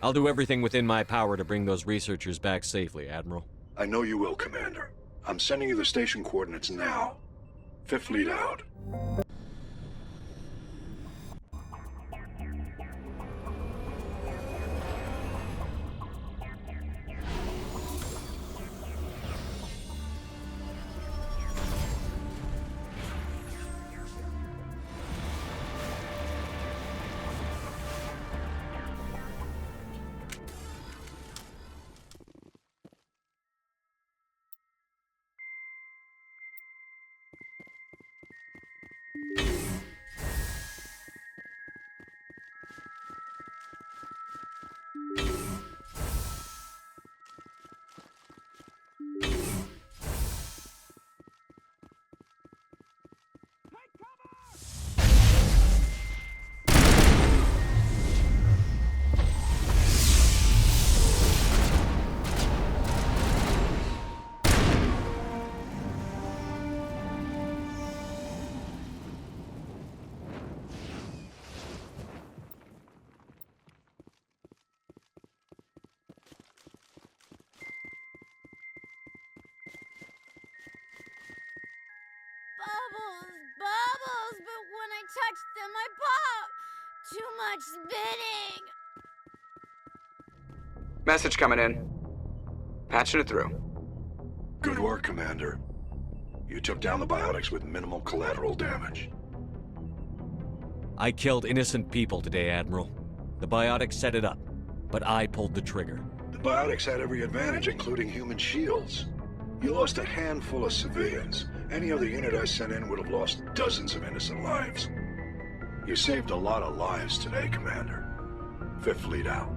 I'll do everything within my power to bring those researchers back safely, Admiral.
I know you will, Commander. I'm sending you the station coordinates now. Fifth Fleet out.
Bubbles, but when I touch them, I pop! Too much spinning!
Message coming in. Patching it through.
Good work, Commander. You took down the biotics with minimal collateral damage.
I killed innocent people today, Admiral. The biotics set it up, but I pulled the trigger.
The biotics had every advantage, including human shields. You lost a handful of civilians. Any other unit I sent in would have lost dozens of innocent lives. You saved a lot of lives today, Commander. Fifth Fleet out.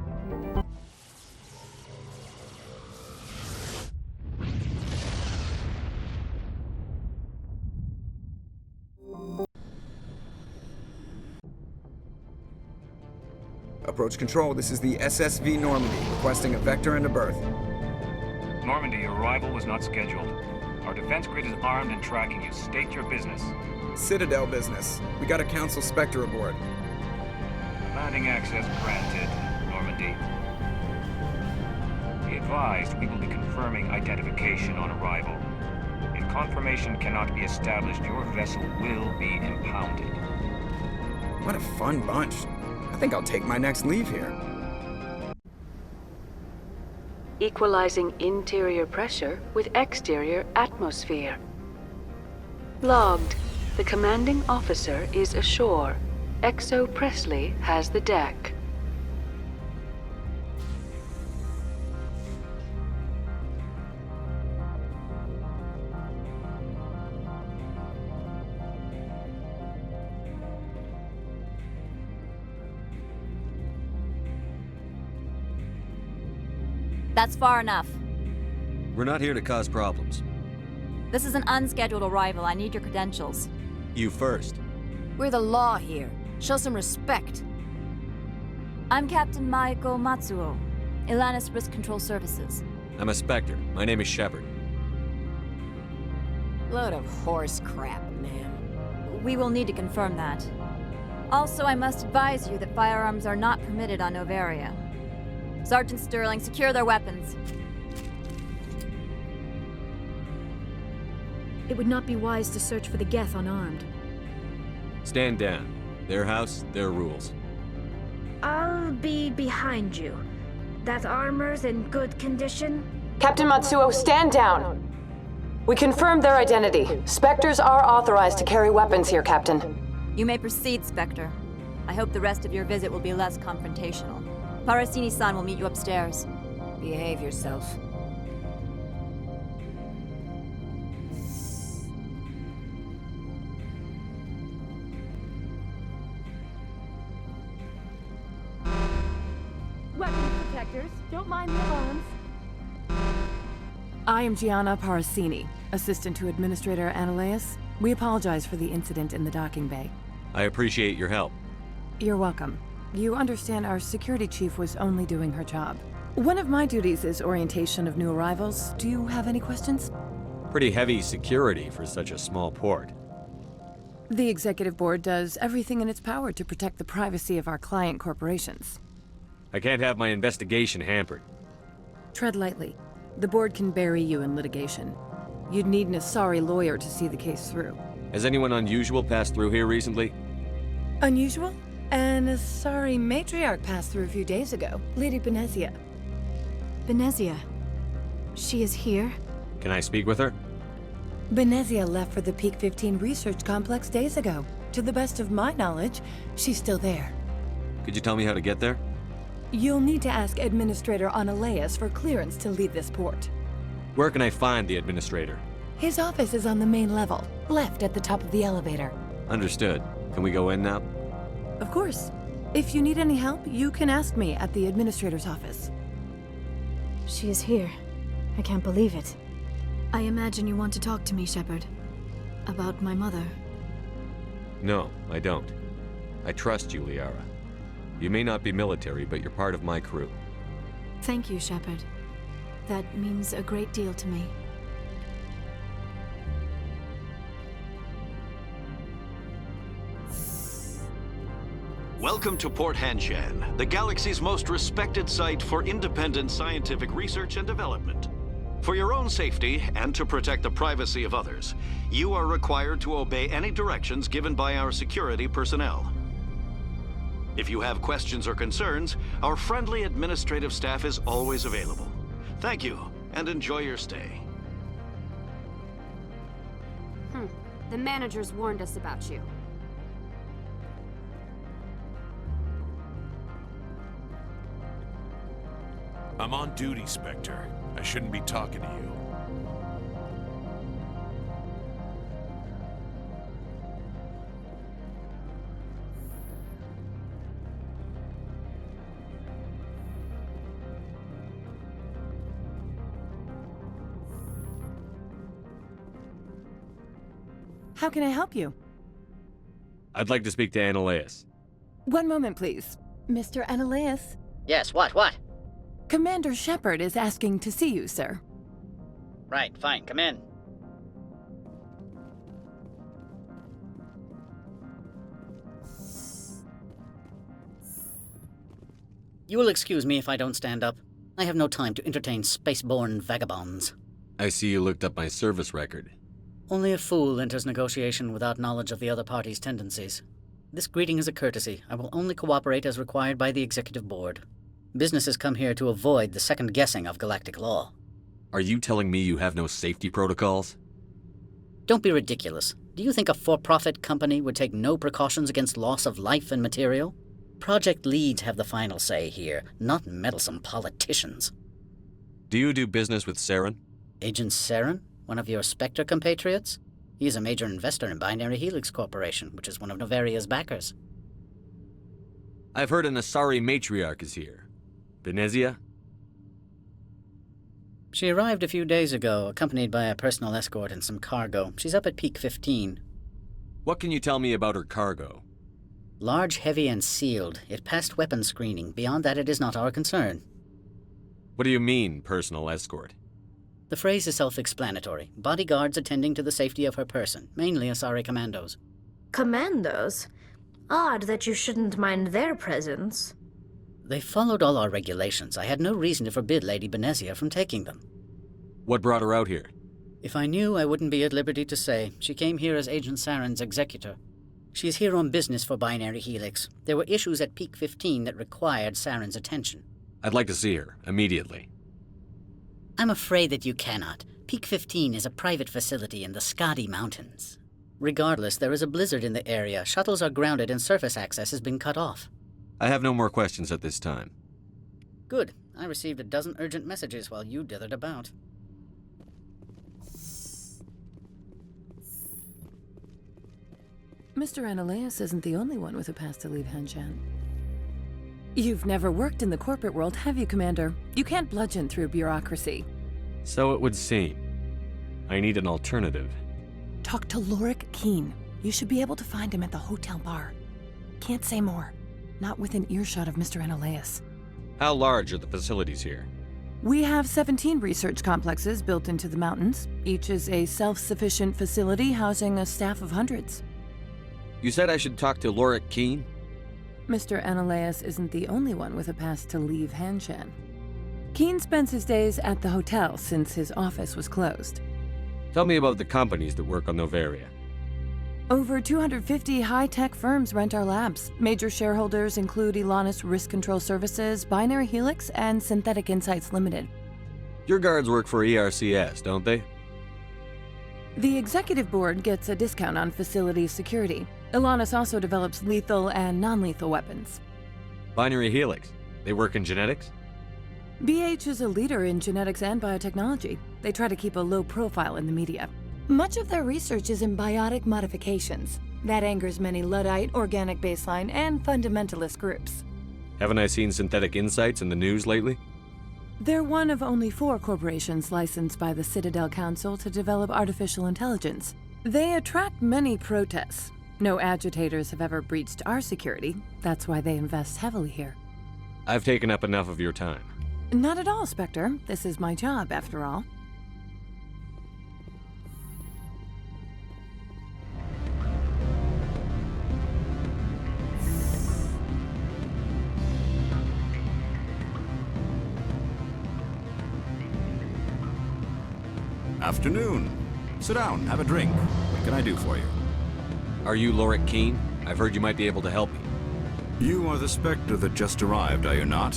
Approach control, this is the SSV Normandy, requesting a vector and a berth.
Normandy, your arrival was not scheduled. Our defense grid is armed and tracking you. State your business.
Citadel business. We got a Council Spectre aboard.
Landing access granted, Normandy. Be advised, we will be confirming identification on arrival. If confirmation cannot be established, your vessel will be impounded.
What a fun bunch. I think I'll take my next leave here.
Equalizing interior pressure with exterior atmosphere. Logged. The commanding officer is ashore. Exo Presley has the deck.
That's far enough.
We're not here to cause problems.
This is an unscheduled arrival. I need your credentials.
You first.
We're the law here. Show some respect.
I'm Captain Maiko Matsuo, Ilanis Risk Control Services.
I'm a Spectre. My name is Shepard.
Load of horse crap, ma'am.
We will need to confirm that. Also, I must advise you that firearms are not permitted on Noveria. Sergeant Sterling, secure their weapons.
It would not be wise to search for the Geth unarmed.
Stand down. Their house, their rules.
I'll be behind you. That armor's in good condition?
Captain Matsuo, stand down! We confirmed their identity. Spectres are authorized to carry weapons here, Captain.
You may proceed, Spectre. I hope the rest of your visit will be less confrontational. Parasini-san will meet you upstairs.
Behave yourself.
Weapons protectors, don't mind the alarms.
I am Gianna Parasini, assistant to Administrator Analeas. We apologize for the incident in the docking bay.
I appreciate your help.
You're welcome. You understand our security chief was only doing her job. One of my duties is orientation of new arrivals. Do you have any questions?
Pretty heavy security for such a small port.
The executive board does everything in its power to protect the privacy of our client corporations.
I can't have my investigation hampered.
Tread lightly. The board can bury you in litigation. You'd need an Asari lawyer to see the case through.
Has anyone unusual passed through here recently?
Unusual? An Asari matriarch passed through a few days ago. Lady Benezia.
Benezia? She is here?
Can I speak with her?
Benezia left for the Peak 15 research complex days ago. To the best of my knowledge, she's still there.
Could you tell me how to get there?
You'll need to ask Administrator Analeas for clearance to leave this port.
Where can I find the Administrator?
His office is on the main level, left at the top of the elevator.
Understood. Can we go in now?
Of course. If you need any help, you can ask me at the Administrator's office.
She is here. I can't believe it. I imagine you want to talk to me, Shepard. About my mother.
No, I don't. I trust you, Liara. You may not be military, but you're part of my crew.
Thank you, Shepard. That means a great deal to me.
Welcome to Port Hanshan, the galaxy's most respected site for independent scientific research and development. For your own safety and to protect the privacy of others, you are required to obey any directions given by our security personnel. If you have questions or concerns, our friendly administrative staff is always available. Thank you, and enjoy your stay.
The managers warned us about you.
I'm on duty, Spectre. I shouldn't be talking to you.
How can I help you?
I'd like to speak to Analeas.
One moment, please. Mr. Ananias?
Yes, what?
Commander Shepard is asking to see you, sir.
Right, fine, come in. You will excuse me if I don't stand up. I have no time to entertain spaceborne vagabonds.
I see you looked up my service record.
Only a fool enters negotiation without knowledge of the other party's tendencies. This greeting is a courtesy. I will only cooperate as required by the Executive Board. Businesses come here to avoid the second guessing of galactic law.
Are you telling me you have no safety protocols?
Don't be ridiculous. Do you think a for-profit company would take no precautions against loss of life and material? Project leads have the final say here, not meddlesome politicians.
Do you do business with Saren?
Agent Saren? One of your Spectre compatriots? He is a major investor in Binary Helix Corporation, which is one of Noveria's backers.
I've heard an Asari matriarch is here. Benezia?
She arrived a few days ago, accompanied by a personal escort and some cargo. She's up at Peak 15.
What can you tell me about her cargo?
Large, heavy, and sealed. It passed weapons screening. Beyond that, it is not our concern.
What do you mean, personal escort?
The phrase is self-explanatory. Bodyguards attending to the safety of her person, mainly Asari commandos.
Commandos? Odd that you shouldn't mind their presence.
They followed all our regulations. I had no reason to forbid Lady Benezia from taking them.
What brought her out here?
If I knew, I wouldn't be at liberty to say. She came here as Agent Saren's executor. She is here on business for Binary Helix. There were issues at Peak 15 that required Saren's attention.
I'd like to see her, immediately.
I'm afraid that you cannot. Peak 15 is a private facility in the Skadi Mountains. Regardless, there is a blizzard in the area. Shuttles are grounded and surface access has been cut off.
I have no more questions at this time.
Good. I received a dozen urgent messages while you dithered about.
Mr. Ananias isn't the only one with a pass to leave Hanshan. You've never worked in the corporate world, have you, Commander? You can't bludgeon through bureaucracy.
So it would seem. I need an alternative.
Talk to Lorik Keen. You should be able to find him at the hotel bar. Can't say more. Not within earshot of Mr. Ananias.
How large are the facilities here?
We have 17 research complexes built into the mountains. Each is a self-sufficient facility housing a staff of hundreds.
You said I should talk to Lorik Keen?
Mr. Ananias isn't the only one with a pass to leave Hanshan. Keen spends his days at the hotel since his office was closed.
Tell me about the companies that work on Noveria.
Over 250 high-tech firms rent our labs. Major shareholders include Elanis Risk Control Services, Binary Helix, and Synthetic Insights Limited.
Your guards work for ERCS, don't they?
The executive board gets a discount on facility security. Elanis also develops lethal and non-lethal weapons.
Binary Helix. They work in genetics?
BH is a leader in genetics and biotechnology. They try to keep a low profile in the media. Much of their research is in biotic modifications. That angers many Luddite, organic baseline, and fundamentalist groups.
Haven't I seen Synthetic Insights in the news lately?
They're one of only 4 corporations licensed by the Citadel Council to develop artificial intelligence. They attract many protests. No agitators have ever breached our security. That's why they invest heavily here.
I've taken up enough of your time.
Not at all, Spectre. This is my job, after all.
Afternoon. Sit down, have a drink. What can I do for you?
Are you Lorik Keen? I've heard you might be able to help me.
You are the Spectre that just arrived, are you not?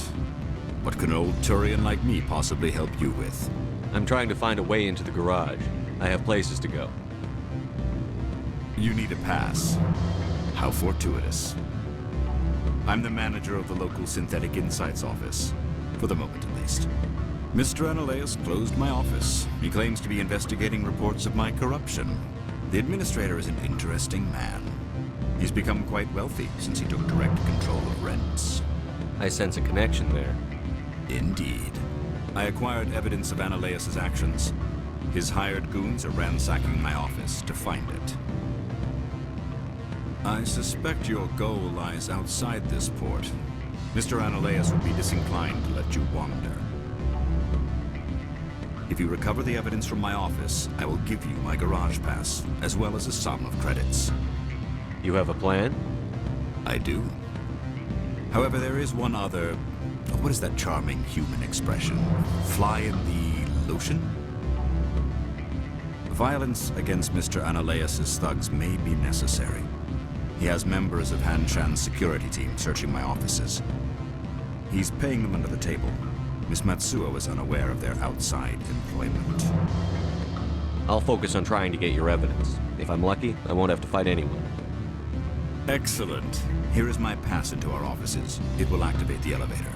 What can an old Turian like me possibly help you with?
I'm trying to find a way into the garage. I have places to go.
You need a pass. How fortuitous. I'm the manager of the local Synthetic Insights office. For the moment, at least. Mr. Ananias closed my office. He claims to be investigating reports of my corruption. The administrator is an interesting man. He's become quite wealthy since he took direct control of rents.
I sense a connection there.
Indeed. I acquired evidence of Ananias's actions. His hired goons are ransacking my office to find it. I suspect your goal lies outside this port. Mr. Anaeus would be disinclined to let you wander. If you recover the evidence from my office, I will give you my garage pass, as well as a sum of credits.
You have a plan?
I do. However, there is one other... What is that charming human expression? Fly in the lotion? Violence against Mr. Anaeus' thugs may be necessary. He has members of Han Chan's security team searching my offices. He's paying them under the table. Miss Matsuo is unaware of their outside employment.
I'll focus on trying to get your evidence. If I'm lucky, I won't have to fight anyone.
Excellent. Here is my pass into our offices. It will activate the elevator.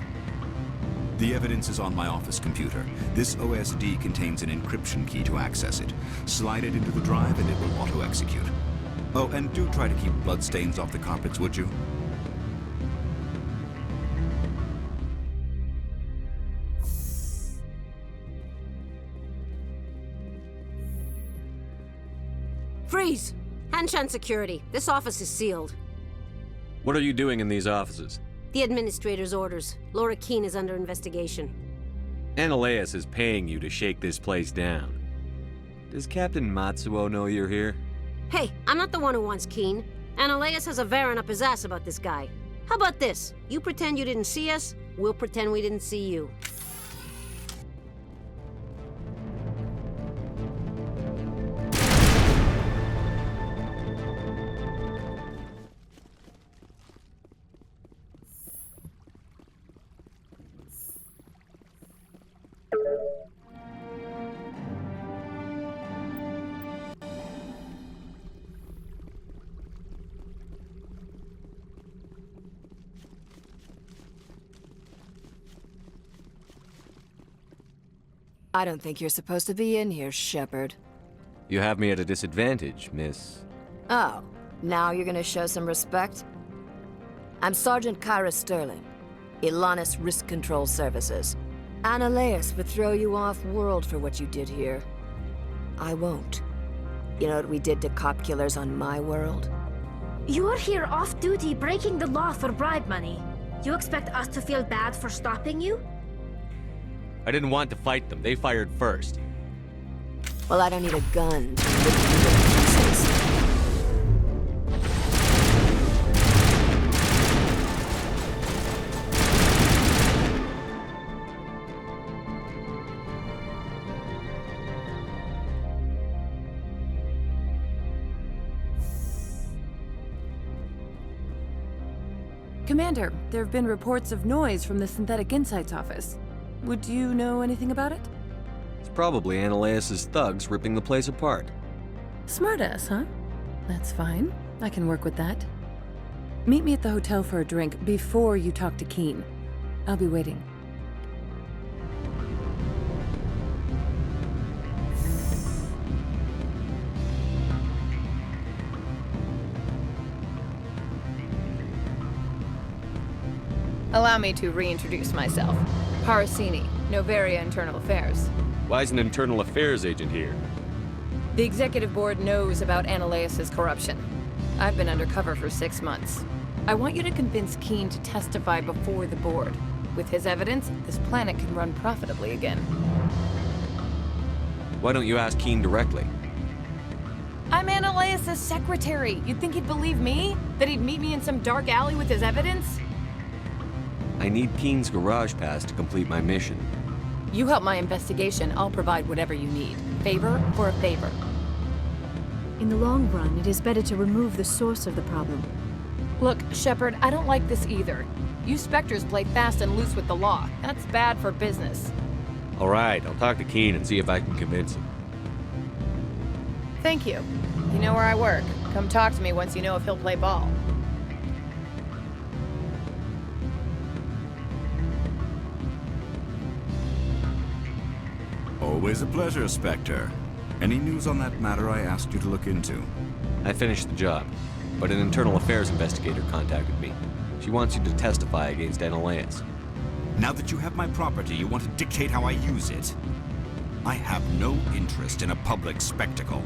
The evidence is on my office computer. This OSD contains an encryption key to access it. Slide it into the drive and it will auto-execute. Oh, and do try to keep bloodstains off the carpets, would you?
Freeze! Hanshan Security. This office is sealed.
What are you doing in these offices?
The administrator's orders. Laura Keene is under investigation.
Anaeus is paying you to shake this place down. Does Captain Matsuo know you're here?
Hey, I'm not the one who wants Keene. Anaeus has a Varen up his ass about this guy. How about this? You pretend you didn't see us, we'll pretend we didn't see you.
I don't think you're supposed to be in here, Shepard.
You have me at a disadvantage, miss.
Oh, now you're gonna show some respect? I'm Sergeant Kyra Sterling, Ilanis Risk Control Services. Anaeus would throw you off-world for what you did here. I won't. You know what we did to cop killers on my world?
You're here off-duty breaking the law for bribe money. You expect us to feel bad for stopping you?
I didn't want to fight them. They fired first.
Well, I don't need a gun to rip you to pieces.
Commander, there have been reports of noise from the Synthetic Insights office. Would you know anything about it?
It's probably Anaeus' thugs ripping the place apart.
Smartass, huh? That's fine. I can work with that. Meet me at the hotel for a drink before you talk to Keene. I'll be waiting.
Allow me to reintroduce myself. Parasini, Noveria Internal Affairs.
Why is an internal affairs agent here?
The executive board knows about Anaeus' corruption. I've been undercover for 6 months. I want you to convince Keene to testify before the board. With his evidence, this planet can run profitably again.
Why don't you ask Keene directly?
I'm Anaeus' secretary. You'd think he'd believe me? That he'd meet me in some dark alley with his evidence?
I need Keene's garage pass to complete my mission.
You help my investigation, I'll provide whatever you need. Favor for a favor.
In the long run, it is better to remove the source of the problem.
Look, Shepard, I don't like this either. You Spectres play fast and loose with the law. That's bad for business.
All right, I'll talk to Keene and see if I can convince him.
Thank you. You know where I work. Come talk to me once you know if he'll play ball.
Always a pleasure, Spectre. Any news on that matter I asked you to look into?
I finished the job, but an internal affairs investigator contacted me. She wants you to testify against Anaeus.
Now that you have my property, you want to dictate how I use it? I have no interest in a public spectacle.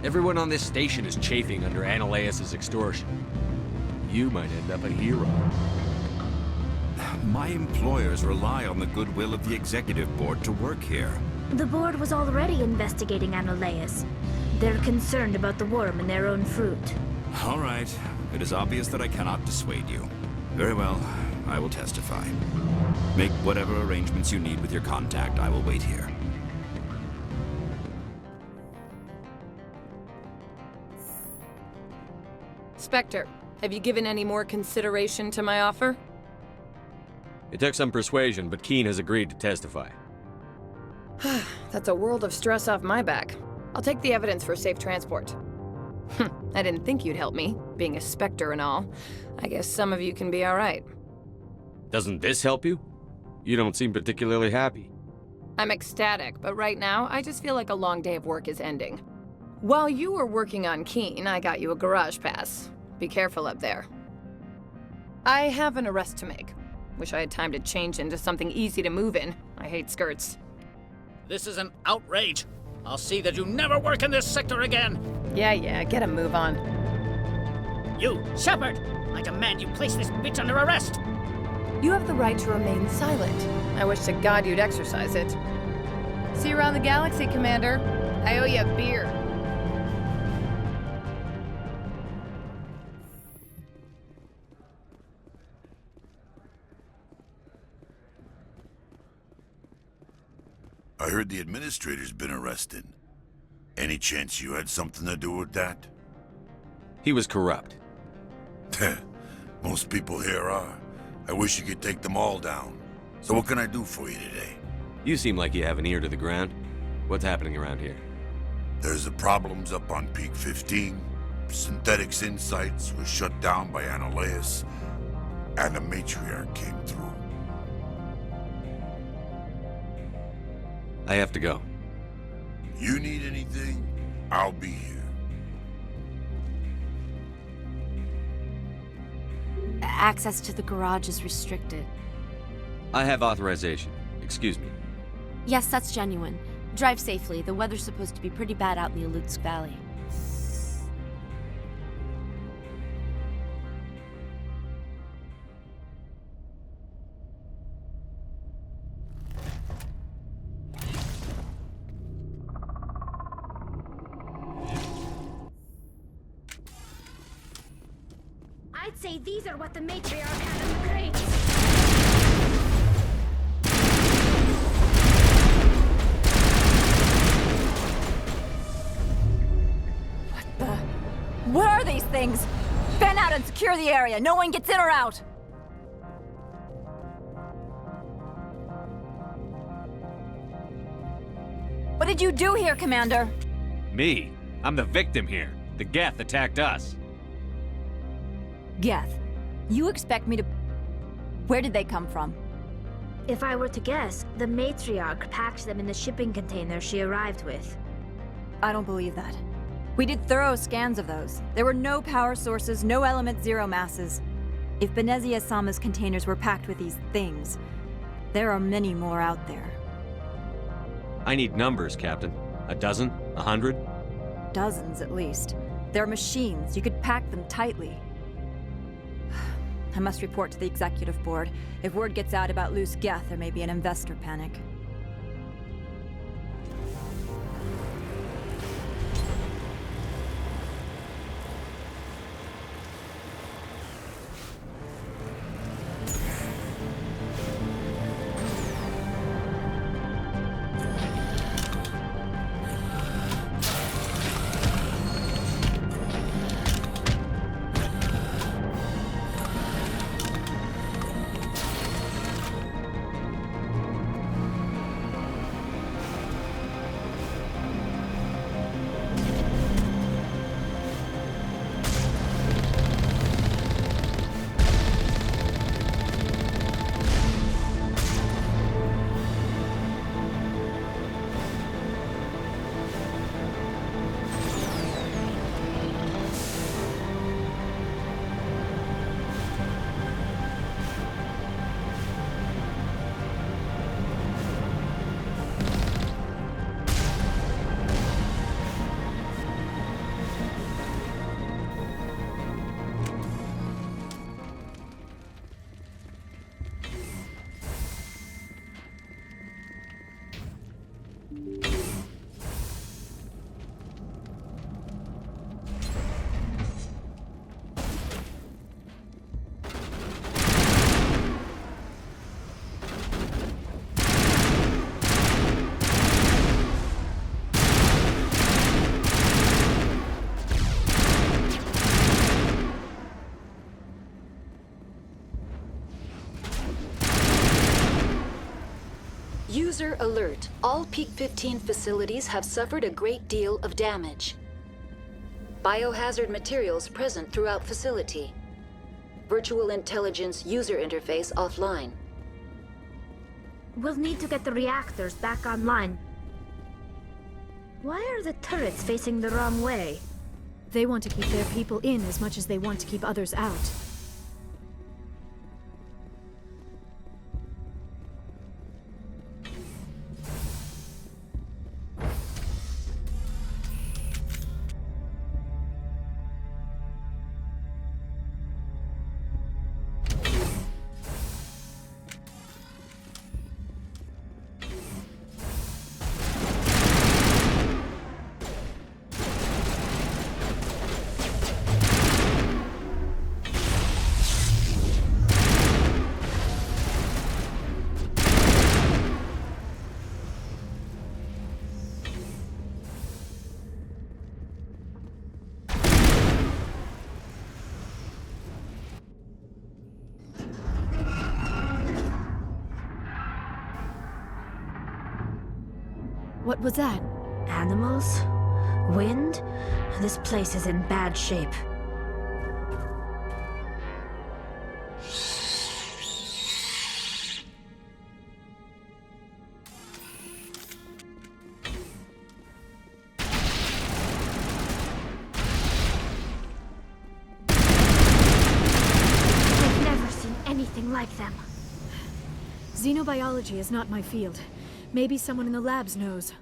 Everyone on this station is chafing under Anaeus' extortion. You might end up a hero.
My employers rely on the goodwill of the executive board to work here.
The board was already investigating Anolaeus. They're concerned about the worm in their own fruit.
All right. It is obvious that I cannot dissuade you. Very well. I will testify. Make whatever arrangements you need with your contact. I will wait here.
Spectre, have you given any more consideration to my offer?
It took some persuasion, but Keen has agreed to testify.
That's a world of stress off my back. I'll take the evidence for safe transport. I didn't think you'd help me, being a Spectre and all. I guess some of you can be alright.
Doesn't this help you? You don't seem particularly happy.
I'm ecstatic, but right now, I just feel like a long day of work is ending. While you were working on Keen, I got you a garage pass. Be careful up there. I have an arrest to make. Wish I had time to change into something easy to move in. I hate skirts.
This is an outrage. I'll see that you never work in this sector again.
Yeah, get a move on.
You, Shepard! I demand you place this bitch under arrest!
You have the right to remain silent. I wish to God you'd exercise it. See you around the galaxy, Commander. I owe you a beer.
I heard the administrator's been arrested. Any chance you had something to do with that?
He was corrupt.
Most people here are. I wish you could take them all down. So what can I do for you today?
You seem like you have an ear to the ground. What's happening around here?
There's the problems up on Peak 15. Synthetics Insights was shut down by Anolaeus. And the matriarch came through.
I have to go.
You need anything, I'll be here.
Access to the garage is restricted.
I have authorization. Excuse me.
Yes, that's genuine. Drive safely. The weather's supposed to be pretty bad out in the Alutsk Valley.
I'd say these are what the matriarch had in the crates.
What are these things? Fan out and secure the area. No one gets in or out. What did you do here, Commander?
Me? I'm the victim here. The Geth attacked us.
Geth, you expect me to... Where did they come from?
If I were to guess, the matriarch packed them in the shipping container she arrived with.
I don't believe that. We did thorough scans of those. There were no power sources, no element zero masses. If Benezia-sama's containers were packed with these things, there are many more out there.
I need numbers, Captain. A dozen? 100?
Dozens, at least. They're machines. You could pack them tightly. I must report to the executive board. If word gets out about loose Geth, there may be an investor panic.
User alert. All Peak 15 facilities have suffered a great deal of damage. Biohazard materials present throughout facility. Virtual intelligence user interface offline.
We'll need to get the reactors back online. Why are the turrets facing the wrong way?
They want to keep their people in as much as they want to keep others out. What was that?
Animals? Wind? This place is in bad shape. I've never seen anything like them.
Xenobiology is not my field. Maybe someone in the labs knows.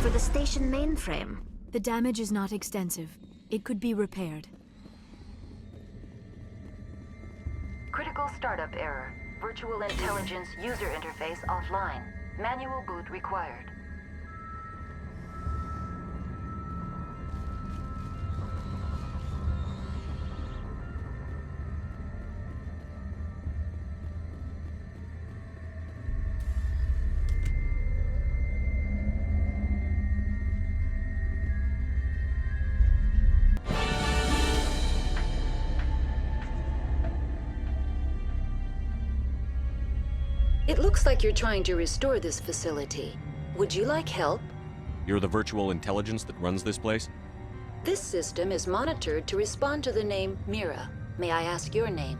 For the station mainframe.
The damage is not extensive. It could be repaired.
Critical startup error. Virtual intelligence user interface offline. Manual boot required. It looks like you're trying to restore this facility. Would you like help?
You're the virtual intelligence that runs this place?
This system is monitored to respond to the name Mira. May I ask your name?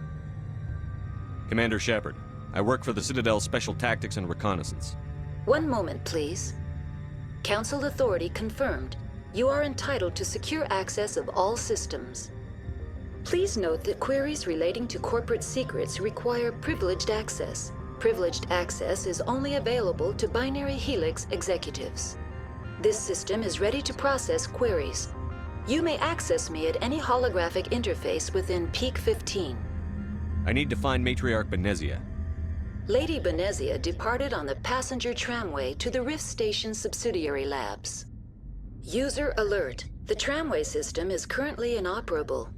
Commander Shepard. I work for the Citadel's Special Tactics and Reconnaissance.
One moment, please. Council authority confirmed. You are entitled to secure access of all systems. Please note that queries relating to corporate secrets require privileged access. Privileged access is only available to Binary Helix executives. This system is ready to process queries. You may access me at any holographic interface within Peak 15.
I need to find Matriarch Benezia.
Lady Benezia departed on the passenger tramway to the Rift Station subsidiary labs. User alert. The tramway system is currently inoperable.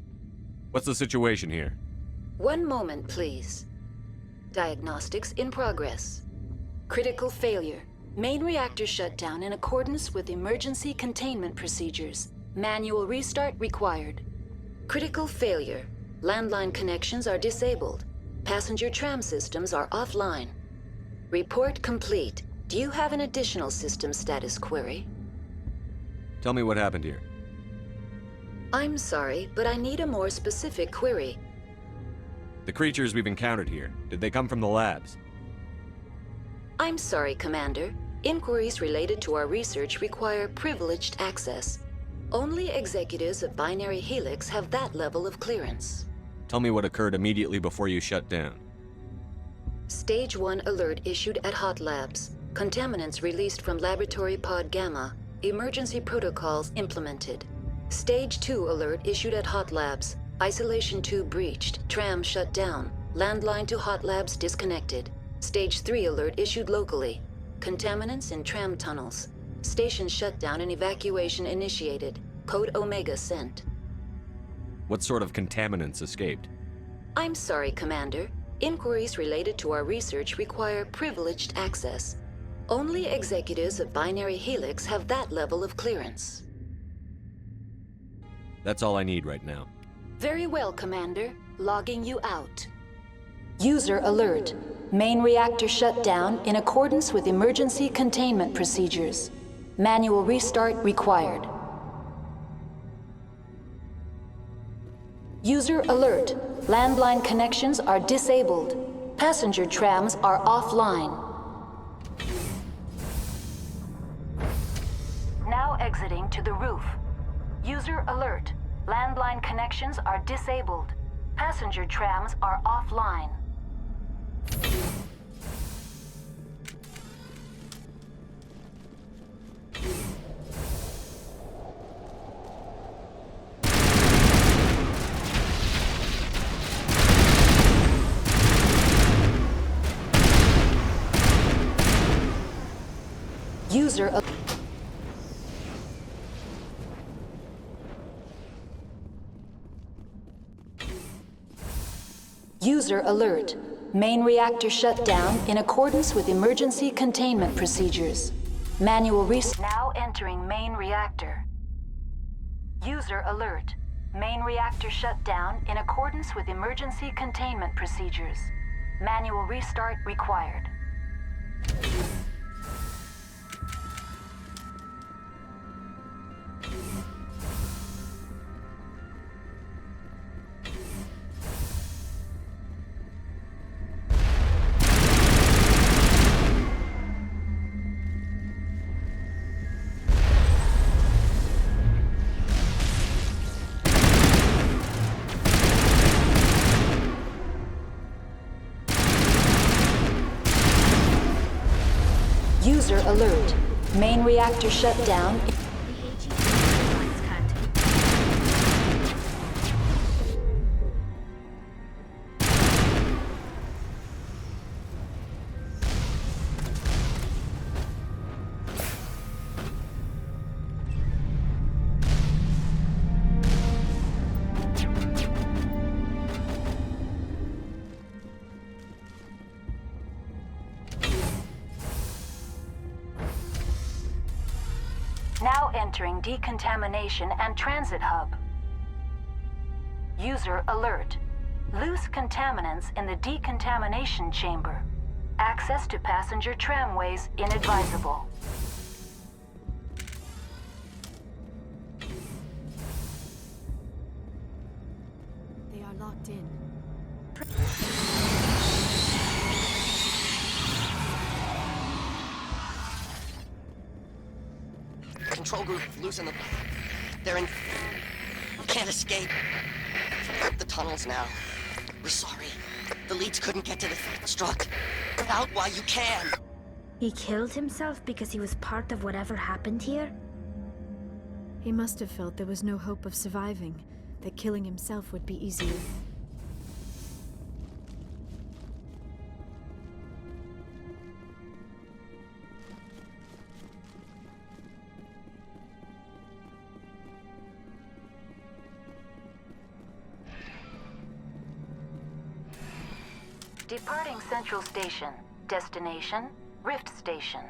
What's the situation here?
One moment, please. Diagnostics in progress. Critical failure. Main reactor shut down in accordance with emergency containment procedures. Manual restart required. Critical failure. Landline connections are disabled. Passenger tram systems are offline. Report complete. Do you have an additional system status query?
Tell me what happened here.
I'm sorry, but I need a more specific query.
The creatures we've encountered here, did they come from the labs?
I'm sorry, Commander. Inquiries related to our research require privileged access. Only executives of Binary Helix have that level of clearance.
Tell me what occurred immediately before you shut down.
Stage 1 alert issued at Hot Labs. Contaminants released from Laboratory Pod Gamma. Emergency protocols implemented. Stage 2 alert issued at Hot Labs. Isolation 2 breached. Tram shut down. Landline to Hot Labs disconnected. Stage 3 alert issued locally. Contaminants in tram tunnels. Station shutdown and evacuation initiated. Code Omega sent.
What sort of contaminants escaped?
I'm sorry, Commander. Inquiries related to our research require privileged access. Only executives of Binary Helix have that level of clearance.
That's all I need right now.
Very well, Commander. Logging you out. User alert. Main reactor shut down in accordance with emergency containment procedures. Manual restart required. User alert. Landline connections are disabled. Passenger trams are offline. Now exiting to the roof. User alert. Landline connections are disabled. Passenger trams are offline. User alert. Main reactor shut down in accordance with emergency containment procedures. Manual restart. Now entering main reactor. User alert. Main reactor shut down in accordance with emergency containment procedures. Manual restart required. User alert. Main reactor shut down. Now entering decontamination and transit hub. User alert. Loose contaminants in the decontamination chamber. Access to passenger tramways inadvisable.
They are locked in.
Control group, loosen them. They're in... Can't escape. The tunnels now. We're sorry. The leads couldn't get to the struct. Get out while you can.
He killed himself because he was part of whatever happened here?
He must have felt there was no hope of surviving, that killing himself would be easier.
Departing Central Station. Destination, Rift Station.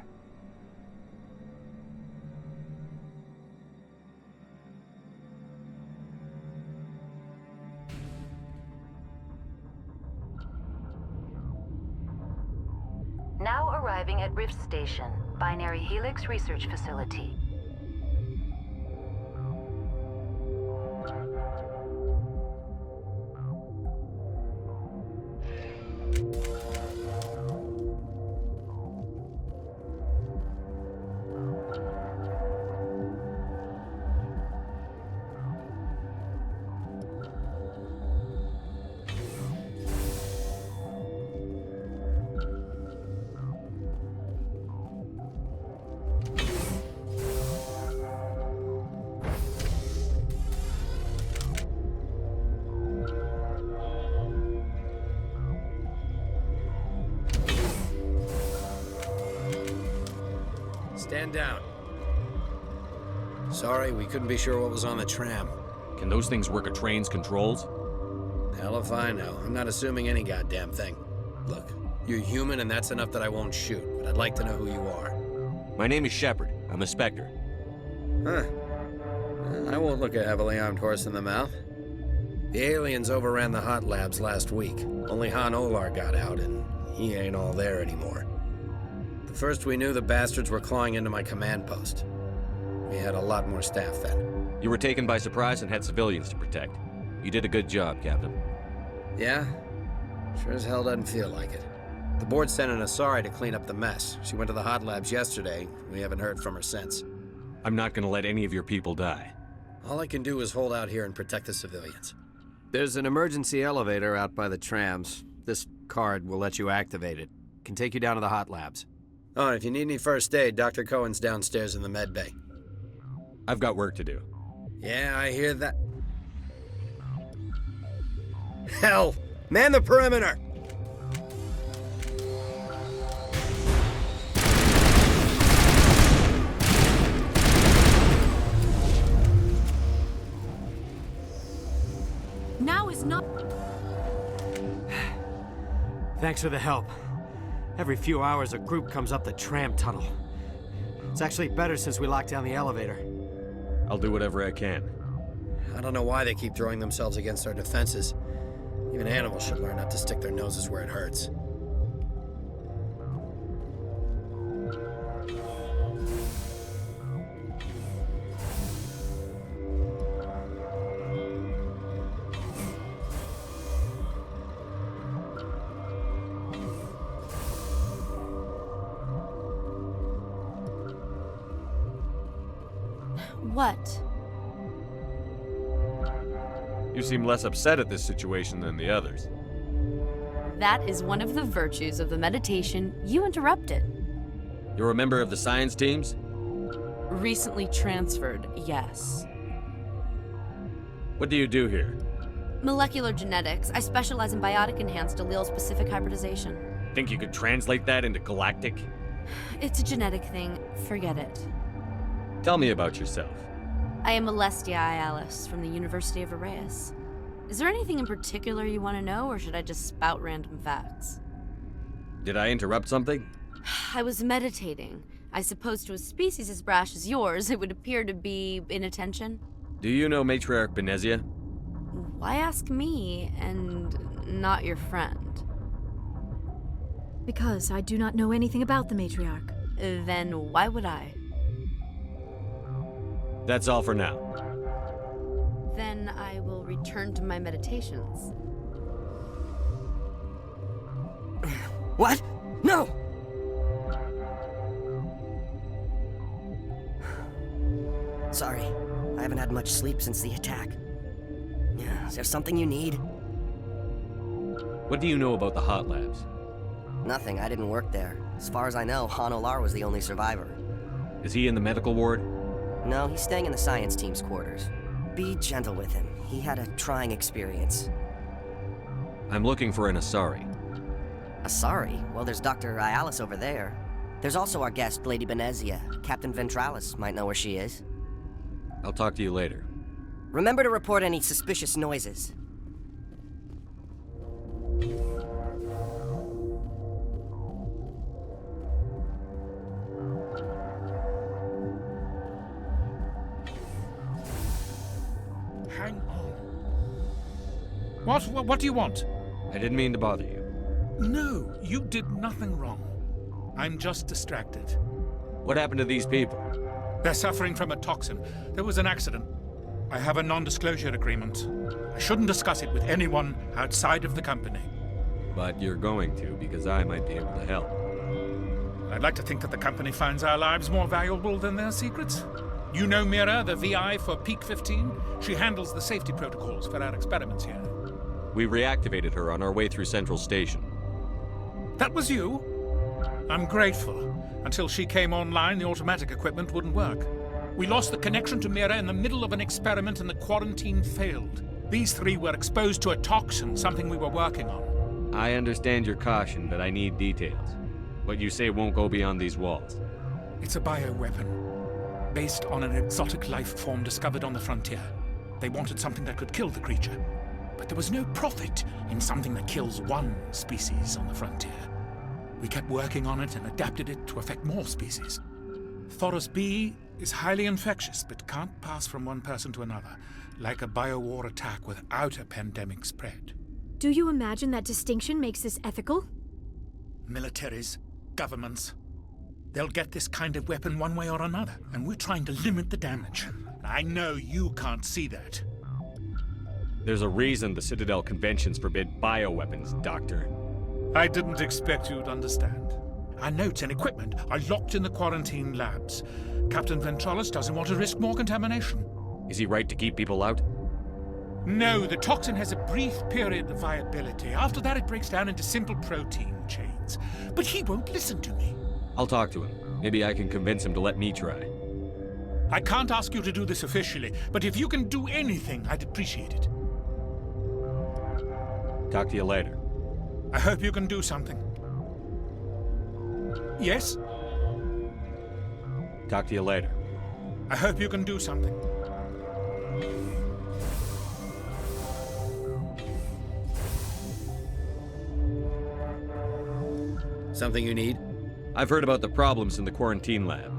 Now arriving at Rift Station, Binary Helix Research Facility.
Stand down. Sorry, we couldn't be sure what was on the tram.
Can those things work a train's controls?
Hell if I know. I'm not assuming any goddamn thing. Look, you're human and that's enough that I won't shoot. but I'd like to know who you are.
My name is Shepard. I'm a Spectre.
Huh. I won't look a heavily armed horse in the mouth. The aliens overran the hot labs last week. Only Han Olar got out, and he ain't all there anymore. The first we knew, the bastards were clawing into my command post. We had a lot more staff then.
You were taken by surprise and had civilians to protect. You did a good job, Captain.
Yeah? Sure as hell doesn't feel like it. The board sent an Asari to clean up the mess. She went to the hot labs yesterday. We haven't heard from her since.
I'm not gonna let any of your people die.
All I can do is hold out here and protect the civilians. There's an emergency elevator out by the trams. This card will let you activate it. Can take you down to the hot labs. Oh, and if you need any first aid, Dr. Cohen's downstairs in the med bay.
I've got work to do.
Yeah, I hear that. Hell! Man the perimeter!
Now is not...
Thanks for the help. Every few hours, a group comes up the tram tunnel. It's actually better since we locked down the elevator.
I'll do whatever I can.
I don't know why they keep throwing themselves against our defenses. Even animals should learn not to stick their noses where it hurts.
What?
You seem less upset at this situation than the others.
That is one of the virtues of the meditation you interrupted.
You're a member of the science teams?
Recently transferred, yes.
What do you do here?
Molecular genetics. I specialize in biotic-enhanced allele-specific hybridization.
Think you could translate that into galactic?
It's a genetic thing. Forget it.
Tell me about yourself.
I am Alestia Ialis from the University of Arraeus. Is there anything in particular you want to know, or should I just spout random facts?
Did I interrupt something?
I was meditating. I suppose to a species as brash as yours, it would appear to be inattention.
Do you know Matriarch Benezia?
Why ask me, and not your friend?
Because I do not know anything about the Matriarch.
Then why would I?
That's all for now.
Then I will return to my meditations.
What? No! Sorry, I haven't had much sleep since the attack. Is there something you need?
What do you know about the hot labs?
Nothing, I didn't work there. As far as I know, Han Olar was the only survivor.
Is he in the medical ward?
No, he's staying in the science team's quarters. Be gentle with him. He had a trying experience.
I'm looking for an Asari.
Asari? Well, there's Dr. Ialis over there. There's also our guest, Lady Benezia. Captain Ventralis might know where she is.
I'll talk to you later.
Remember to report any suspicious noises.
Hang on. What do you want?
I didn't mean to bother you.
No, you did nothing wrong. I'm just distracted.
What happened to these people?
They're suffering from a toxin. There was an accident. I have a non-disclosure agreement. I shouldn't discuss it with anyone outside of the company.
But you're going to, because I might be able to help.
I'd like to think that the company finds our lives more valuable than their secrets. You know Mira, the VI for Peak 15? She handles the safety protocols for our experiments here.
We reactivated her on our way through Central Station.
That was you? I'm grateful. Until she came online, the automatic equipment wouldn't work. We lost the connection to Mira in the middle of an experiment and the quarantine failed. These three were exposed to a toxin, something we were working on.
I understand your caution, but I need details. What you say won't go beyond these walls.
It's a bioweapon, based on an exotic life form discovered on the frontier. They wanted something that could kill the creature, but there was no profit in something that kills one species on the frontier. We kept working on it and adapted it to affect more species. Thoros B is highly infectious, but can't pass from one person to another, like a biowar attack without a pandemic spread.
Do you imagine that distinction makes this ethical?
Militaries, governments, they'll get this kind of weapon one way or another, and we're trying to limit the damage. I know you can't see that.
There's a reason the Citadel conventions forbid bioweapons, Doctor.
I didn't expect you'd understand. Our notes and equipment are locked in the quarantine labs. Captain Ventralis doesn't want to risk more contamination.
Is he right to keep people out?
No, the toxin has a brief period of viability. After that, it breaks down into simple protein chains. But he won't listen to me.
I'll talk to him. Maybe I can convince him to let me try.
I can't ask you to do this officially, but if you can do anything, I'd appreciate it.
Talk to you later.
I hope you can do something. Yes?
Talk to you later.
I hope you can do something.
Something you need?
I've heard about the problems in the quarantine lab.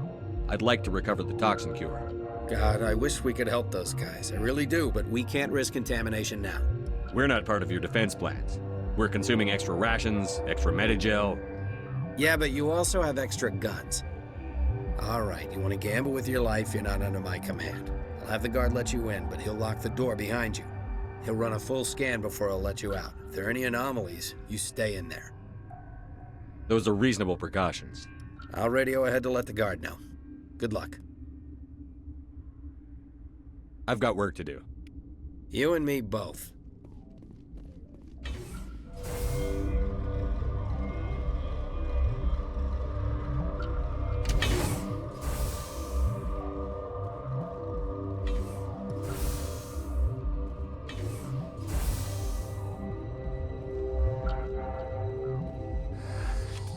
I'd like to recover the toxin cure.
God, I wish we could help those guys. I really do, but we can't risk contamination now.
We're not part of your defense plans. We're consuming extra rations, extra Medigel.
Yeah, but you also have extra guns. All right, you want to gamble with your life, you're not under my command. I'll have the guard let you in, but he'll lock the door behind you. He'll run a full scan before he'll let you out. If there are any anomalies, you stay in there.
Those are reasonable precautions.
I'll radio ahead to let the guard know. Good luck.
I've got work to do.
You and me both.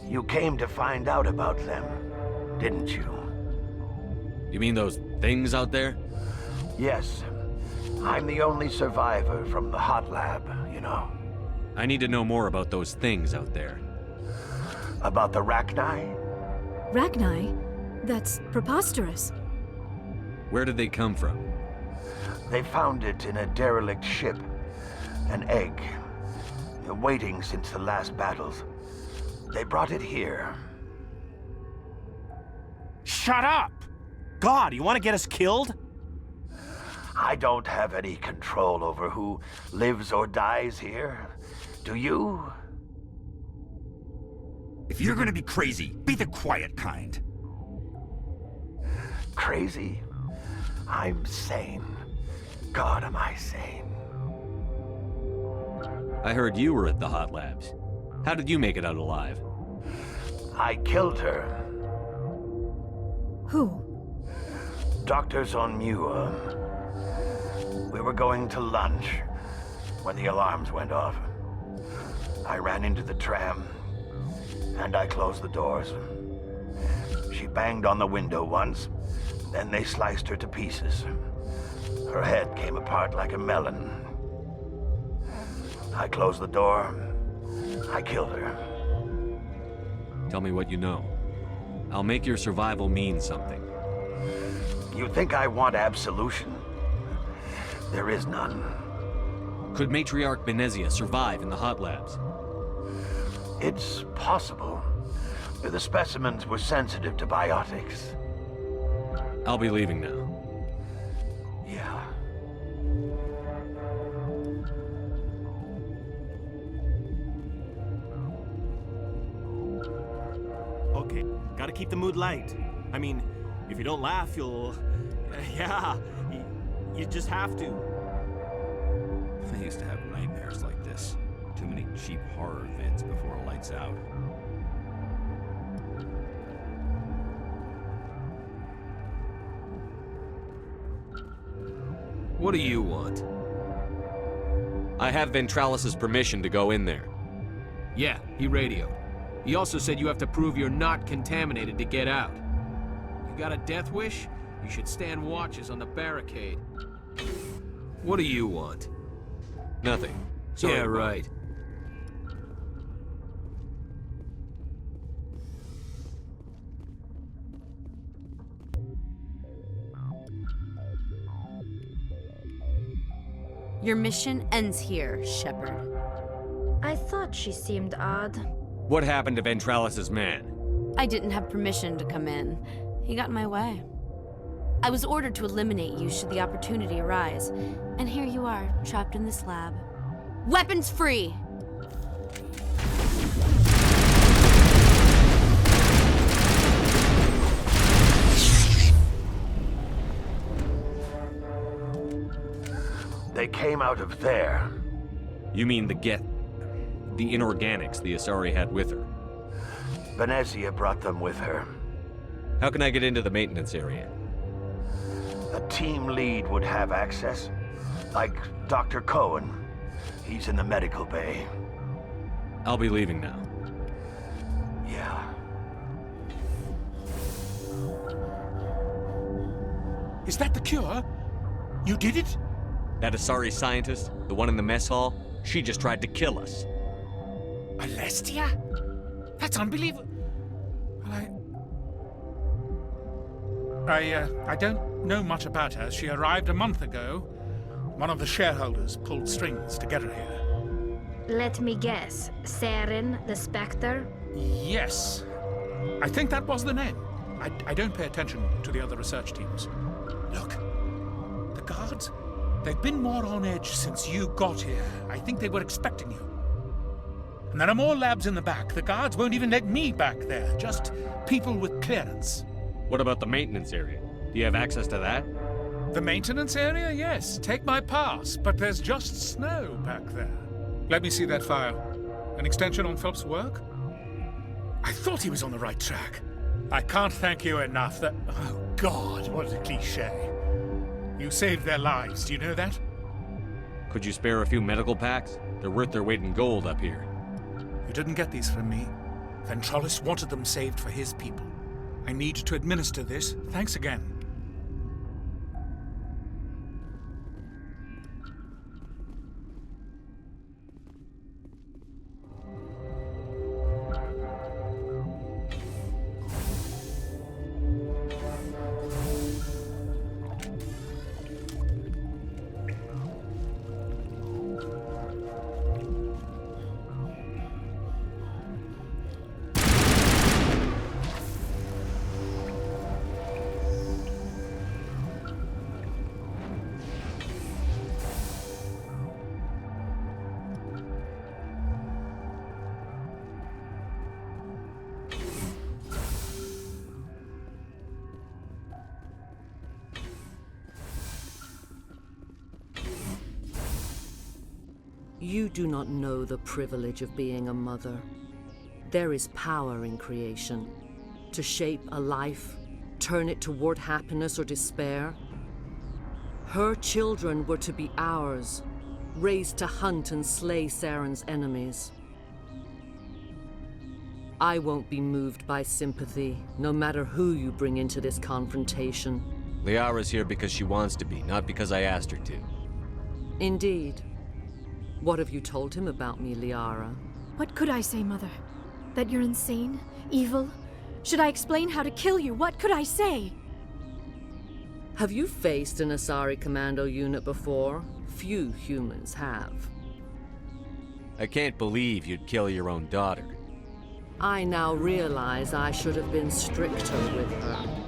You came to find out about them, didn't you?
You mean those things out there?
Yes. I'm the only survivor from the hot lab, you know.
I need to know more about those things out there.
About the Rachni?
Rachni? That's preposterous.
Where did they come from?
They found it in a derelict ship. An egg. Waiting since the last battles. They brought it here.
Shut up! God, you want to get us killed?
I don't have any control over who lives or dies here. Do you?
If you're gonna be crazy, be the quiet kind.
Crazy? I'm sane. God, am I sane.
I heard you were at the hot labs. How did you make it out alive?
I killed her.
Who?
Doctors on Muir. We were going to lunch when the alarms went off. I ran into the tram, and I closed the doors. She banged on the window once, then they sliced her to pieces. Her head came apart like a melon. I closed the door. I killed her.
Tell me what you know. I'll make your survival mean something.
You think I want absolution? There is none.
Could Matriarch Benezia survive in the hot labs?
It's possible. The specimens were sensitive to biotics.
I'll be leaving now.
Yeah.
Okay, gotta keep the mood light. I mean, if you don't laugh, you'll... yeah, you just have to.
I used to have nightmares like this. Too many cheap horror vids before it lights out.
What do you want?
I have Ventralis's permission to go in there.
Yeah, he radioed. He also said you have to prove you're not contaminated to get out. You got a death wish? You should stand watches on the barricade. What do you want?
Nothing. Sorry,
yeah,
Bob.
right.
Your mission ends here, Shepard.
I thought she seemed odd.
What happened to Ventralis's man?
I didn't have permission to come in. He got in my way. I was ordered to eliminate you should the opportunity arise. And here you are, trapped in this lab. Weapons free!
They came out of there.
You mean the inorganics the Asari had with her?
Venezia brought them with her.
How can I get into the maintenance area?
A team lead would have access. Like Dr. Cohen. He's in the medical bay.
I'll be leaving now.
Yeah.
Is that the cure? You did it?
That Asari scientist, the one in the mess hall, she just tried to kill us.
Alestia? That's unbelievable. I don't know much about her. She arrived a month ago. One of the shareholders pulled strings to get her here.
Let me guess. Saren, the Spectre?
Yes. I think that was the name. I don't pay attention to the other research teams. Look, the guards, they've been more on edge since you got here. I think they were expecting you. And there are more labs in the back. The guards won't even let me back there. Just people with clearance.
What about the maintenance area? Do you have access to that?
The maintenance area? Yes. Take my pass. But there's just snow back there. Let me see that file. An extension on Phelps' work? I thought he was on the right track. I can't thank you enough that... Oh, God, what a cliché. You saved their lives. Do you know that?
Could you spare a few medical packs? They're worth their weight in gold up here.
You didn't get these from me. Ventralis wanted them saved for his people. I need to administer this. Thanks again.
You do not know the privilege of being a mother. There is power in creation. To shape a life, turn it toward happiness or despair. Her children were to be ours, raised to hunt and slay Saren's enemies. I won't be moved by sympathy, no matter who you bring into this confrontation.
Liara's here because she wants to be, not because I asked her to.
Indeed. What have you told him about me, Liara?
What could I say, Mother? That you're insane? Evil? Should I explain how to kill you? What could I say?
Have you faced an Asari commando unit before? Few humans have.
I can't believe you'd kill your own daughter.
I now realize I should have been stricter with her.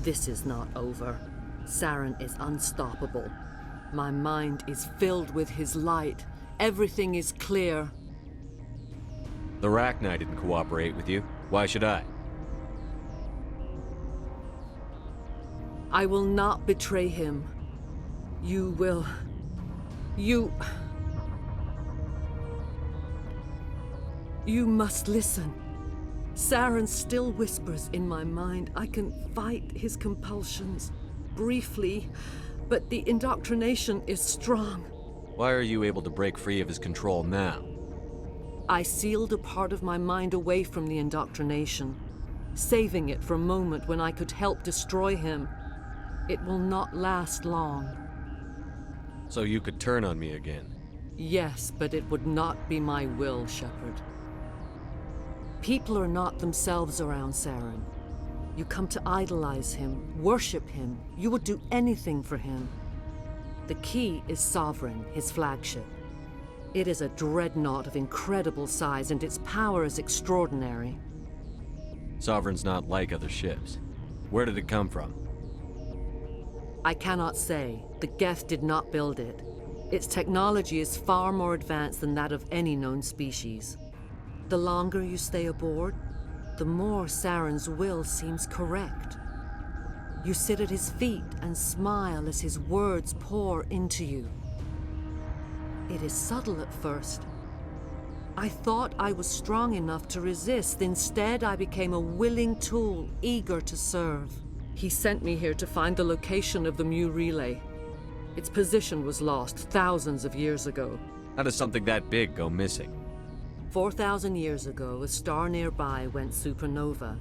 This is not over. Saren is unstoppable. My mind is filled with his light. Everything is clear.
The Rachni didn't cooperate with you. Why should I?
I will not betray him. You will... You must listen. Saren still whispers in my mind. I can fight his compulsions, briefly, but the indoctrination is strong.
Why are you able to break free of his control now?
I sealed a part of my mind away from the indoctrination, saving it for a moment when I could help destroy him. It will not last long.
So you could turn on me again?
Yes, but it would not be my will, Shepard. People are not themselves around Saren. You come to idolize him, worship him. You would do anything for him. The key is Sovereign, his flagship. It is a dreadnought of incredible size, and its power is extraordinary.
Sovereign's not like other ships. Where did it come from?
I cannot say. The Geth did not build it. Its technology is far more advanced than that of any known species. The longer you stay aboard, the more Saren's will seems correct. You sit at his feet and smile as his words pour into you. It is subtle at first. I thought I was strong enough to resist. Instead, I became a willing tool, eager to serve. He sent me here to find the location of the Mu relay. Its position was lost thousands of years ago.
How does something that big go missing?
4,000 years ago, a star nearby went supernova.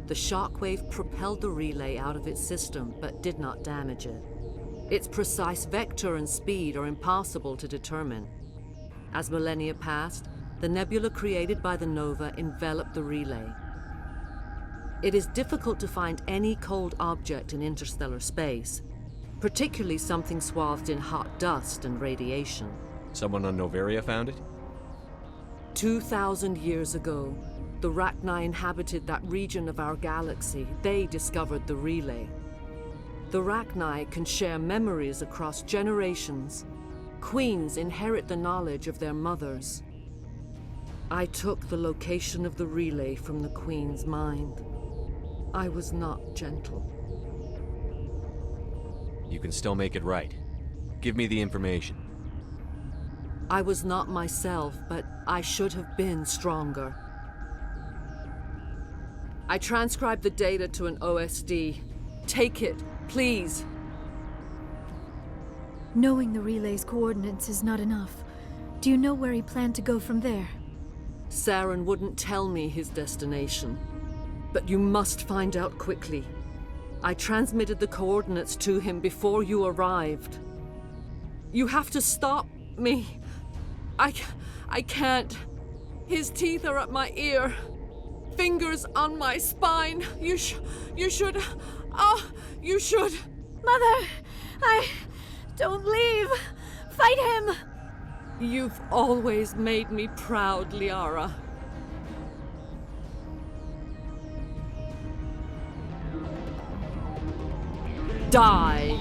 The shockwave propelled the relay out of its system, but did not damage it. Its precise vector and speed are impossible to determine. As millennia passed, the nebula created by the nova enveloped the relay. It is difficult to find any cold object in interstellar space, particularly something swathed in hot dust and radiation.
Someone on Noveria found it?
2,000 years ago, the Rachni inhabited that region of our galaxy. They discovered the relay. The Rachni can share memories across generations. Queens inherit the knowledge of their mothers. I took the location of the relay from the Queen's mind. I was not gentle.
You can still make it right. Give me the information.
I was not myself, but I should have been stronger. I transcribed the data to an OSD. Take it, please.
Knowing the relay's coordinates is not enough. Do you know where he planned to go from there?
Saren wouldn't tell me his destination. But you must find out quickly. I transmitted the coordinates to him before you arrived. You have to stop me. I can't. His teeth are at my ear. Fingers on my spine. You should. You should.
Mother! Don't leave! Fight him!
You've always made me proud, Liara. Die!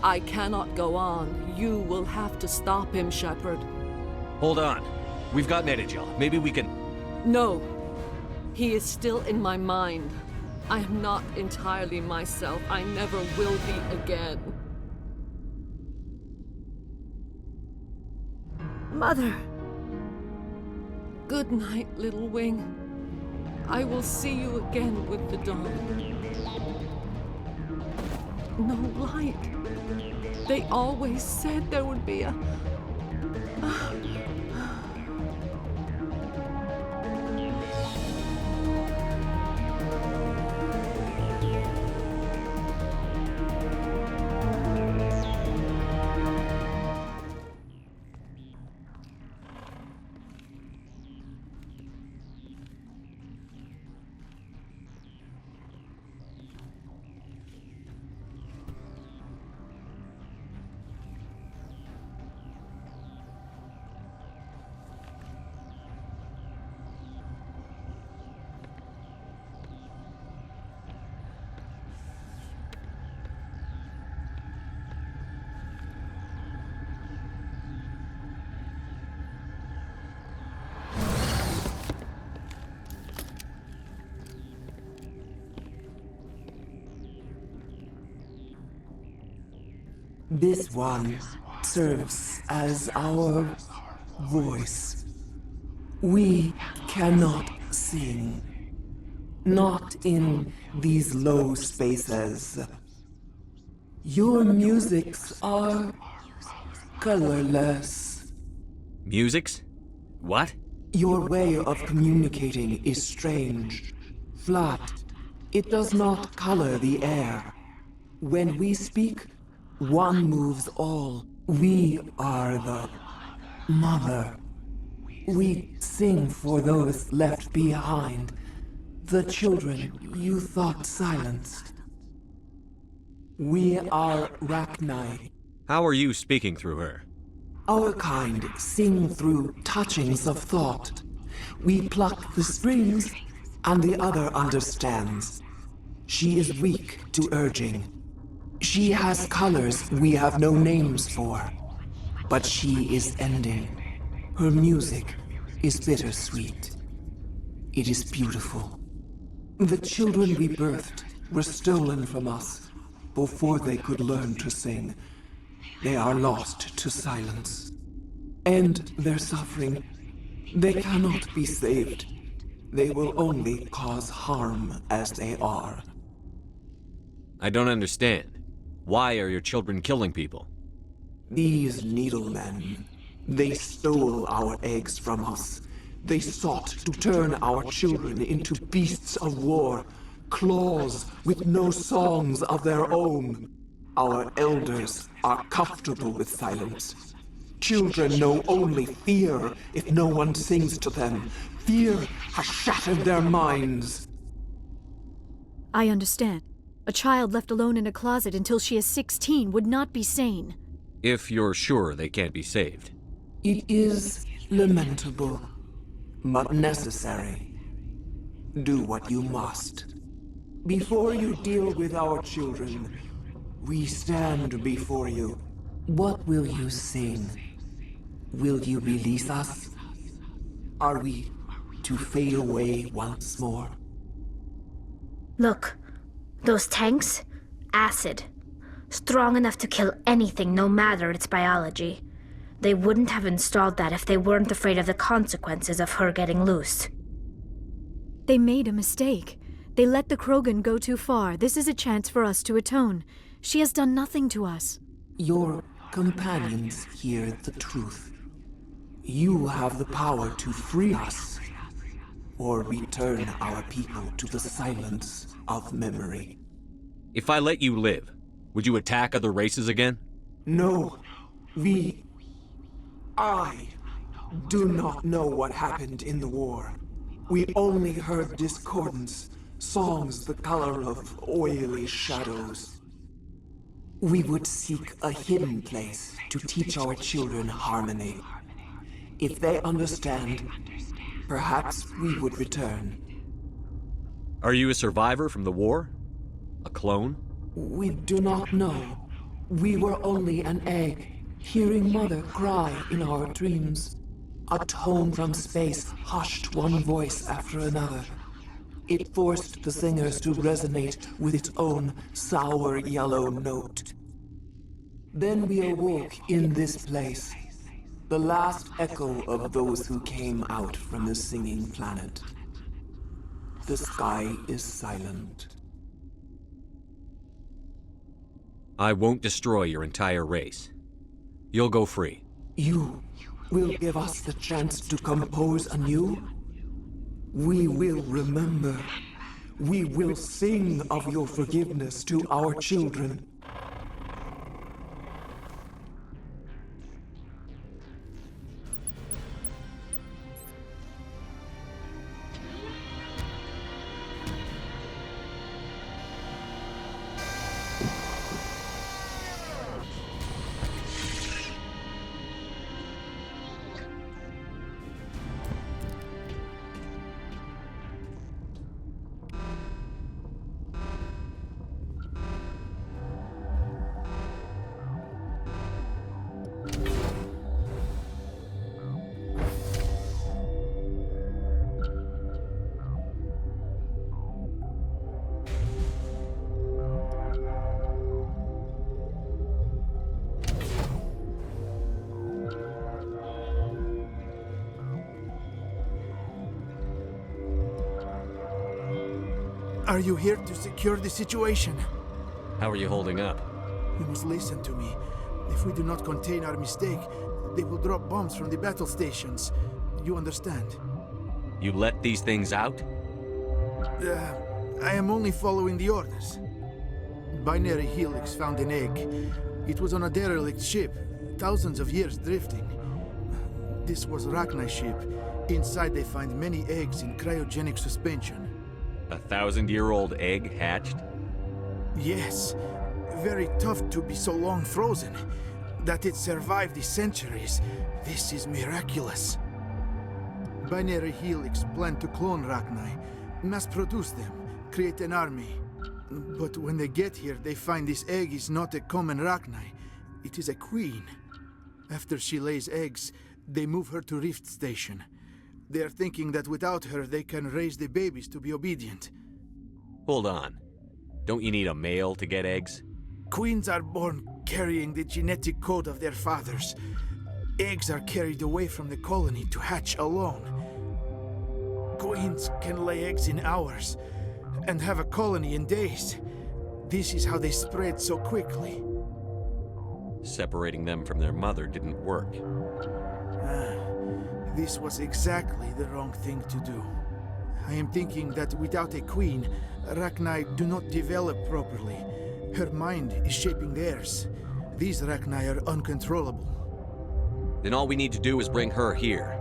I cannot go on. You will have to stop him, Shepard.
Hold on. We've got Metagel. Maybe we can...
No. He is still in my mind. I am not entirely myself. I never will be again.
Mother!
Good night, little wing. I will see you again with the dawn. No light. They always said there would be a...
This one serves as our voice. We cannot sing. Not in these low spaces. Your musics are colorless.
Musics? What?
Your way of communicating is strange. Flat. It does not color the air. When we speak, one moves all. We are the mother. We sing for those left behind. The children you thought silenced. We are Rachni.
How are you speaking through her?
Our kind sing through touchings of thought. We pluck the strings, and the other understands. She is weak to urging. She has colors we have no names for. But she is ending. Her music is bittersweet. It is beautiful. The children we birthed were stolen from us before they could learn to sing. They are lost to silence. And their suffering, they cannot be saved. They will only cause harm as they are.
I don't understand. Why are your children killing people?
These needlemen, they stole our eggs from us. They sought to turn our children into beasts of war, claws with no songs of their own. Our elders are comfortable with silence. Children know only fear if no one sings to them. Fear has shattered their minds.
I understand. A child left alone in a closet until she is 16 would not be sane.
If you're sure they can't be saved.
It is lamentable, but necessary. Do what you must. Before you deal with our children, we stand before you. What will you sing? Will you release us? Are we to fade away once more?
Look, those tanks? Acid. Strong enough to kill anything, no matter its biology. They wouldn't have installed that if they weren't afraid of the consequences of her getting loose.
They made a mistake. They let the Krogan go too far. This is a chance for us to atone. She has done nothing to us.
Your companions hear the truth. You have the power to free us, or return our people to the silence of memory.
If I let you live, would you attack other races again?
No. I do not know what happened in the war. We only heard discordance, songs the color of oily shadows. We would seek a hidden place to teach our children harmony. If they understand, perhaps we would return.
Are you a survivor from the war? A clone?
We do not know. We were only an egg, hearing Mother cry in our dreams. A tone from space hushed one voice after another. It forced the singers to resonate with its own sour yellow note. Then we awoke in this place, the last echo of those who came out from the singing planet. The sky is silent.
I won't destroy your entire race. You'll go free.
You will give us the chance to compose anew? We will remember. We will sing of your forgiveness to our children.
Are you here to secure the situation?
How are you holding up?
You must listen to me. If we do not contain our mistake, they will drop bombs from the battle stations. You understand?
You let these things out?
I am only following the orders. Binary Helix found an egg. It was on a derelict ship, thousands of years drifting. This was Rachni's ship. Inside they find many eggs in cryogenic suspension.
A 1,000-year-old egg hatched?
Yes. Very tough to be so long frozen. That it survived the centuries. This is miraculous. Binary Helix planned to clone Rachni, mass-produce them, create an army. But when they get here, they find this egg is not a common Rachni. It is a queen. After she lays eggs, they move her to Rift Station. They are thinking that without her, they can raise the babies to be obedient.
Hold on. Don't you need a male to get eggs?
Queens are born carrying the genetic code of their fathers. Eggs are carried away from the colony to hatch alone. Queens can lay eggs in hours and have a colony in days. This is how they spread so quickly.
Separating them from their mother didn't work.
This was exactly the wrong thing to do. I am thinking that without a queen, Rachni do not develop properly. Her mind is shaping theirs. These Rachni are uncontrollable.
Then all we need to do is bring her here.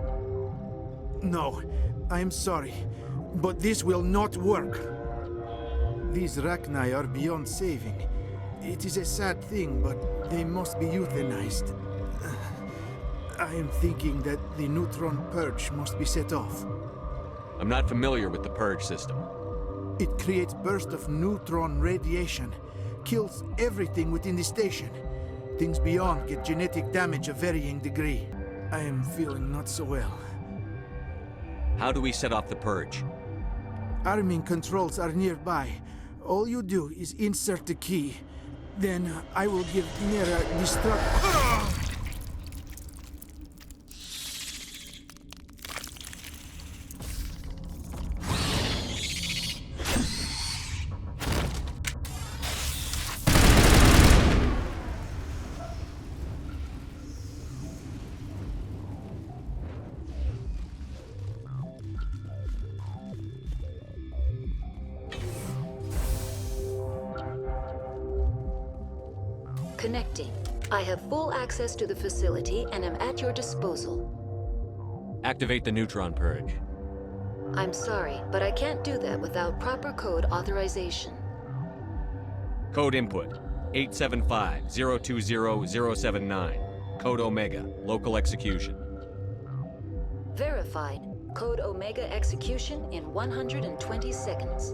No, I am sorry, but this will not work. These Rachni are beyond saving. It is a sad thing, but they must be euthanized. I am thinking that the neutron purge must be set off.
I'm not familiar with the purge system.
It creates bursts of neutron radiation, kills everything within the station. Things beyond get genetic damage of varying degree. I am feeling not so well.
How do we set off the purge?
Arming controls are nearby. All you do is insert the key. Then I will give Mira destruct...
Connecting. I have full access to the facility and am at your disposal.
Activate the neutron purge.
I'm sorry, but I can't do that without proper code authorization.
Code input 875-020-079. Code Omega. Local execution.
Verified. Code Omega execution in 120 seconds.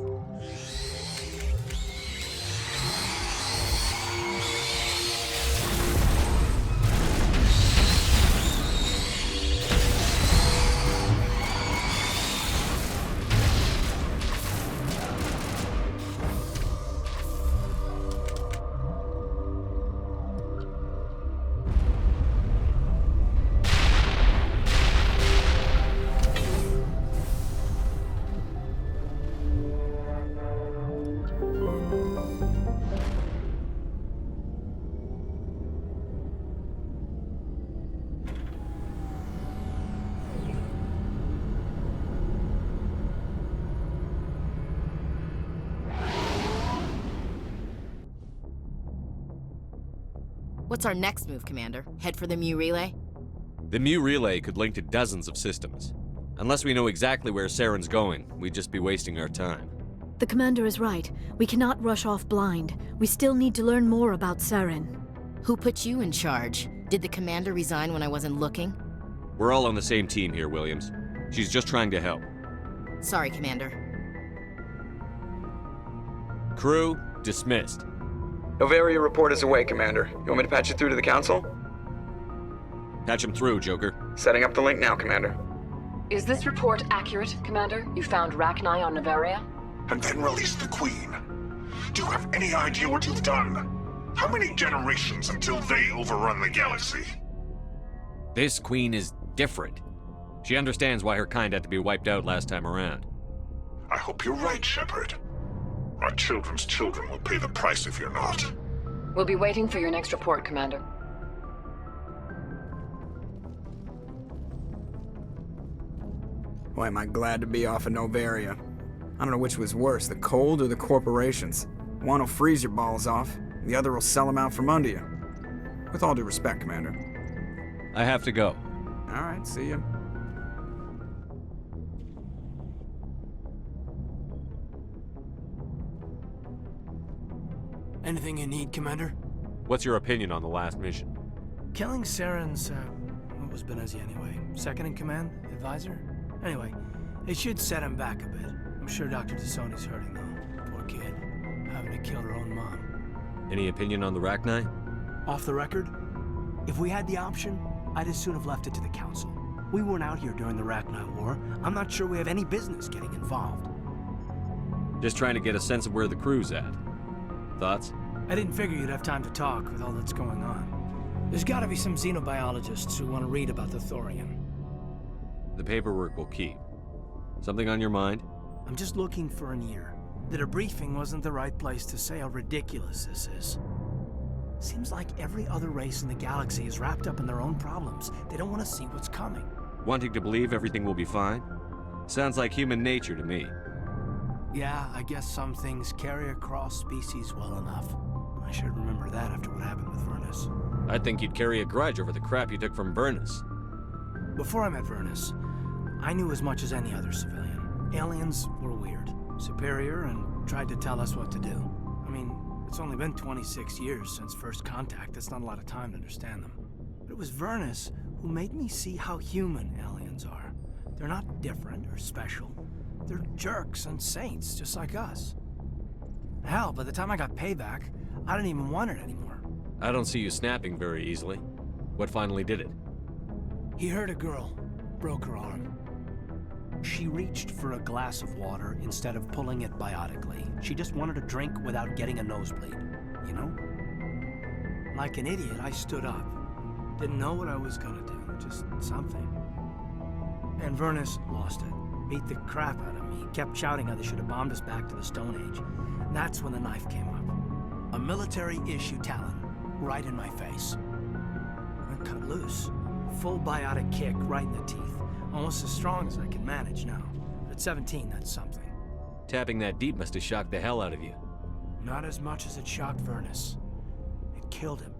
What's our next move, Commander? Head for the Mu Relay?
The Mu Relay could link to dozens of systems. Unless we know exactly where Saren's going, we'd just be wasting our time.
The Commander is right. We cannot rush off blind. We still need to learn more about Saren.
Who put you in charge? Did the Commander resign when I wasn't looking?
We're all on the same team here, Williams. She's just trying to help.
Sorry, Commander.
Crew, dismissed.
Noveria report is away, Commander. You want me to patch it through to the Council?
Patch him through, Joker.
Setting up the link now, Commander.
Is this report accurate, Commander? You found Rachni on Noveria?
And then released the Queen. Do you have any idea what you've done? How many generations until they overrun the galaxy?
This Queen is different. She understands why her kind had to be wiped out last time around.
I hope you're right, Shepard. children's children will pay the price if you're not.
We'll be waiting for your next report, Commander.
Boy, am I glad to be off of Noveria. I don't know which was worse, the cold or the corporations. One will freeze your balls off, the other will sell them out from under you. With all due respect, Commander.
I have to go.
All right, see ya.
Anything you need, Commander?
What's your opinion on the last mission?
Killing Saren's, what was Benezia anyway? Second in command? Advisor? Anyway, it should set him back a bit. I'm sure Dr. T'Soni's hurting though. Poor kid. Having to kill her own mom.
Any opinion on the Rachni?
Off the record? If we had the option, I'd as soon have left it to the Council. We weren't out here during the Rachni War. I'm not sure we have any business getting involved.
Just trying to get a sense of where the crew's at. Thoughts?
I didn't figure you'd have time to talk with all that's going on. There's gotta be some xenobiologists who want to read about the Thorian.
The paperwork will keep. Something on your mind?
I'm just looking for an ear. The debriefing wasn't the right place to say how ridiculous this is. Seems like every other race in the galaxy is wrapped up in their own problems. They don't want to see what's coming.
Wanting to believe everything will be fine? Sounds like human nature to me.
Yeah, I guess some things carry across species well enough. I should remember that after what happened with Vernus.
I think you'd carry a grudge over the crap you took from Vernus.
Before I met Vernus, I knew as much as any other civilian. Aliens were weird, superior, and tried to tell us what to do. I mean, it's only been 26 years since first contact. That's not a lot of time to understand them. But it was Vernus who made me see how human aliens are. They're not different or special. They're jerks and saints, just like us. Hell, by the time I got payback, I didn't even want it anymore.
I don't see you snapping very easily. What finally did it?
He hurt a girl, broke her arm. She reached for a glass of water instead of pulling it biotically. She just wanted a drink without getting a nosebleed, you know? Like an idiot, I stood up. Didn't know what I was gonna do, just something. And Vernus lost it. Beat the crap out of me. Kept shouting how they should have bombed us back to the Stone Age. And that's when the knife came up. A military-issue talon, right in my face. I cut loose. Full biotic kick right in the teeth. Almost as strong as I can manage now. But at 17, that's something.
Tapping that deep must have shocked the hell out of you.
Not as much as it shocked Vernus. It killed him.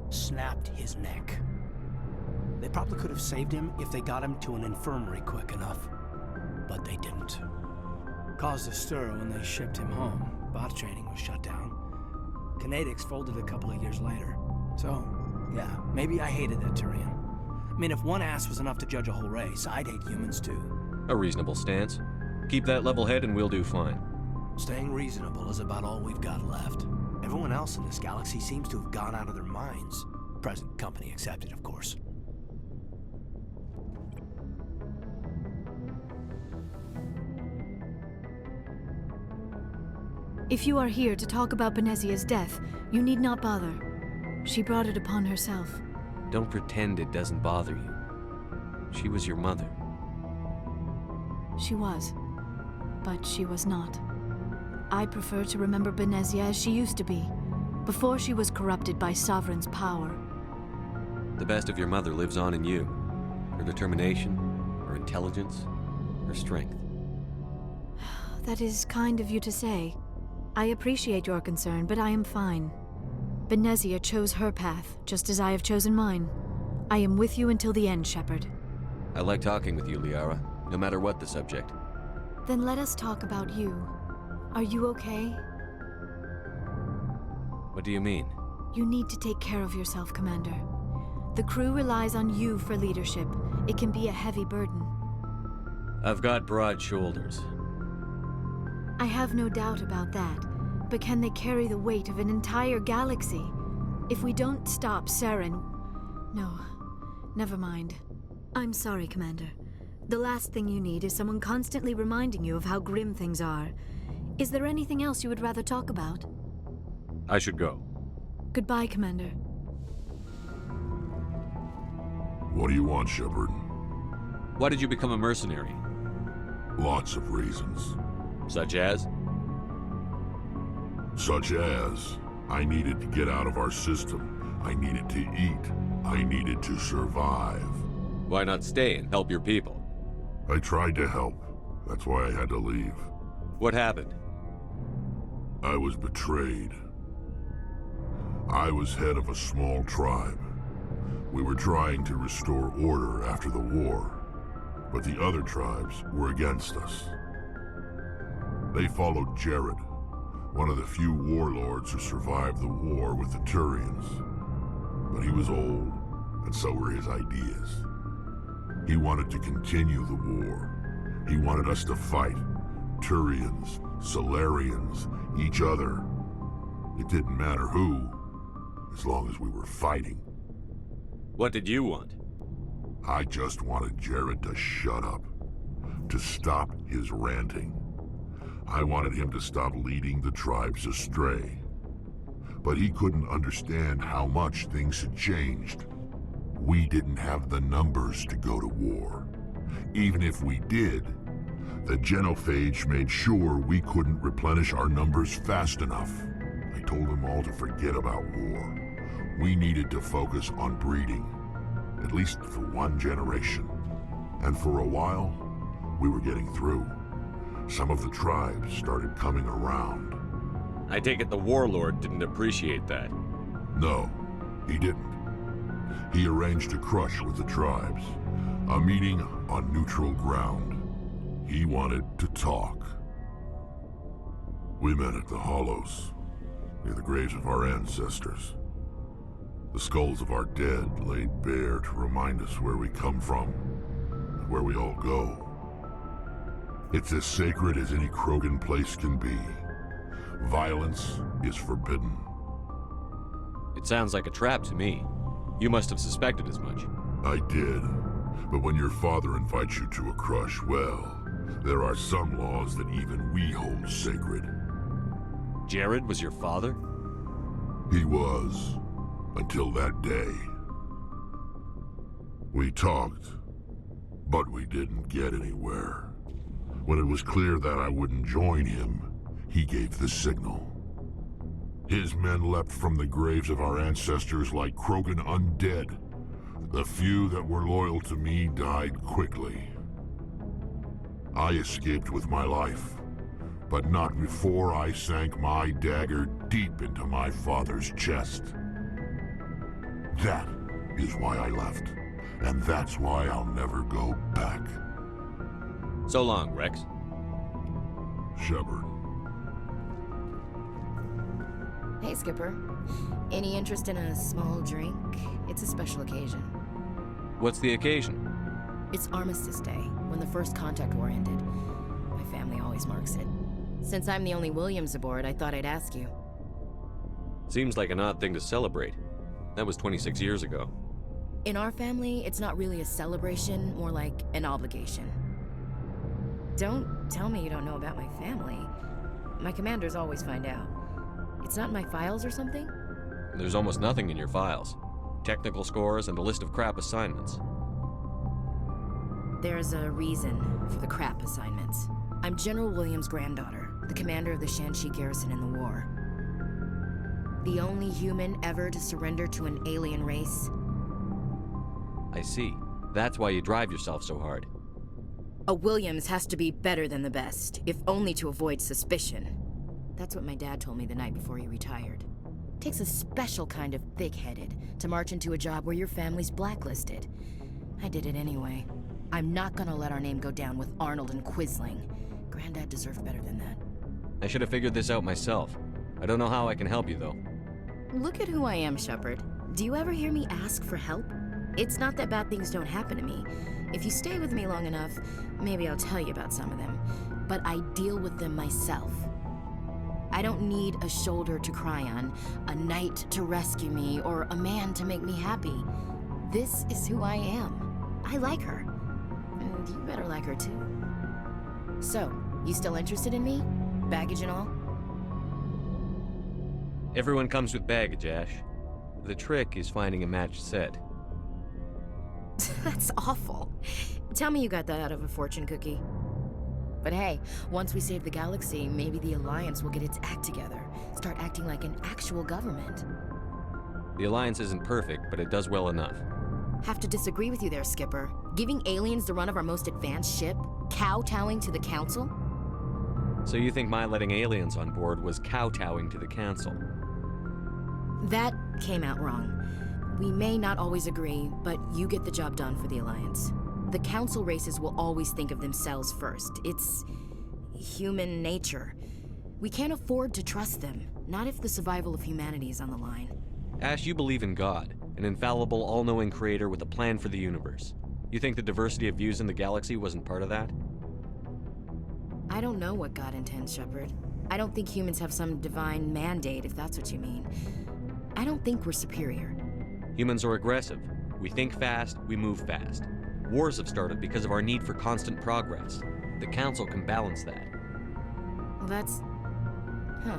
Snapped his neck. They probably could have saved him if they got him to an infirmary quick enough. But they didn't. Caused a stir when they shipped him home. Bot training was shut down. Kinetics folded a couple of years later. So, yeah, maybe I hated that Turian. I mean, if one ass was enough to judge a whole race, I'd hate humans too.
A reasonable stance. Keep that level head and we'll do fine.
Staying reasonable is about all we've got left. Everyone else in this galaxy seems to have gone out of their minds. Present company accepted, of course.
If you are here to talk about Benezia's death, you need not bother. She brought it upon herself.
Don't pretend it doesn't bother you. She was your mother.
She was. But she was not. I prefer to remember Benezia as she used to be, before she was corrupted by Sovereign's power.
The best of your mother lives on in you. Her determination, her intelligence, her strength.
That is kind of you to say. I appreciate your concern, but I am fine. Benezia chose her path, just as I have chosen mine. I am with you until the end, Shepard.
I like talking with you, Liara, no matter what the subject.
Then let us talk about you. Are you okay?
What do you mean?
You need to take care of yourself, Commander. The crew relies on you for leadership. It can be a heavy burden.
I've got broad shoulders.
I have no doubt about that. But can they carry the weight of an entire galaxy? If we don't stop Saren... No, never mind. I'm sorry, Commander. The last thing you need is someone constantly reminding you of how grim things are. Is there anything else you would rather talk about?
I should go.
Goodbye, Commander.
What do you want, Shepard?
Why did you become a mercenary?
Lots of reasons.
Such as?
Such as, I needed to get out of our system, I needed to eat, I needed to survive.
Why not stay and help your people?
I tried to help. That's why I had to leave.
What happened?
I was betrayed. I was head of a small tribe. We were trying to restore order after the war, but the other tribes were against us. They followed Jared, one of the few warlords who survived the war with the Turians. But he was old, and so were his ideas. He wanted to continue the war. He wanted us to fight. Turians, Solarians, each other. It didn't matter who, as long as we were fighting.
What did you want?
I just wanted Jared to shut up, to stop his ranting. I wanted him to stop leading the tribes astray. But he couldn't understand how much things had changed. We didn't have the numbers to go to war. Even if we did, the genophage made sure we couldn't replenish our numbers fast enough. I told them all to forget about war. We needed to focus on breeding, at least for one generation. And for a while, we were getting through. Some of the tribes started coming around.
I take it the warlord didn't appreciate that.
No, he didn't. He arranged a crush with the tribes, a meeting on neutral ground. He wanted to talk. We met at the Hollows, near the graves of our ancestors. The skulls of our dead laid bare to remind us where we come from and where we all go. It's as sacred as any Krogan place can be. Violence is forbidden.
It sounds like a trap to me. You must have suspected as much.
I did. But when your father invites you to a crush, well, there are some laws that even we hold sacred.
Jared was your father?
He was. Until that day. We talked, but we didn't get anywhere. When it was clear that I wouldn't join him, he gave the signal. His men leapt from the graves of our ancestors like Krogan undead. The few that were loyal to me died quickly. I escaped with my life, but not before I sank my dagger deep into my father's chest. That is why I left, and that's why I'll never go back.
So long, Rex.
Shepard.
Hey, Skipper. Any interest in a small drink? It's a special occasion.
What's the occasion?
It's Armistice Day, when the First Contact War ended. My family always marks it. Since I'm the only Williams aboard, I thought I'd ask you.
Seems like an odd thing to celebrate. That was 26 years ago.
In our family, it's not really a celebration, more like an obligation. Don't tell me you don't know about my family. My commanders always find out. It's not in my files or something?
There's almost nothing in your files. Technical scores and a list of crap assignments.
There's a reason for the crap assignments. I'm General Williams' granddaughter, the commander of the Shanxi garrison in the war. The only human ever to surrender to an alien race.
I see. That's why you drive yourself so hard.
A Williams has to be better than the best, if only to avoid suspicion. That's what my dad told me the night before he retired. Takes a special kind of thick-headed to march into a job where your family's blacklisted. I did it anyway. I'm not gonna let our name go down with Arnold and Quisling. Granddad deserved better than that.
I should have figured this out myself. I don't know how I can help you, though.
Look at who I am, Shepard. Do you ever hear me ask for help? It's not that bad things don't happen to me. If you stay with me long enough, maybe I'll tell you about some of them. But I deal with them myself. I don't need a shoulder to cry on, a knight to rescue me, or a man to make me happy. This is who I am. I like her. And you better like her too. So, you still interested in me? Baggage and all?
Everyone comes with baggage, Ash. The trick is finding a matched set.
That's awful. Tell me you got that out of a fortune cookie. But hey, once we save the galaxy, maybe the Alliance will get its act together. Start acting like an actual government.
The Alliance isn't perfect, but it does well enough.
Have to disagree with you there, Skipper. Giving aliens the run of our most advanced ship? Kowtowing to the Council?
So you think my letting aliens on board was kowtowing to the Council?
That came out wrong. We may not always agree, but you get the job done for the Alliance. The Council races will always think of themselves first. It's human nature. We can't afford to trust them, not if the survival of humanity is on the line.
Ash, you believe in God, an infallible, all-knowing creator with a plan for the universe. You think the diversity of views in the galaxy wasn't part of that?
I don't know what God intends, Shepard. I don't think humans have some divine mandate, if that's what you mean. I don't think we're superior.
Humans are aggressive. We think fast, we move fast. Wars have started because of our need for constant progress. The Council can balance that.
Well, that's... Huh.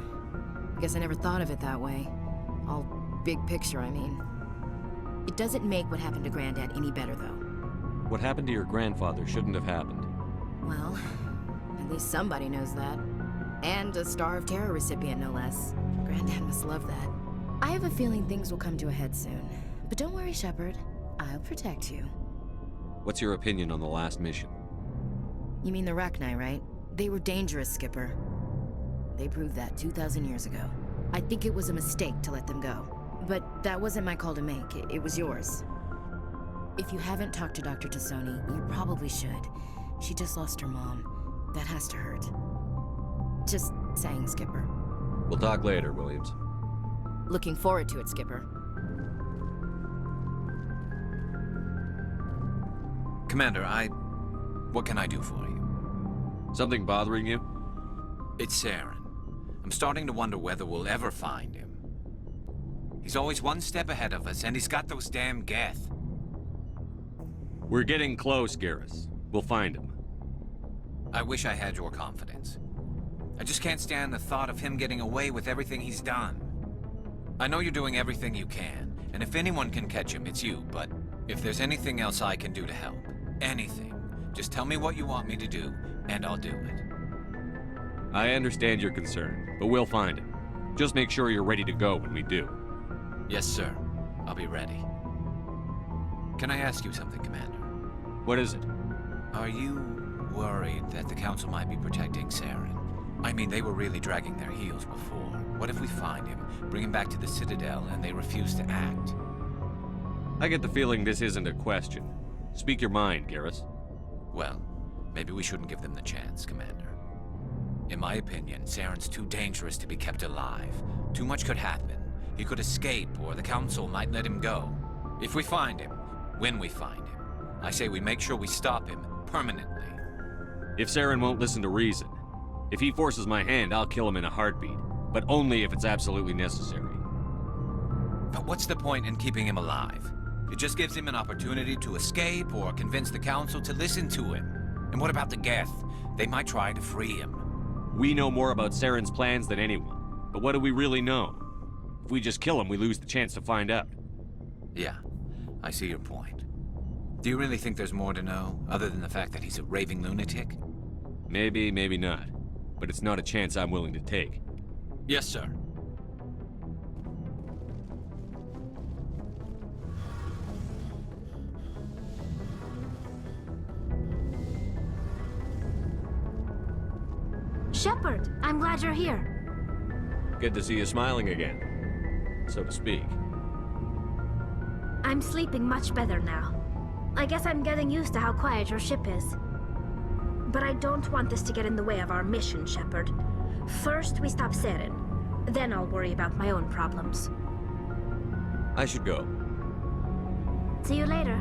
I guess I never thought of it that way. All big picture, I mean. It doesn't make what happened to Granddad any better, though.
What happened to your grandfather shouldn't have happened.
Well, at least somebody knows that. And a Star of Terror recipient, no less. Granddad must love that. I have a feeling things will come to a head soon. But don't worry, Shepard. I'll protect you.
What's your opinion on the last mission?
You mean the Rachni, right? They were dangerous, Skipper. They proved that 2,000 years ago. I think it was a mistake to let them go. But that wasn't my call to make. It was yours. If you haven't talked to Dr. Tassoni, you probably should. She just lost her mom. That has to hurt. Just saying, Skipper.
We'll talk later, Williams.
Looking forward to it, Skipper.
Commander, what can I do for you?
Something bothering you?
It's Saren. I'm starting to wonder whether we'll ever find him. He's always one step ahead of us, and he's got those damn Geth.
We're getting close, Garrus. We'll find him.
I wish I had your confidence. I just can't stand the thought of him getting away with everything he's done. I know you're doing everything you can, and if anyone can catch him, it's you, but if there's anything else I can do to help, anything, just tell me what you want me to do, and I'll do it.
I understand your concern, but we'll find him. Just make sure you're ready to go when we do.
Yes, sir. I'll be ready. Can I ask you something, Commander?
What is it?
Are you worried that the Council might be protecting Saren? I mean, they were really dragging their heels before. What if we find him, bring him back to the Citadel, and they refuse to act?
I get the feeling this isn't a question. Speak your mind, Garrus.
Well, maybe we shouldn't give them the chance, Commander. In my opinion, Saren's too dangerous to be kept alive. Too much could happen. He could escape, or the Council might let him go. If we find him, when we find him, I say we make sure we stop him permanently.
If Saren won't listen to reason, if he forces my hand, I'll kill him in a heartbeat. But only if it's absolutely necessary.
But what's the point in keeping him alive? It just gives him an opportunity to escape or convince the Council to listen to him. And what about the Geth? They might try to free him.
We know more about Saren's plans than anyone. But what do we really know? If we just kill him, we lose the chance to find out.
Yeah, I see your point. Do you really think there's more to know, other than the fact that he's a raving lunatic?
Maybe, maybe not. But it's not a chance I'm willing to take.
Yes, sir.
Shepard, I'm glad you're here.
Good to see you smiling again, so to speak.
I'm sleeping much better now. I guess I'm getting used to how quiet your ship is. But I don't want this to get in the way of our mission, Shepard. First, we stop Saren. Then I'll worry about my own problems.
I should go.
See you later.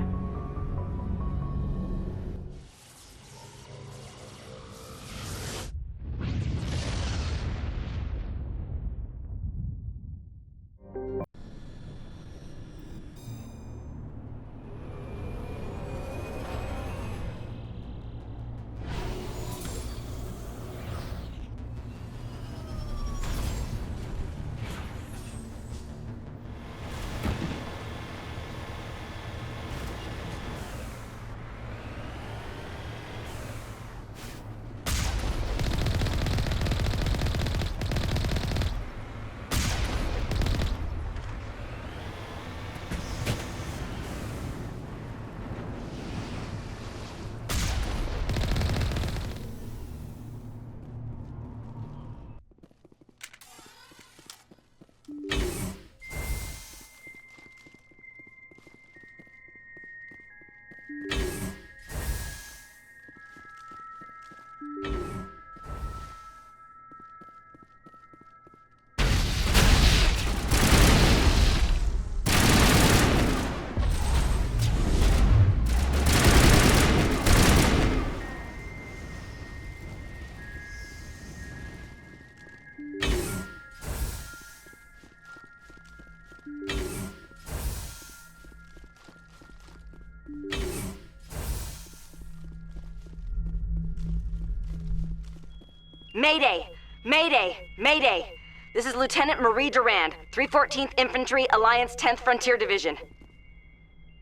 Mayday! Mayday! Mayday! This is Lieutenant Marie Durand, 314th Infantry, Alliance 10th Frontier Division.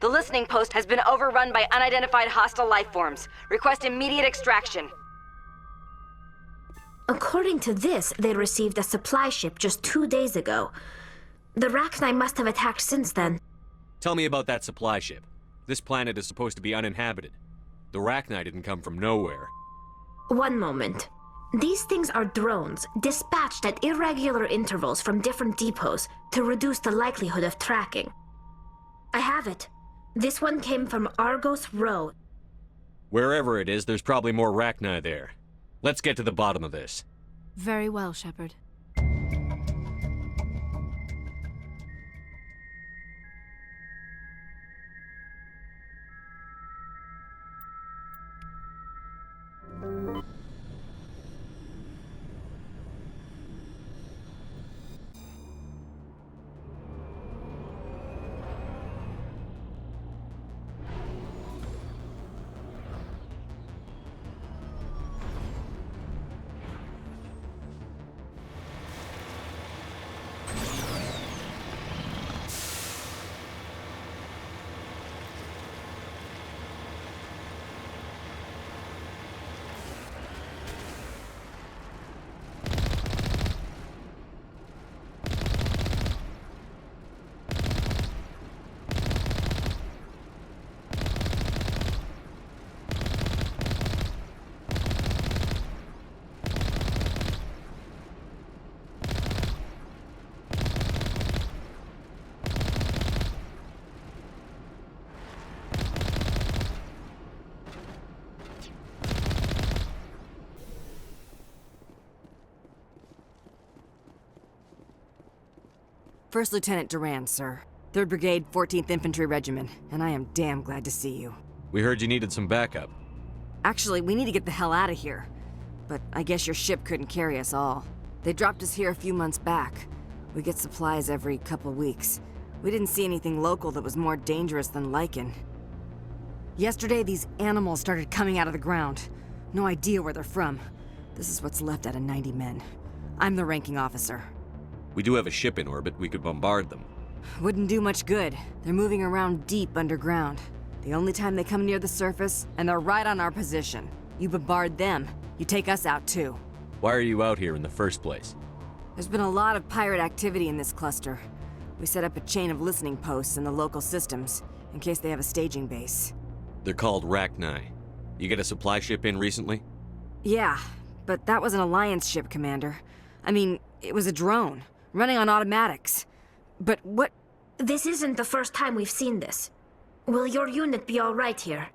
The listening post has been overrun by unidentified hostile life forms. Request immediate extraction.
According to this, they received a supply ship just 2 days ago. The Rachni must have attacked since then.
Tell me about that supply ship. This planet is supposed to be uninhabited. The Rachni didn't come from nowhere.
One moment. These things are drones, dispatched at irregular intervals from different depots to reduce the likelihood of tracking. I have it. This one came from Argos Row.
Wherever it is, there's probably more Rachni there. Let's get to the bottom of this.
Very well, Shepard.
First Lieutenant Durand, sir. 3rd Brigade, 14th Infantry Regiment, and I am damn glad to see you.
We heard you needed some backup.
Actually, we need to get the hell out of here. But I guess your ship couldn't carry us all. They dropped us here a few months back. We get supplies every couple weeks. We didn't see anything local that was more dangerous than lichen. Yesterday, these animals started coming out of the ground. No idea where they're from. This is what's left out of 90 men. I'm the ranking officer.
We do have a ship in orbit. We could bombard them.
Wouldn't do much good. They're moving around deep underground. The only time they come near the surface, and they're right on our position. You bombard them, you take us out too.
Why are you out here in the first place?
There's been a lot of pirate activity in this cluster. We set up a chain of listening posts in the local systems, in case they have a staging base.
They're called Rachni. You get a supply ship in recently?
Yeah, but that was an Alliance ship, Commander. I mean, it was a drone, running on automatics. But what?
This isn't the first time we've seen this. Will your unit be all right here?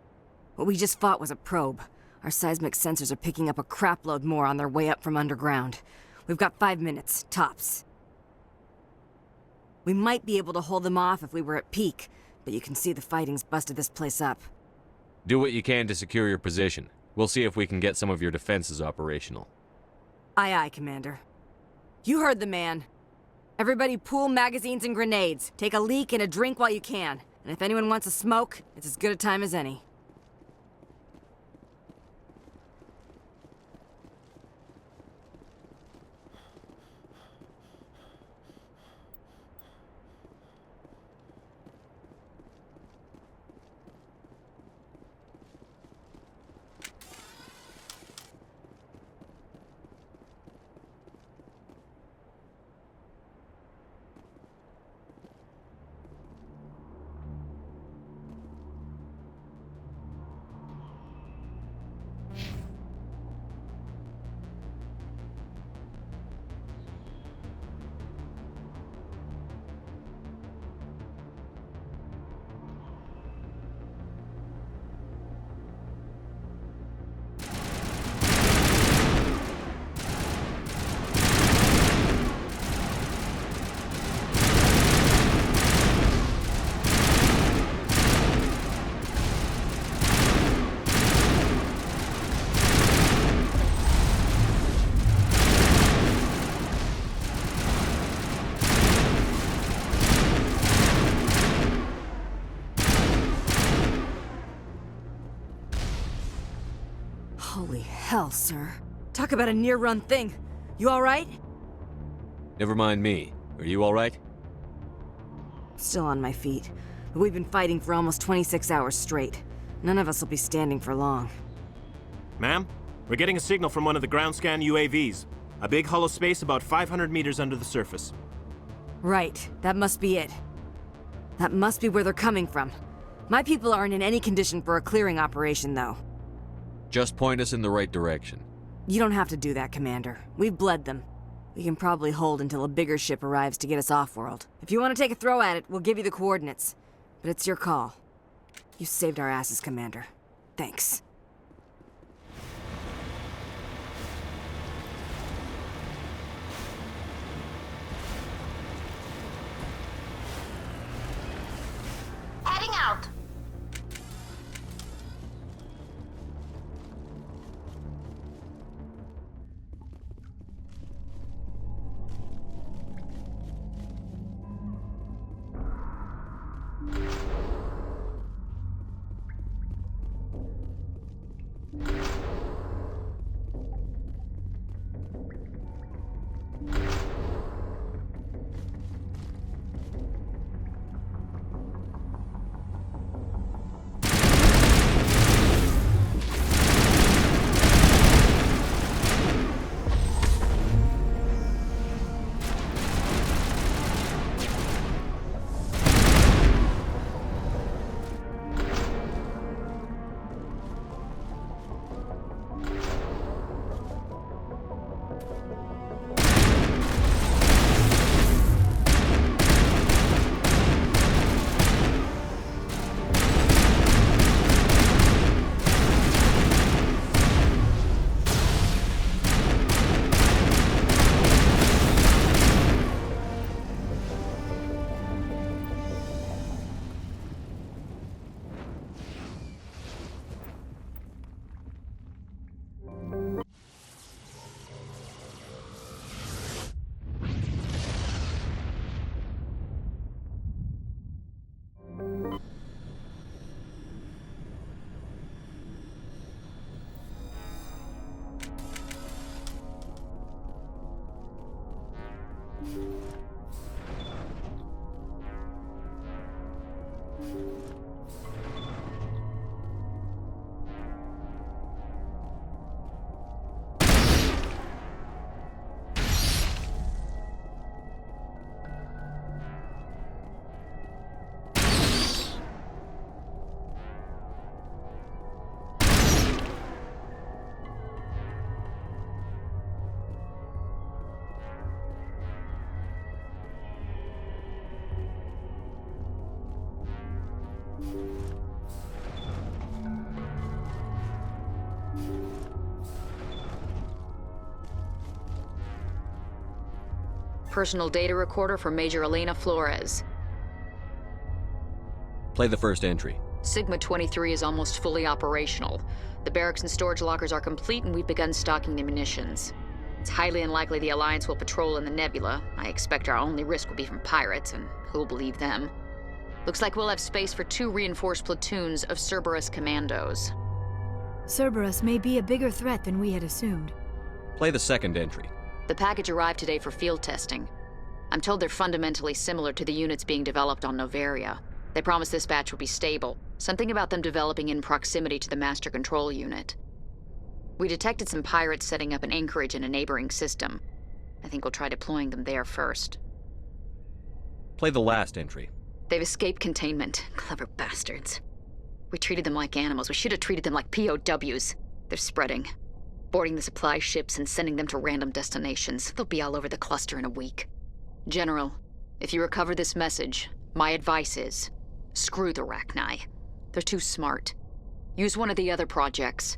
What we just fought was a probe. Our seismic sensors are picking up a crapload more on their way up from underground. We've got 5 minutes, tops. We might be able to hold them off if we were at peak, but you can see the fighting's busted this place up.
Do what you can to secure your position. We'll see if we can get some of your defenses operational.
Aye, aye, Commander. You heard the man. Everybody pool magazines and grenades. Take a leak and a drink while you can. And if anyone wants a smoke, it's as good a time as any. Holy hell, sir. Talk about a near-run thing. You alright?
Never mind me. Are you alright?
Still on my feet. But we've been fighting for almost 26 hours straight. None of us will be standing for long.
Ma'am, we're getting a signal from one of the ground scan UAVs. A big hollow space about 500 meters under the surface.
Right. That must be it. That must be where they're coming from. My people aren't in any condition for a clearing operation, though.
Just point us in the right direction.
You don't have to do that, Commander. We've bled them. We can probably hold until a bigger ship arrives to get us off-world. If you want to take a throw at it, we'll give you the coordinates. But it's your call. You saved our asses, Commander. Thanks.
Heading out.
Personal data recorder for Major Elena Flores.
Play the first entry.
Sigma 23 is almost fully operational. The barracks and storage lockers are complete, and we've begun stocking the munitions. It's highly unlikely the Alliance will patrol in the nebula. I expect our only risk will be from pirates, and who'll believe them? Looks like we'll have space for 2 reinforced platoons of Cerberus commandos.
Cerberus may be a bigger threat than we had assumed.
Play the second entry.
The package arrived today for field testing. I'm told they're fundamentally similar to the units being developed on Noveria. They promise this batch will be stable. Something about them developing in proximity to the master control unit. We detected some pirates setting up an anchorage in a neighboring system. I think we'll try deploying them there first.
Play the last entry.
They've escaped containment. Clever bastards. We treated them like animals. We should have treated them like POWs. They're spreading. Boarding the supply ships and sending them to random destinations. They'll be all over the cluster in a week. General, if you recover this message, my advice is, screw the Rachni. They're too smart. Use one of the other projects.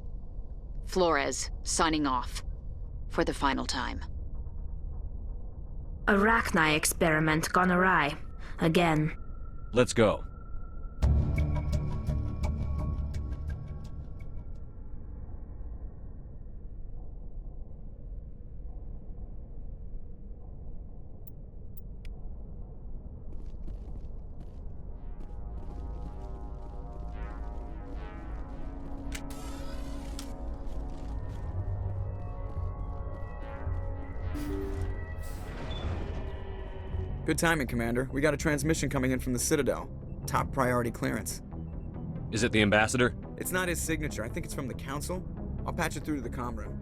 Flores, signing off. For the final time.
A Rachni experiment gone awry. Again.
Let's go.
Good timing, Commander. We got a transmission coming in from the Citadel. Top priority clearance.
Is it the ambassador?
It's not his signature. I think it's from the Council. I'll patch it through to the comm room.